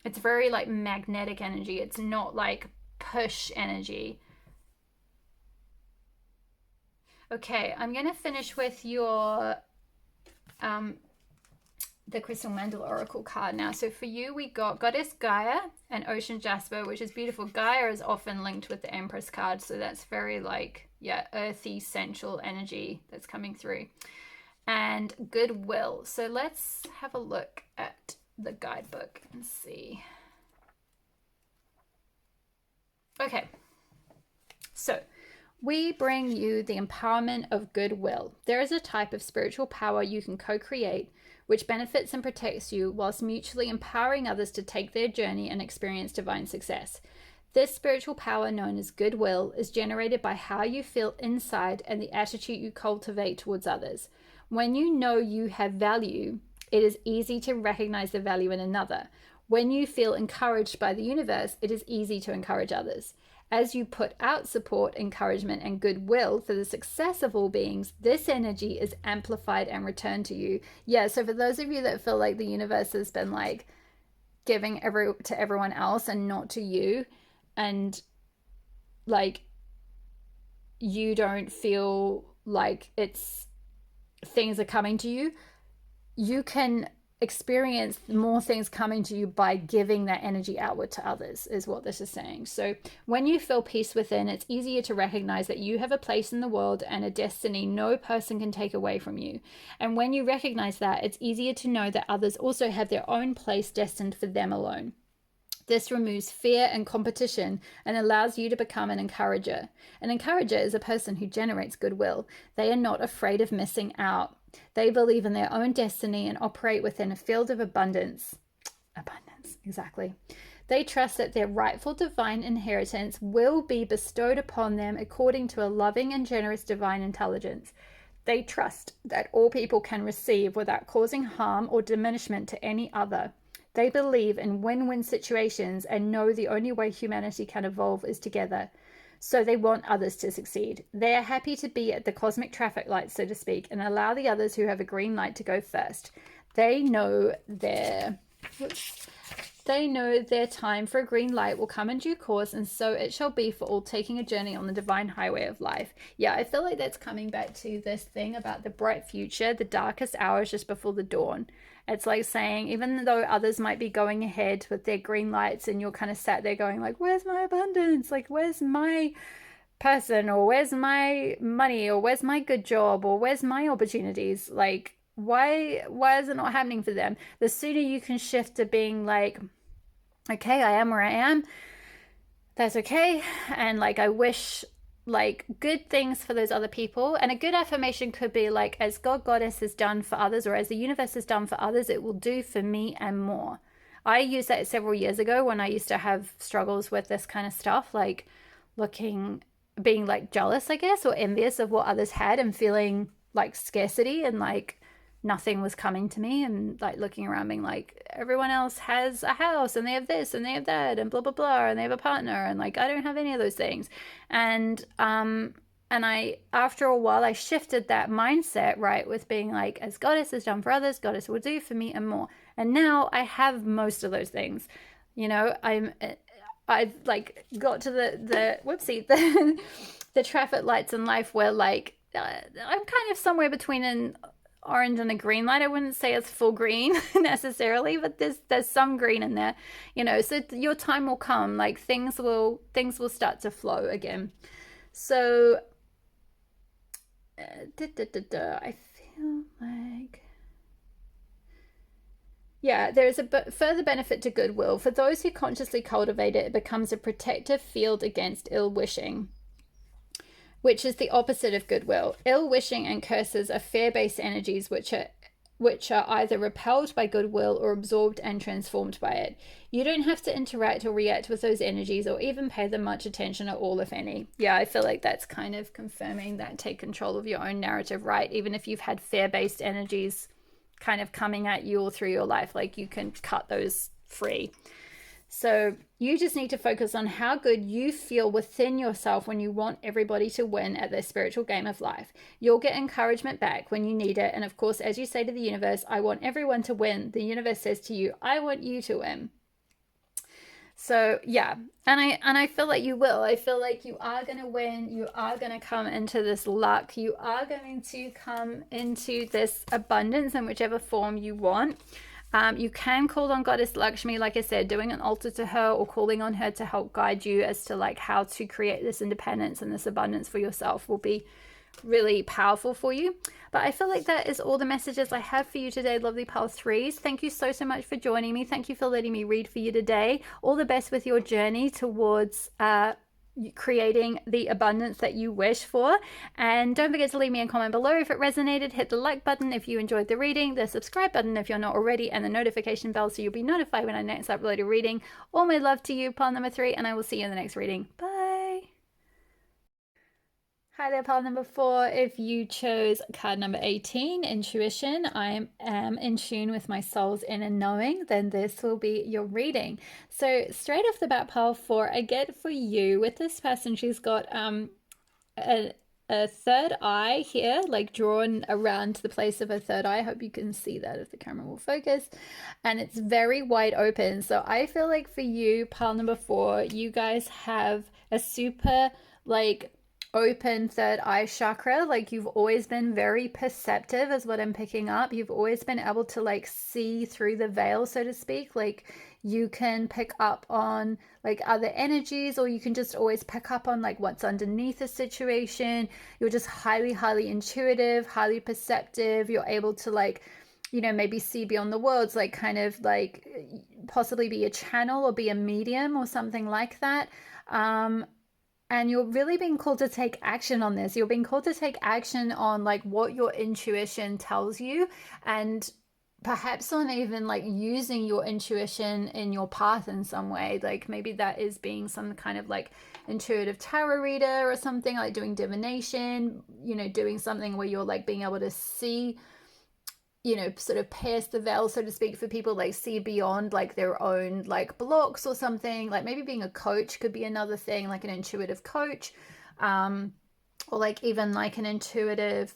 It's very like magnetic energy. It's not like push energy. Okay, I'm going to finish with your the Crystal Mandala Oracle card now. So for you, we got Goddess Gaia and Ocean Jasper, which is beautiful. Gaia is often linked with the Empress card, so that's very like, yeah, earthy, sensual energy that's coming through. And Goodwill. So let's have a look at the guidebook and see. Okay, so we bring you the empowerment of goodwill. There is a type of spiritual power you can co-create which benefits and protects you whilst mutually empowering others to take their journey and experience divine success. This spiritual power, known as goodwill, is generated by how you feel inside and the attitude you cultivate towards others. When you know you have value, it is easy to recognize the value in another. When you feel encouraged by the universe, it is easy to encourage others. As you put out support, encouragement, and goodwill for the success of all beings, this energy is amplified and returned to you. Yeah, so for those of you that feel like the universe has been like giving to everyone else and not to you, and like you don't feel like it's things are coming to you, you can experience more things coming to you by giving that energy outward to others, is what this is saying. So when you feel peace within, it's easier to recognize that you have a place in the world and a destiny no person can take away from you. And when you recognize that, it's easier to know that others also have their own place destined for them alone. This removes fear and competition and allows you to become an encourager. An encourager is a person who generates goodwill. They are not afraid of missing out. They believe in their own destiny and operate within a field of abundance. Abundance, exactly. They trust that their rightful divine inheritance will be bestowed upon them according to a loving and generous divine intelligence. They trust that all people can receive without causing harm or diminishment to any other. They believe in win-win situations and know the only way humanity can evolve is together. So they want others to succeed. They are happy to be at the cosmic traffic light, so to speak, and allow the others who have a green light to go first. They know their time for a green light will come in due course, and so it shall be for all taking a journey on the divine highway of life. Yeah, I feel like that's coming back to this thing about the bright future, the darkest hours just before the dawn. It's like saying, even though others might be going ahead with their green lights and you're kind of sat there going like, where's my abundance? Like, where's my person? Or where's my money? Or where's my good job? Or where's my opportunities? Like, why is it not happening for them? The sooner you can shift to being like, okay, I am where I am. That's okay. And like, I wish like good things for those other people. And a good affirmation could be like, as God Goddess has done for others, or as the universe has done for others, it will do for me and more. I used that several years ago when I used to have struggles with this kind of stuff, like being like jealous, I guess, or envious of what others had and feeling like scarcity and like nothing was coming to me, and like looking around being like, everyone else has a house and they have this and they have that and blah blah blah and they have a partner and like I don't have any of those things. And I, after a while, I shifted that mindset, right, with being like, as Goddess has done for others, Goddess will do for me and more. And now I have most of those things. You know, I've like got to the traffic lights in life where like I'm kind of somewhere between an orange and a green light. I wouldn't say it's full green necessarily, but there's some green in there, you know. So your time will come, like things will start to flow again. So I feel like, yeah, there is a further benefit to goodwill. For those who consciously cultivate it, it becomes a protective field against ill wishing, which is the opposite of goodwill. Ill wishing and curses are fear-based energies which are either repelled by goodwill or absorbed and transformed by it. You don't have to interact or react with those energies or even pay them much attention at all, if any. Yeah, I feel like that's kind of confirming that take control of your own narrative, right? Even if you've had fear-based energies kind of coming at you all through your life, like you can cut those free. So you just need to focus on how good you feel within yourself when you want everybody to win at their spiritual game of life. You'll get encouragement back when you need it. And of course, as you say to the universe, I want everyone to win, the universe says to you, I want you to win. So yeah, and I feel like you will. I feel like you are going to win. You are going to come into this luck. You are going to come into this abundance in whichever form you want. You can call on Goddess Lakshmi, like I said, doing an altar to her or calling on her to help guide you as to like how to create this independence and this abundance for yourself will be really powerful for you. But I feel like that is all the messages I have for you today, lovely pile threes. Thank you so much for joining me. Thank you for letting me read for you today. All the best with your journey towards creating the abundance that you wish for. And don't forget to leave me a comment below if it resonated. Hit the like button if you enjoyed the reading, the subscribe button if you're not already, and the notification bell so you'll be notified when I next upload a reading. All my love to you, pile number 3, and I will see you in the next reading. Bye. Hi there, pile number 4. If you chose card number 18, intuition, I am in tune with my soul's inner knowing, then this will be your reading. So straight off the bat, pile 4, I get for you with this person, she's got a, a third eye here, like drawn around the place of a third eye. I hope you can see that if the camera will focus. And it's very wide open. So I feel like for you, pile number 4, you guys have a super like open third eye chakra. Like you've always been very perceptive is what I'm picking up. You've always been able to like see through the veil, so to speak. Like you can pick up on like other energies, or you can just always pick up on like what's underneath a situation. You're just highly intuitive, highly perceptive. You're able to like, you know, maybe see beyond the worlds, like kind of like possibly be a channel or be a medium or something like that. And you're really being called to take action on this. You're being called to take action on like what your intuition tells you, and perhaps on even like using your intuition in your path in some way. Like maybe that is being some kind of like intuitive tarot reader or something, like doing divination, you know, doing something where you're like being able to see, you know, sort of pierce the veil, so to speak, for people, like see beyond like their own like blocks or something. Like maybe being a coach could be another thing, like an intuitive coach, or like even like an intuitive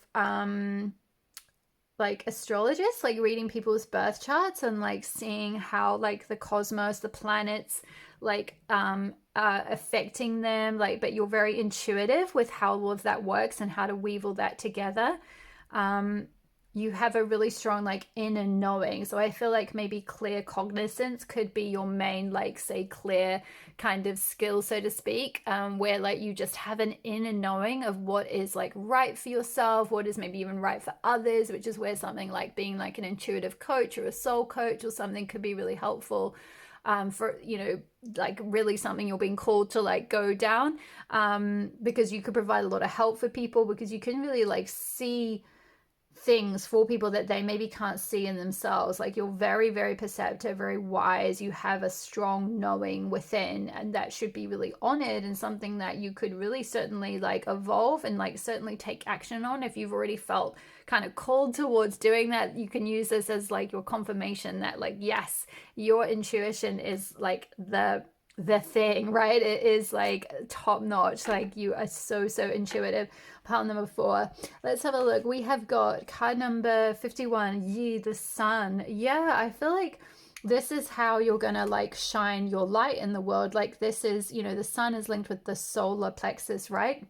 like astrologist, like reading people's birth charts and like seeing how like the cosmos, the planets like are affecting them, like, but you're very intuitive with how all of that works and how to weave all that together. You have a really strong like inner knowing. So I feel like maybe clear cognizance could be your main, like say clear kind of skill, so to speak, where like you just have an inner knowing of what is like right for yourself, what is maybe even right for others, which is where something like being like an intuitive coach or a soul coach or something could be really helpful. For, you know, like really something you're being called to like go down, because you could provide a lot of help for people, because you can really like see things for people that they maybe can't see in themselves. Like you're very perceptive, very wise. You have a strong knowing within, and that should be really honored, and something that you could really certainly like evolve and like certainly take action on. If you've already felt kind of called towards doing that, you can use this as like your confirmation that like, yes, your intuition is like the thing, right? It is like top notch. Like you are so intuitive. Pile number 4, let's have a look. We have got card number 51, Yi, the sun. Yeah, I feel like this is how you're gonna like shine your light in the world. Like this is, you know, the sun is linked with the solar plexus, right?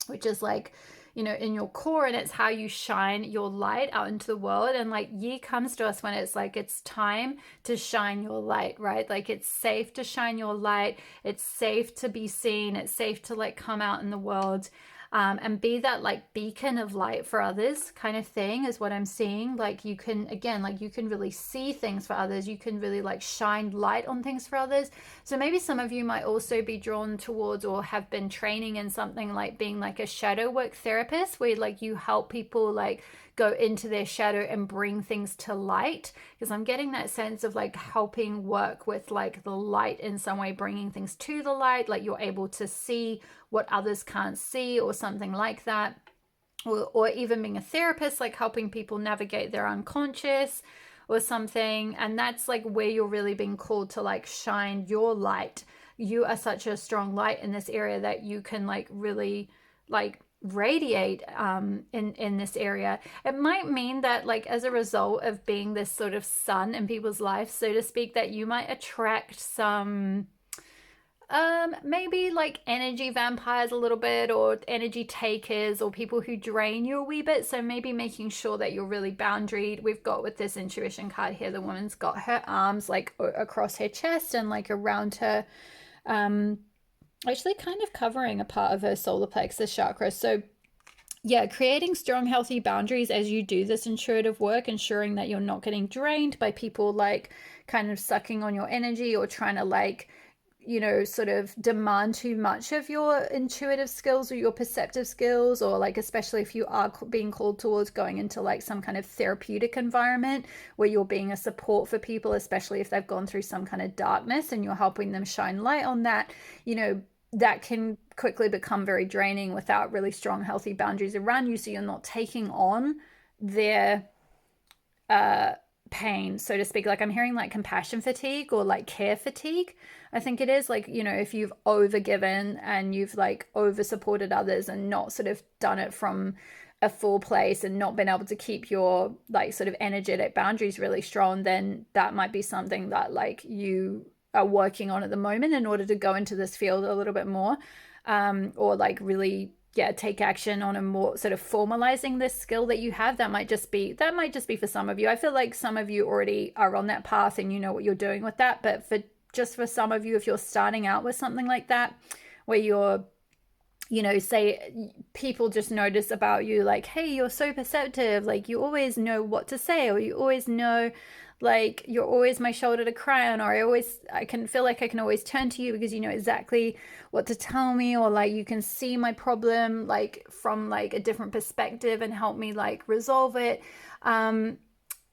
Which is like, you know, in your core, and it's how you shine your light out into the world. And like Yi comes to us when it's like it's time to shine your light, right? Like it's safe to shine your light, it's safe to be seen, it's safe to like come out in the world, and be that like beacon of light for others, kind of thing is what I'm seeing. Like you can, again, like you can really see things for others, you can really like shine light on things for others. So maybe some of you might also be drawn towards or have been training in something like being like a shadow work therapist, where like you help people like go into their shadow and bring things to light, because I'm getting that sense of like helping work with like the light in some way, bringing things to the light, like you're able to see what others can't see or something like that. Or even being a therapist, like helping people navigate their unconscious or something. And that's like where you're really being called to like shine your light. You are such a strong light in this area that you can like really like radiate in this area. It might mean that like as a result of being this sort of sun in people's lives, so to speak, that you might attract some maybe like energy vampires a little bit, or energy takers, or people who drain you a wee bit. So maybe making sure that you're really boundaried. We've got with this intuition card here, the woman's got her arms like across her chest and like around her, actually kind of covering a part of her solar plexus chakra. So yeah, creating strong, healthy boundaries as you do this intuitive work, ensuring that you're not getting drained by people like kind of sucking on your energy or trying to like, you know, sort of demand too much of your intuitive skills or your perceptive skills, or like especially if you are being called towards going into like some kind of therapeutic environment where you're being a support for people, especially if they've gone through some kind of darkness and you're helping them shine light on that, you know, that can quickly become very draining without really strong, healthy boundaries around you. So you're not taking on their pain, so to speak. Like I'm hearing like compassion fatigue or like care fatigue. I think it is like, you know, if you've overgiven and you've like over supported others and not sort of done it from a full place and not been able to keep your like sort of energetic boundaries really strong, then that might be something that like you are working on at the moment in order to go into this field a little bit more, or like really take action on a more sort of formalizing this skill that you have. That might just be for some of you. I feel like some of you already are on that path and you know what you're doing with that, but for some of you, if you're starting out with something like that where you're, you know, say people just notice about you like, hey, you're so perceptive, like you always know what to say, or you always know, like you're always my shoulder to cry on, or I can feel like I can always turn to you because you know exactly what to tell me, or like you can see my problem like from like a different perspective and help me like resolve it,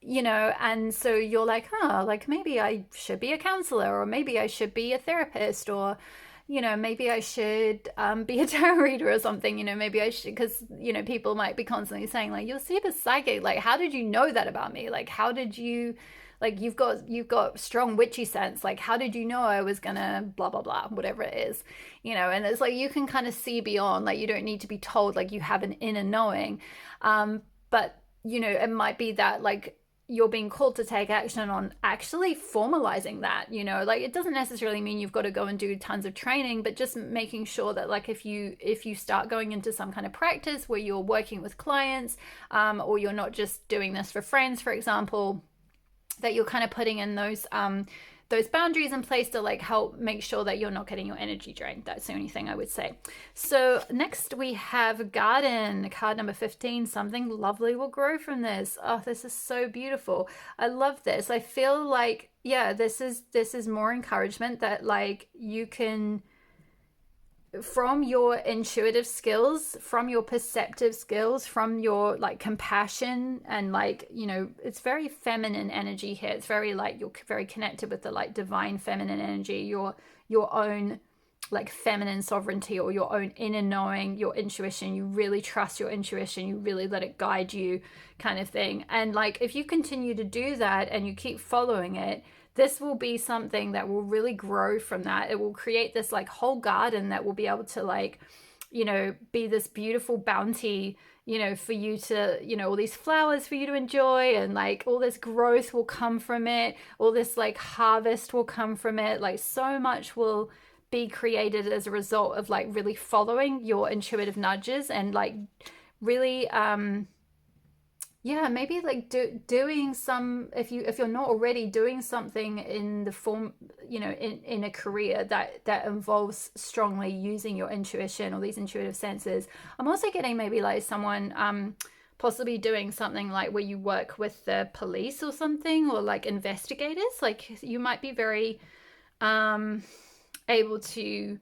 you know. And so you're like, like maybe I should be a counselor, or maybe I should be a therapist, or you know, maybe I should be a tarot reader or something, you know, maybe I should, because, you know, people might be constantly saying like, you're super psychic, like, how did you know that about me? Like, how did you, like, you've got strong witchy sense, like, how did you know I was gonna blah, blah, blah, whatever it is, you know. And it's like, you can kind of see beyond, like, you don't need to be told, like, you have an inner knowing. But, you know, it might be that, like, you're being called to take action on actually formalizing that, you know. Like it doesn't necessarily mean you've got to go and do tons of training, but just making sure that like if you start going into some kind of practice where you're working with clients, or you're not just doing this for friends, for example, that you're kind of putting in those boundaries in place to like help make sure that you're not getting your energy drained. That's the only thing I would say. So next we have garden, card number 15. Something lovely will grow from this. Oh, this is so beautiful. I love this. I feel like, yeah, this is more encouragement that like you can, from your intuitive skills, from your perceptive skills, from your like compassion, and like, you know, it's very feminine energy here. It's very like you're very connected with the like divine feminine energy, your own like feminine sovereignty, or your own inner knowing, your intuition. You really trust your intuition, you really let it guide you, kind of thing. And like if you continue to do that and you keep following it, this will be something that will really grow from that. It will create this like whole garden that will be able to like, you know, be this beautiful bounty, you know, for you to, you know, all these flowers for you to enjoy, and like all this growth will come from it, all this like harvest will come from it. Like so much will be created as a result of like really following your intuitive nudges, and like really maybe like doing some, if you're not already doing something in the form, you know, in a career that involves strongly using your intuition or these intuitive senses. I'm also getting maybe like someone possibly doing something like where you work with the police or something, or like investigators. Like you might be very able to,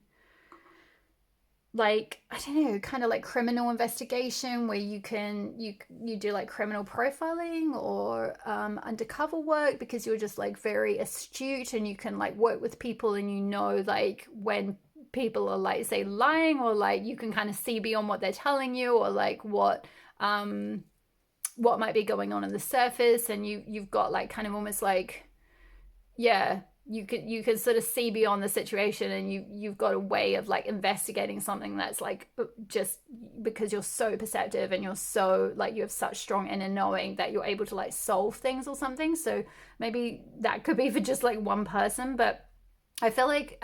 like, I don't know, kind of like criminal investigation, where you do like criminal profiling or undercover work, because you're just like very astute and you can like work with people, and you know like when people are like say lying, or like you can kind of see beyond what they're telling you, or like what might be going on the surface, and you've got like kind of almost like, yeah, you could sort of see beyond the situation, and you've got a way of like investigating something that's like, just because you're so perceptive and you're so like, you have such strong inner knowing that you're able to like solve things or something. So maybe that could be for just like one person, but I feel like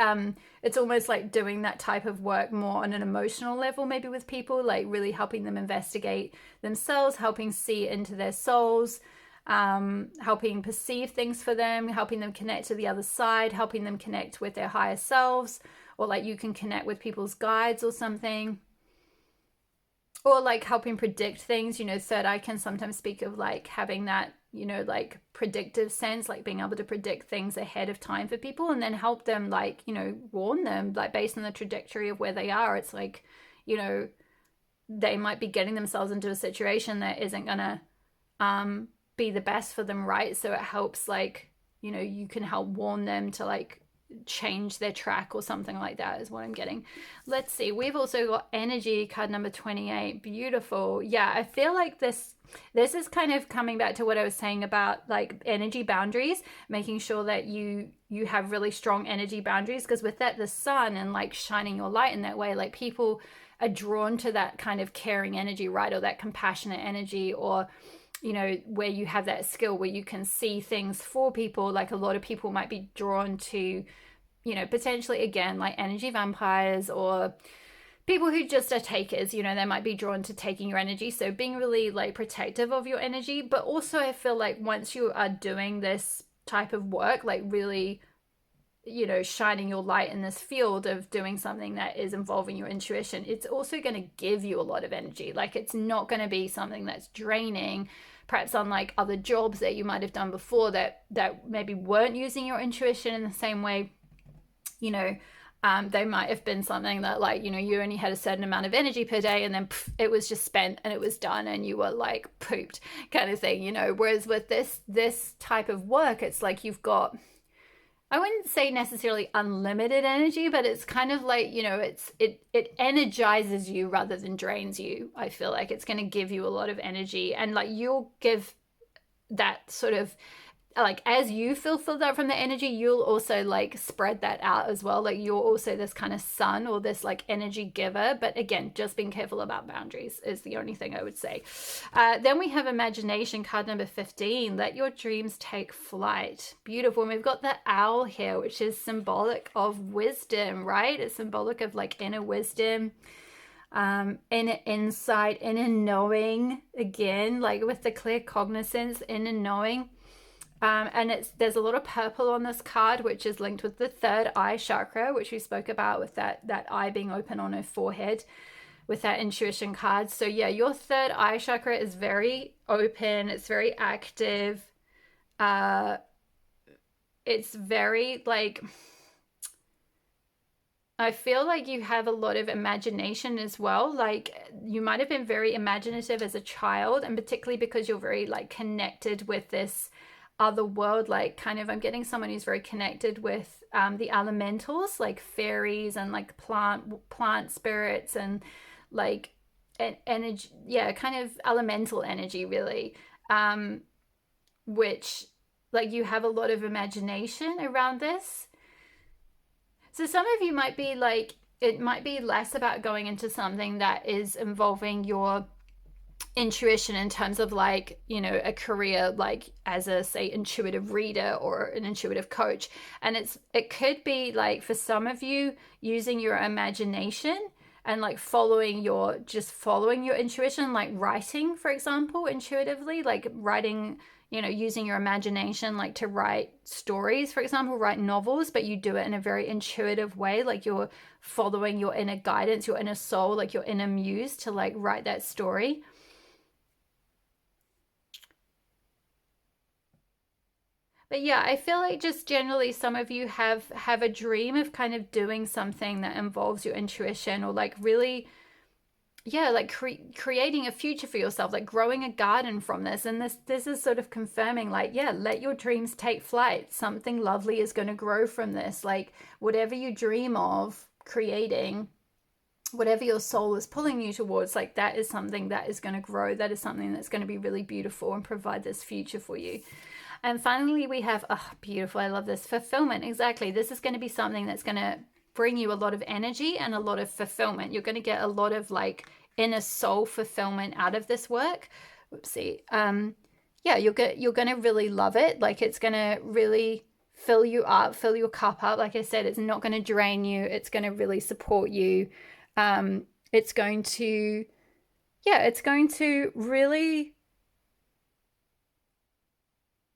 it's almost like doing that type of work more on an emotional level, maybe with people, like really helping them investigate themselves, helping see into their souls, helping perceive things for them, helping them connect to the other side, helping them connect with their higher selves, or like you can connect with people's guides or something, or like helping predict things. You know, third eye can sometimes speak of like having that, you know, like predictive sense, like being able to predict things ahead of time for people, and then help them, like, you know, warn them like based on the trajectory of where they are. It's like, you know, they might be getting themselves into a situation that isn't gonna be the best for them, right? So it helps, like, you know, you can help warn them to like, change their track or something like that is what I'm getting. Let's see. We've also got energy card number 28. Beautiful. Yeah, I feel like this is kind of coming back to what I was saying about like energy boundaries, making sure that you have really strong energy boundaries, because with that, the sun and like shining your light in that way, like people are drawn to that kind of caring energy, right? Or that compassionate energy, or where you have that skill where you can see things for people. Like a lot of people might be drawn to, potentially again, like energy vampires, or people who just are takers, they might be drawn to taking your energy. So being really like protective of your energy. But also I feel like once you are doing this type of work, like really, shining your light in this field of doing something that is involving your intuition, it's also going to give you a lot of energy. Like it's not going to be something that's draining, perhaps unlike other jobs that you might have done before that maybe weren't using your intuition in the same way. They might have been something that like, you only had a certain amount of energy per day, and then it was just spent and it was done and you were like pooped kind of thing, whereas with this type of work, it's like you've got, I wouldn't say necessarily unlimited energy, but it's kind of like, it energizes you rather than drains you. I feel like it's going to give you a lot of energy, and like you'll give that sort of, like as you feel filled up from the energy, you'll also like spread that out as well. Like you're also this kind of sun or this like energy giver. But again, just being careful about boundaries is the only thing I would say. Then we have imagination card number 15. Let your dreams take flight. Beautiful. And we've got the owl here, which is symbolic of wisdom, right? It's symbolic of like inner wisdom, inner insight, inner knowing. Again, like with the clear cognizance, inner knowing. And there's a lot of purple on this card, which is linked with the third eye chakra, which we spoke about with that eye being open on her forehead with that intuition card. So yeah, your third eye chakra is very open. It's very active. It's very like, I feel like you have a lot of imagination as well. Like you might have been very imaginative as a child, and particularly because you're very like connected with this other world, like kind of, I'm getting someone who's very connected with the elementals, like fairies and like plant spirits and like energy, yeah, kind of elemental energy really, which like you have a lot of imagination around this. So some of you might be like, it might be less about going into something that is involving your intuition in terms of like, a career like as a say intuitive reader or an intuitive coach. And it could be like for some of you using your imagination and like following your intuition, like writing, for example, intuitively, like writing, using your imagination, like to write stories, for example, write novels, but you do it in a very intuitive way. Like you're following your inner guidance, your inner soul, like your inner muse to like write that story. But yeah, I feel like just generally some of you have a dream of kind of doing something that involves your intuition, or like really, yeah, like creating a future for yourself, like growing a garden from this. And this is sort of confirming like, yeah, let your dreams take flight. Something lovely is going to grow from this. Like whatever you dream of creating, whatever your soul is pulling you towards, like that is something that is going to grow. That is something that's going to be really beautiful and provide this future for you. And finally, we have, oh, beautiful. I love this. Fulfillment. Exactly. This is going to be something that's going to bring you a lot of energy and a lot of fulfillment. You're going to get a lot of like inner soul fulfillment out of this work. Oopsie. Yeah, you're going to really love it. Like it's going to really fill you up, fill your cup up. Like I said, it's not going to drain you. It's going to really support you. It's going to really,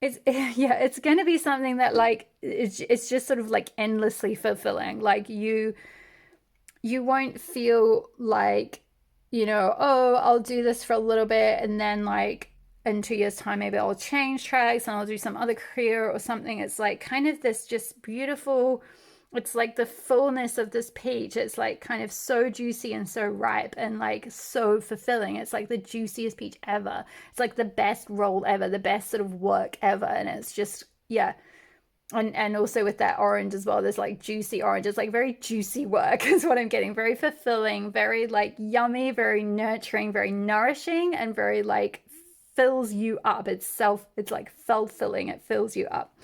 it's going to be something that like it's just sort of like endlessly fulfilling. Like you won't feel like, oh, I'll do this for a little bit and then like in 2 years time maybe I'll change tracks and I'll do some other career or something. It's like kind of this just beautiful, it's like the fullness of this peach. It's like kind of so juicy and so ripe and like so fulfilling. It's like the juiciest peach ever. It's like the best roll ever, the best sort of work ever. And it's just, yeah, and also with that orange as well, there's like juicy orange. It's like very juicy work is what I'm getting. Very fulfilling, very like yummy, very nurturing, very nourishing, and very like fills you up. It's like fulfilling. It fills you up.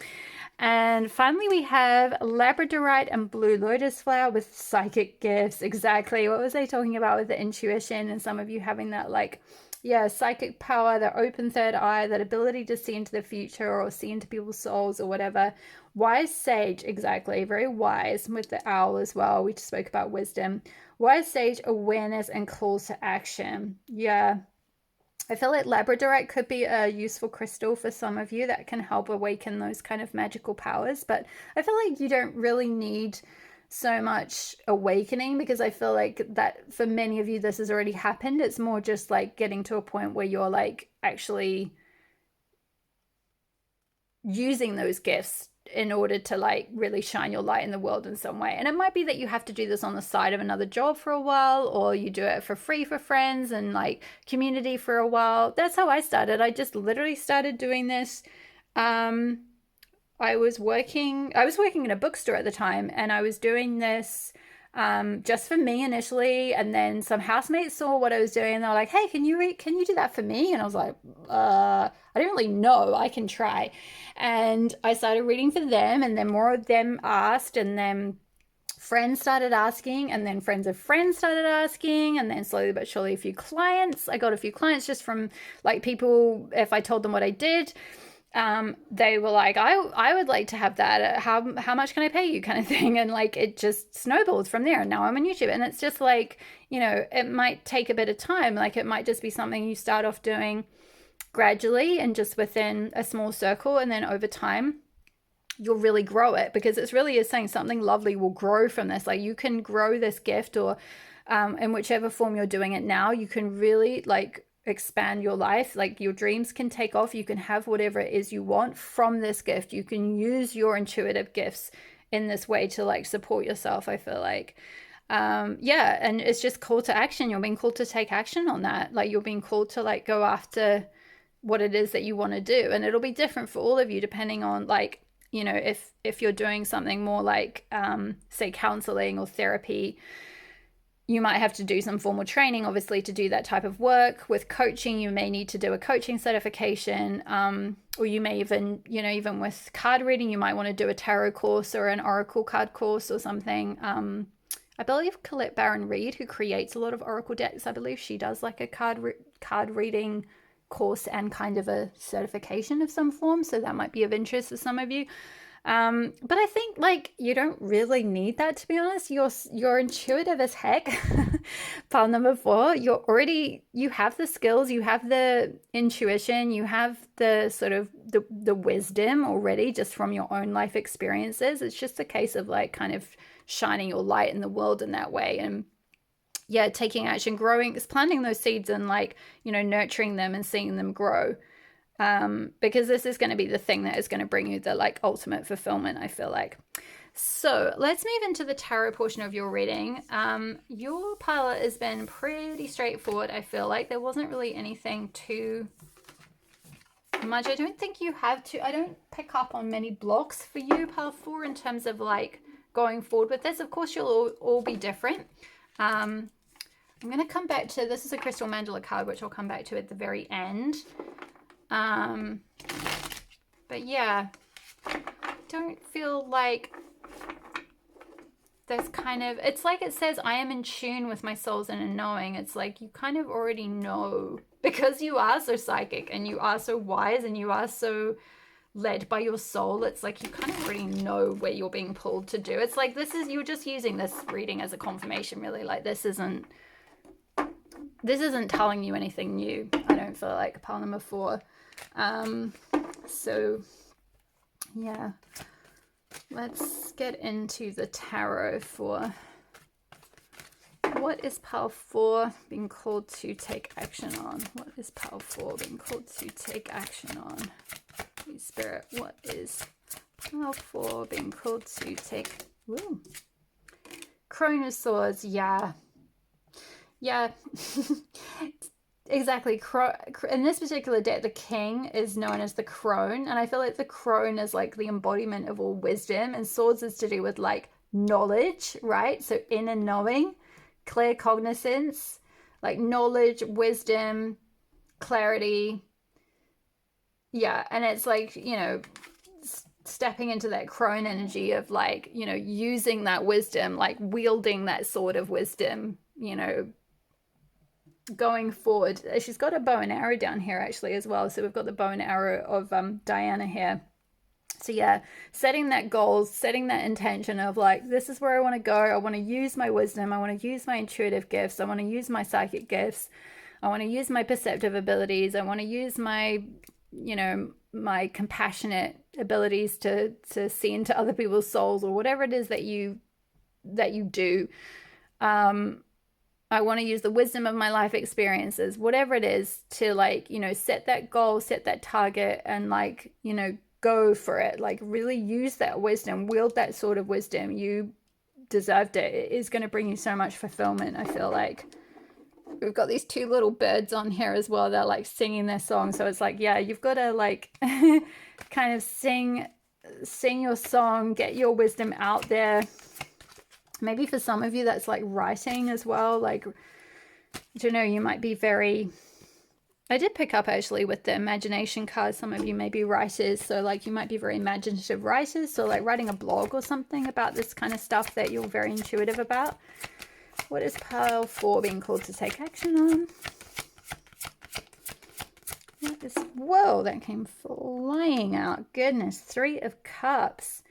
And finally, we have labradorite and blue lotus flower with psychic gifts. Exactly. What was I talking about with the intuition and some of you having that like, yeah, psychic power, that open third eye, that ability to see into the future or see into people's souls or whatever. Wise sage, exactly. Very wise with the owl as well. We just spoke about wisdom. Wise sage, awareness and calls to action. Yeah. I feel like labradorite could be a useful crystal for some of you that can help awaken those kind of magical powers. But I feel like you don't really need so much awakening, because I feel like that for many of you, this has already happened. It's more just like getting to a point where you're like actually using those gifts in order to like really shine your light in the world in some way. And it might be that you have to do this on the side of another job for a while, or you do it for free for friends and like community for a while. That's how I started. I just literally started doing this. I was working in a bookstore at the time, and I was doing this just for me initially, and then some housemates saw what I was doing and they were like, hey, can you do that for me? And I was like, I don't really know, I can try. And I started reading for them, and then more of them asked, and then friends started asking, and then friends of friends started asking, and then slowly but surely I got a few clients just from like people, if I told them what I did, they were like, I would like to have that. How much can I pay you, kind of thing. And like it just snowballed from there. And now I'm on YouTube. And it's just like, you know, it might take a bit of time. Like it might just be something you start off doing gradually and just within a small circle, and then over time you'll really grow it, because it's really is saying something lovely will grow from this. Like you can grow this gift, or in whichever form you're doing it now, you can really like expand your life. Like your dreams can take off. You can have whatever it is you want from this gift. You can use your intuitive gifts in this way to like support yourself, I feel like. Yeah, and it's just call to action. You're being called to take action on that. Like you're being called to like go after what it is that you want to do, and it'll be different for all of you depending on like, you know, if you're doing something more like say counseling or therapy, you might have to do some formal training, obviously, to do that type of work. With coaching, you may need to do a coaching certification, or you may even, you know, even with card reading, you might want to do a tarot course or an oracle card course or something. I believe Colette Baron Reed, who creates a lot of oracle decks, I believe she does like a card reading course and kind of a certification of some form. So that might be of interest to some of you. But I think like you don't really need that, to be honest. You're intuitive as heck. Pile number 4, you have the skills, you have the intuition, you have the sort of the wisdom already just from your own life experiences. It's just a case of like kind of shining your light in the world in that way, and yeah, taking action, growing, planting those seeds and like, you know, nurturing them and seeing them grow. Because this is going to be the thing that is going to bring you the like ultimate fulfillment, I feel like. So let's move into the tarot portion of your reading. Your pile has been pretty straightforward. I feel like there wasn't really anything too much. I don't think you have to. I don't pick up on many blocks for you, pile 4, in terms of like going forward with this. Of course, you'll all be different. I'm going to come back to, this is a crystal mandala card, which I'll come back to at the very end. But yeah, don't feel like there's kind of, it's like it says, I am in tune with my soul's inner knowing. It's like you kind of already know, because you are so psychic and you are so wise and you are so led by your soul. It's like you kind of already know where you're being pulled to do. It's like you're just using this reading as a confirmation, really. Like this isn't telling you anything new, I don't feel like, pile number 4. So yeah, let's get into the tarot for what is pile 4 being called to take action on. What is pile 4 being called to take action on? Please, Spirit, what is pile 4 being called to take? Woo. Crone of Swords, yeah. exactly. In this particular deck, the king is known as the crone, and I feel like the crone is like the embodiment of all wisdom, and swords is to do with like knowledge, right? So inner knowing, clear cognizance, like knowledge, wisdom, clarity. Yeah, and it's like, stepping into that crone energy of like, using that wisdom, like wielding that sword of wisdom, going forward. She's got a bow and arrow down here actually as well. So we've got the bow and arrow of Diana here. So yeah, setting that goal, setting that intention of like, this is where I want to go. I want to use my wisdom. I want to use my intuitive gifts. I want to use my psychic gifts. I want to use my perceptive abilities. I want to use my, my compassionate abilities to see into other people's souls, or whatever it is that you do. I want to use the wisdom of my life experiences, whatever it is, to like, set that goal, set that target, and like, go for it. Like really use that wisdom, wield that sort of wisdom. You deserved it. It is going to bring you so much fulfillment, I feel like. We've got these two little birds on here as well. They're like singing their song. So it's like, yeah, you've got to like kind of sing your song, get your wisdom out there. Maybe for some of you that's like writing as well. Like, I don't know, you might be very, I did pick up actually with the imagination card, some of you may be writers, so like you might be very imaginative writers, so like writing a blog or something about this kind of stuff that you're very intuitive about. What is pile 4 being called to take action on? What is, whoa, that came flying out. Goodness, 3 of Cups.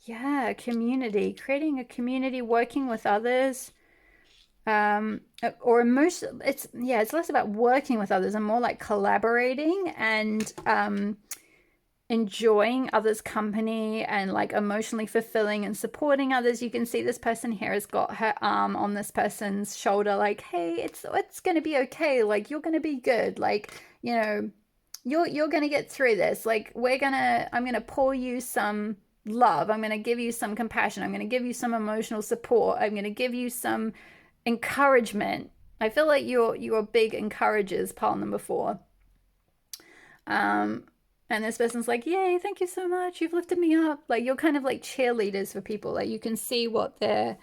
Yeah, community, creating a community, working with others, or emotion. It's less about working with others and more like collaborating and enjoying others' company and like emotionally fulfilling and supporting others. You can see this person here has got her arm on this person's shoulder, like, hey, it's gonna be okay. Like you're gonna be good. Like you're gonna get through this. Like I'm gonna pour you some love. I'm going to give you some compassion. I'm going to give you some emotional support. I'm going to give you some encouragement. I feel like you're big encouragers, pile number 4. And this person's like, yay, thank you so much. You've lifted me up. Like you're kind of like cheerleaders for people. Like you can see what they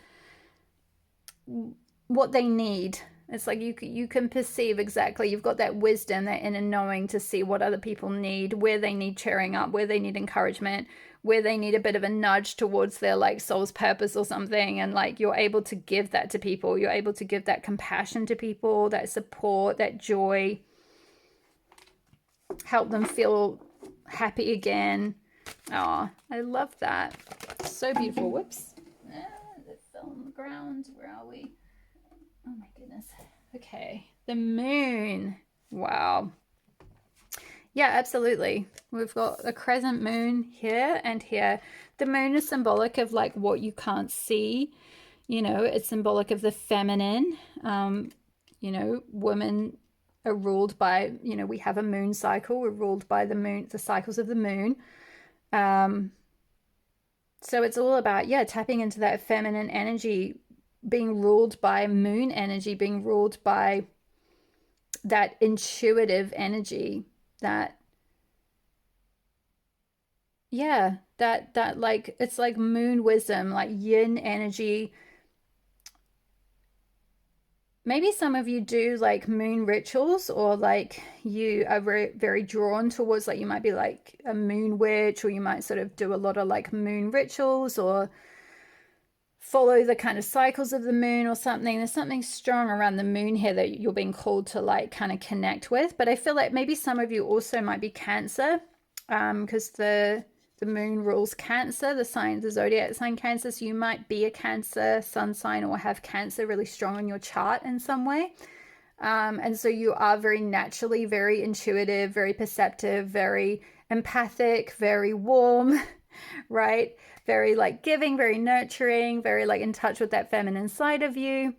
need. It's like you can perceive exactly. You've got that wisdom, that inner knowing to see what other people need, where they need cheering up, where they need encouragement, where they need a bit of a nudge towards their like soul's purpose or something. And like you're able to give that to people. You're able to give that compassion to people, that support, that joy, help them feel happy again. Oh, I love that. So beautiful. Whoops. It fell on the ground. Where are we? Oh my goodness. Okay. The moon. Wow. Yeah, absolutely. We've got a crescent moon here and here. The moon is symbolic of like what you can't see. It's symbolic of the feminine. Women are ruled by, we have a moon cycle. We're ruled by the moon, the cycles of the moon. So it's all about, tapping into that feminine energy, being ruled by moon energy, being ruled by that intuitive energy, that like, it's like moon wisdom, like yin energy. Maybe some of you do like moon rituals, or like you are very, very drawn towards, like you might be like a moon witch, or you might sort of do a lot of like moon rituals, or follow the kind of cycles of the moon or something. There's something strong around the moon here that you're being called to like kind of connect with. But I feel like maybe some of you also might be Cancer, because the moon rules Cancer, the zodiac sign Cancer. So you might be a Cancer sun sign or have Cancer really strong on your chart in some way. And so you are very naturally very intuitive, very perceptive, very empathic, very warm, right? Very like giving, very nurturing, very like in touch with that feminine side of you.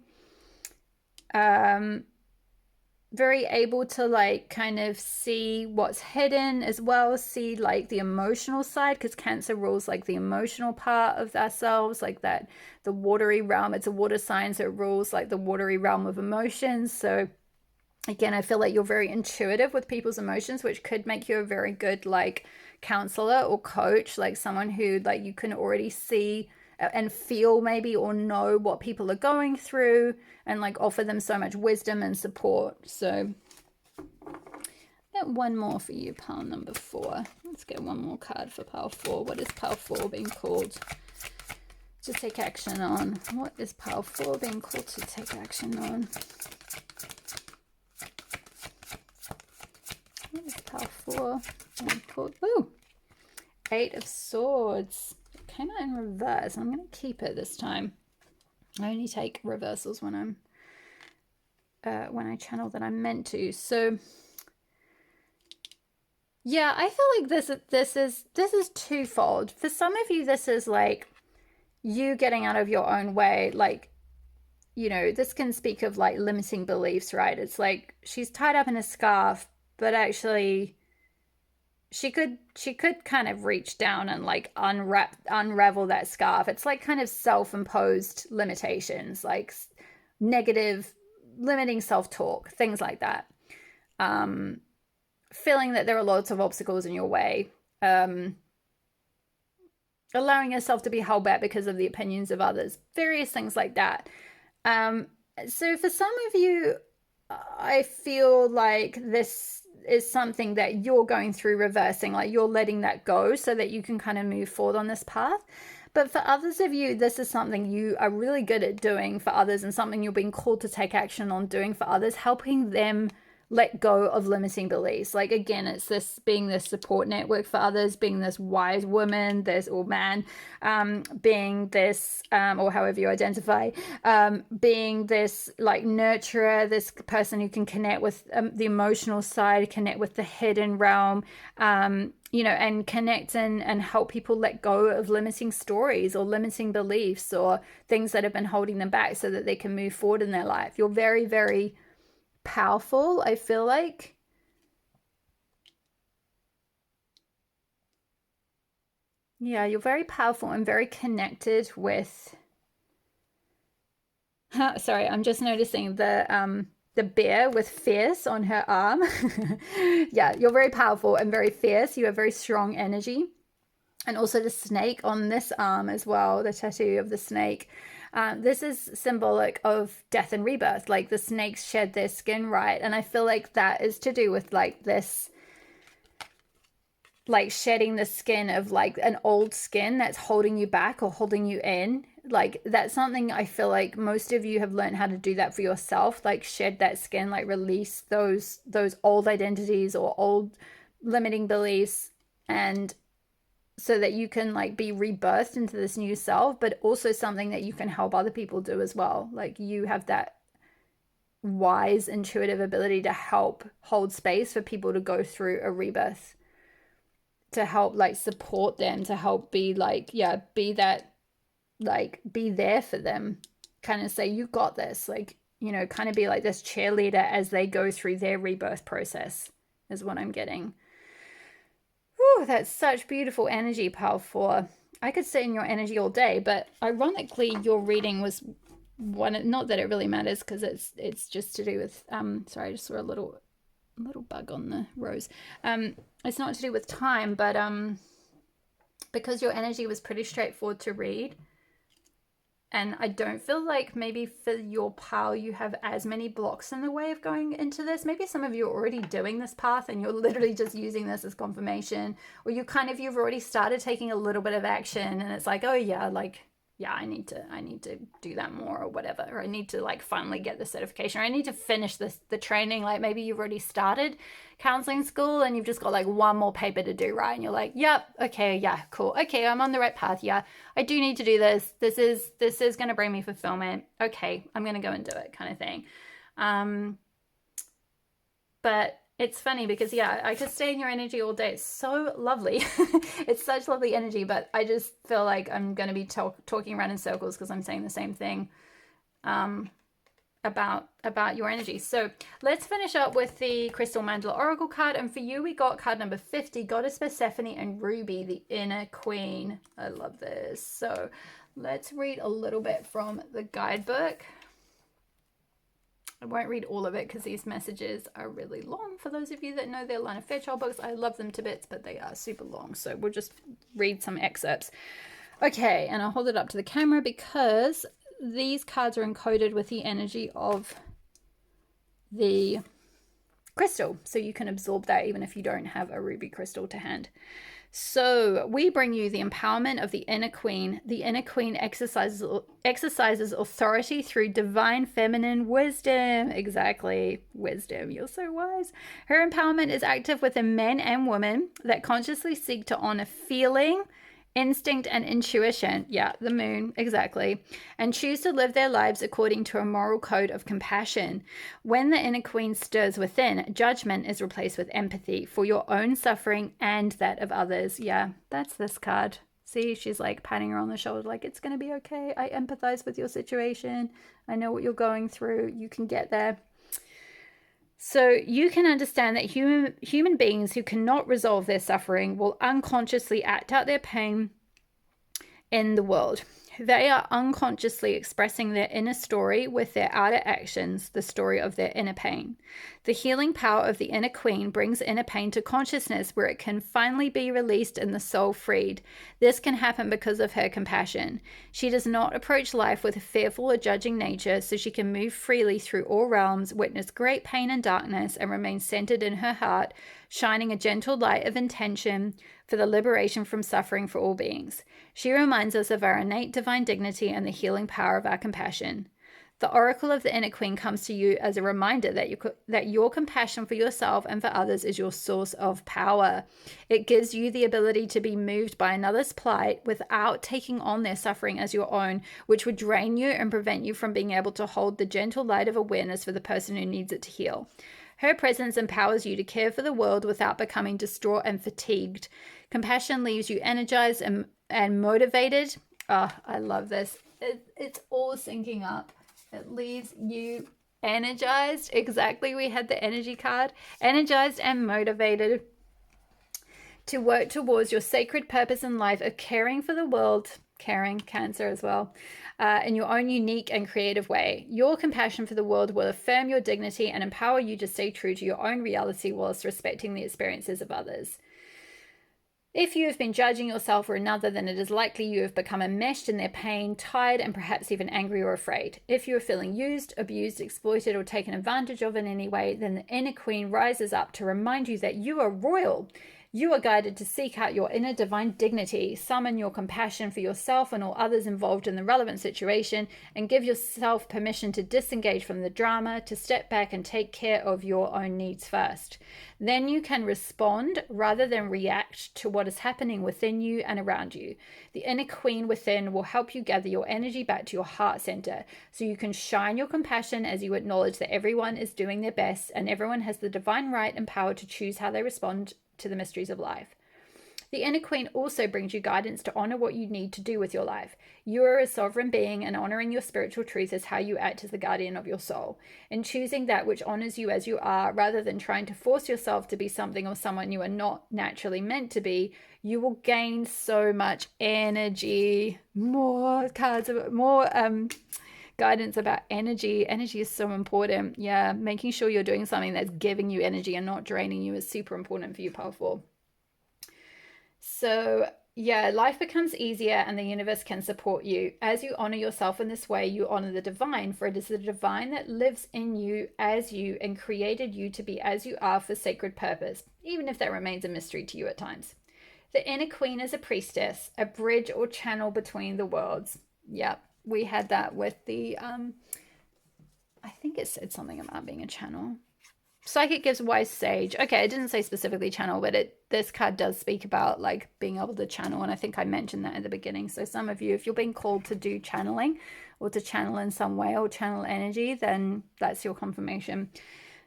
Very able to like kind of see what's hidden as well, see like the emotional side, because Cancer rules like the emotional part of ourselves, like that, the watery realm. It's a water sign, so it rules like the watery realm of emotions. So Again, I feel like you're very intuitive with people's emotions, which could make you a very good like counselor or coach, like someone who like you can already see and feel maybe or know what people are going through and like offer them so much wisdom and support. So get one more for you, pile number 4. Let's get one more card for pile 4. What is pile 4 being called to take action on? What is pile 4 being called to take action on? What is pile 4 being called? Ooh, 8 of Swords. It came out in reverse. I'm going to keep it this time. I only take reversals when I channel that I'm meant to. So yeah, I feel like this is twofold. For some of you, this is like you getting out of your own way. Like, you know, this can speak of like limiting beliefs, right? It's like she's tied up in a scarf, but actually she could kind of reach down and like unravel that scarf. It's like kind of self-imposed limitations, like negative limiting self-talk, things like that. Feeling that there are lots of obstacles in your way, allowing yourself to be held back because of the opinions of others, various things like that. So for some of you, I feel like this is something that you're going through reversing, like you're letting that go so that you can kind of move forward on this path. But for others of you, this is something you are really good at doing for others and something you're being called to take action on doing for others, helping them let go of limiting beliefs. Like again, it's this being this support network for others, being this wise woman, this or man, being this or however you identify, being this like nurturer, this person who can connect with the emotional side, connect with the hidden realm, you know, and connect and help people let go of limiting stories or limiting beliefs or things that have been holding them back so that they can move forward in their life. You're very, very powerful, I feel like. Yeah, you're very powerful and very connected with sorry, I'm just noticing the bear with fierce on her arm. Yeah, you're very powerful and very fierce. You have very strong energy. And also the snake on this arm as well, the tattoo of the snake. This is symbolic of death and rebirth. Like the snakes shed their skin, right? And I feel like that is to do with like this, like shedding the skin of like an old skin that's holding you back or holding you in. Like that's something I feel like most of you have learned how to do that for yourself. Like shed that skin, like release those old identities or old limiting beliefs, and so that you can like be rebirthed into this new self, but also something that you can help other people do as well. Like you have that wise, intuitive ability to help hold space for people to go through a rebirth, to help like support them, to help be like, yeah, be that, like be there for them, kind of say, you got this, like, you know, kind of be like this cheerleader as they go through their rebirth process is what I'm getting. Whew, that's such beautiful energy, pile 4. I could sit in your energy all day, but ironically, your reading was one. Not that it really matters because it's just to do with. Sorry, I just saw a little bug on the rose. It's not to do with time, but because your energy was pretty straightforward to read. And I don't feel like maybe for your pile you have as many blocks in the way of going into this. Maybe some of you are already doing this path and you're literally just using this as confirmation. Or you've already started taking a little bit of action and it's like, oh yeah, like, yeah, I need to do that more or whatever. Or I need to like finally get the certification. Or I need to finish the training. Like maybe you've already started counseling school and you've just got like one more paper to do, right? And you're like, yep, okay, yeah, cool. Okay, I'm on the right path. Yeah, I do need to do this. This is going to bring me fulfillment. Okay, I'm going to go and do it, kind of thing. But it's funny because, yeah, I could stay in your energy all day. It's so lovely. It's such lovely energy, but I just feel like I'm going to be talking around in circles because I'm saying the same thing about your energy. So let's finish up with the Crystal Mandala Oracle card. And for you, we got card number 50, Goddess Persephone and Ruby, the Inner Queen. I love this. So let's read a little bit from the guidebook. I won't read all of it because these messages are really long. For those of you that know their Line of Fairchild books, I love them to bits, but they are super long. So we'll just read some excerpts. Okay, and I'll hold it up to the camera because these cards are encoded with the energy of the crystal. So you can absorb that even if you don't have a ruby crystal to hand. So we bring you the empowerment of the inner queen. The inner queen exercises authority through divine feminine wisdom. Exactly. Wisdom. You're so wise. Her empowerment is active within men and women that consciously seek to honor feeling, instinct, and intuition. Yeah, the moon, exactly. And choose to live their lives according to a moral code of compassion. When the inner queen stirs within, judgment is replaced with empathy for your own suffering and that of others. Yeah, that's this card. See, she's like patting her on the shoulder, like, it's going to be okay. I empathize with your situation. I know what you're going through. You can get there. So you can understand that human beings who cannot resolve their suffering will unconsciously act out their pain in the world. They are unconsciously expressing their inner story with their outer actions, the story of their inner pain. The healing power of the inner queen brings inner pain to consciousness where it can finally be released and the soul freed. This can happen because of her compassion. She does not approach life with a fearful or judging nature, so she can move freely through all realms, witness great pain and darkness, and remain centered in her heart, shining a gentle light of intention for the liberation from suffering for all beings. She reminds us of our innate divine dignity and the healing power of our compassion. The oracle of the inner queen comes to you as a reminder that your compassion for yourself and for others is your source of power. It gives you the ability to be moved by another's plight without taking on their suffering as your own, which would drain you and prevent you from being able to hold the gentle light of awareness for the person who needs it to heal. Her presence empowers you to care for the world without becoming distraught and fatigued. Compassion leaves you energized and motivated. Oh, I love this. It's all syncing up. It leaves you energized. Exactly. We had the energy card. Energized and motivated to work towards your sacred purpose in life of caring for the world. Caring, Cancer as well. In your own unique and creative way. Your compassion for the world will affirm your dignity and empower you to stay true to your own reality whilst respecting the experiences of others. If you have been judging yourself or another, then it is likely you have become enmeshed in their pain, tired, and perhaps even angry or afraid. If you are feeling used, abused, exploited, or taken advantage of in any way, then the inner queen rises up to remind you that you are royal. You are guided to seek out your inner divine dignity, summon your compassion for yourself and all others involved in the relevant situation, and give yourself permission to disengage from the drama, to step back and take care of your own needs first. Then you can respond rather than react to what is happening within you and around you. The inner queen within will help you gather your energy back to your heart center, so you can shine your compassion as you acknowledge that everyone is doing their best and everyone has the divine right and power to choose how they respond to the mysteries of life. The inner queen also brings you guidance to honor what you need to do with your life. You are a sovereign being, and honoring your spiritual truth is how you act as the guardian of your soul. In choosing that which honors you as you are, rather than trying to force yourself to be something or someone you are not naturally meant to be, you will gain so much energy. More cards, more guidance about energy. Energy is so important. Yeah, making sure you're doing something that's giving you energy and not draining you is super important for you, powerful. So yeah, life becomes easier and the universe can support you. As you honor yourself in this way, you honor the divine, for it is the divine that lives in you as you and created you to be as you are for sacred purpose, even if that remains a mystery to you at times. The inner queen is a priestess, a bridge or channel between the worlds. Yep. We had that with the, I think it said something about being a channel. Psychic gives wise sage. Okay, it didn't say specifically channel, but this card does speak about like being able to channel, and I think I mentioned that at the beginning. So some of you, if you're being called to do channeling or to channel in some way or channel energy, then that's your confirmation.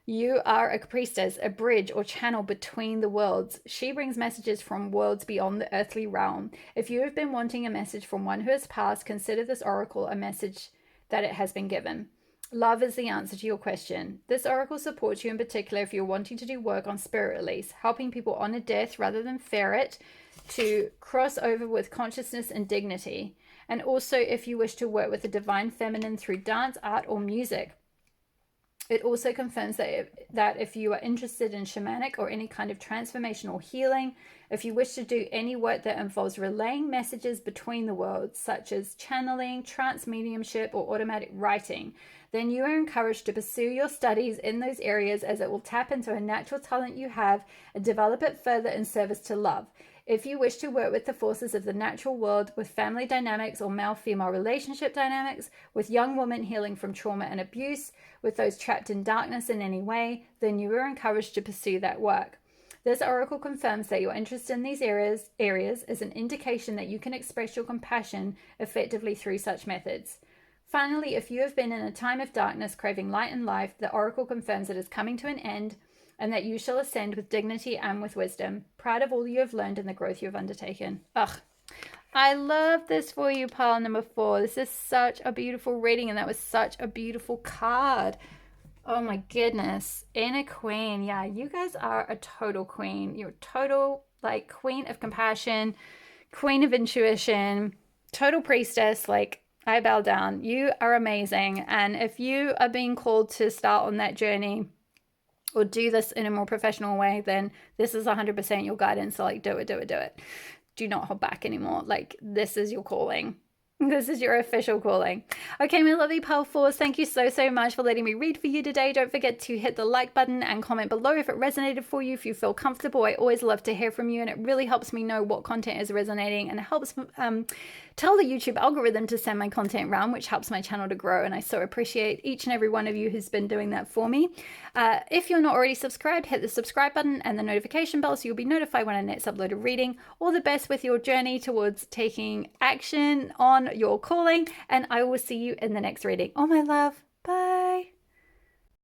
You are a priestess, a bridge or channel between the worlds. She brings messages from worlds beyond the earthly realm. If you have been wanting a message from one who has passed, consider this oracle a message that it has been given. Love is the answer to your question. This oracle supports you in particular if you're wanting to do work on spirit release, helping people honor death rather than fear it, to cross over with consciousness and dignity. And also if you wish to work with the divine feminine through dance, art, or music. It also confirms that if you are interested in shamanic or any kind of transformational healing, if you wish to do any work that involves relaying messages between the worlds, such as channeling, trance mediumship, or automatic writing, then you are encouraged to pursue your studies in those areas, as it will tap into a natural talent you have and develop it further in service to love. If you wish to work with the forces of the natural world, with family dynamics or male-female relationship dynamics, with young women healing from trauma and abuse, with those trapped in darkness in any way, then you are encouraged to pursue that work. This oracle confirms that your interest in these areas is an indication that you can express your compassion effectively through such methods. Finally, if you have been in a time of darkness craving light in life, the oracle confirms it is coming to an end and that you shall ascend with dignity and with wisdom, proud of all you have learned and the growth you have undertaken. Ugh, I love this for you, pile number 4. This is such a beautiful reading, and that was such a beautiful card. Oh my goodness. Inner queen. Yeah, you guys are a total queen. You're a total, like, queen of compassion, queen of intuition, total priestess. Like, I bow down. You are amazing. And if you are being called to start on that journey or do this in a more professional way, then this is 100% your guidance. So, like, do it. Do not hold back anymore. Like, this is your calling. This is your official calling. Okay, my lovely Pile 4s, thank you so much for letting me read for you today. Don't forget to hit the like button and comment below if it resonated for you, if you feel comfortable. I always love to hear from you, and it really helps me know what content is resonating, and it helps tell the YouTube algorithm to send my content around, which helps my channel to grow, and I so appreciate each and every one of you who's been doing that for me. If you're not already subscribed, hit the subscribe button and the notification bell so you'll be notified when I next upload a reading. All the best with your journey towards taking action on your calling, and I will see you in the next reading. Oh, my love.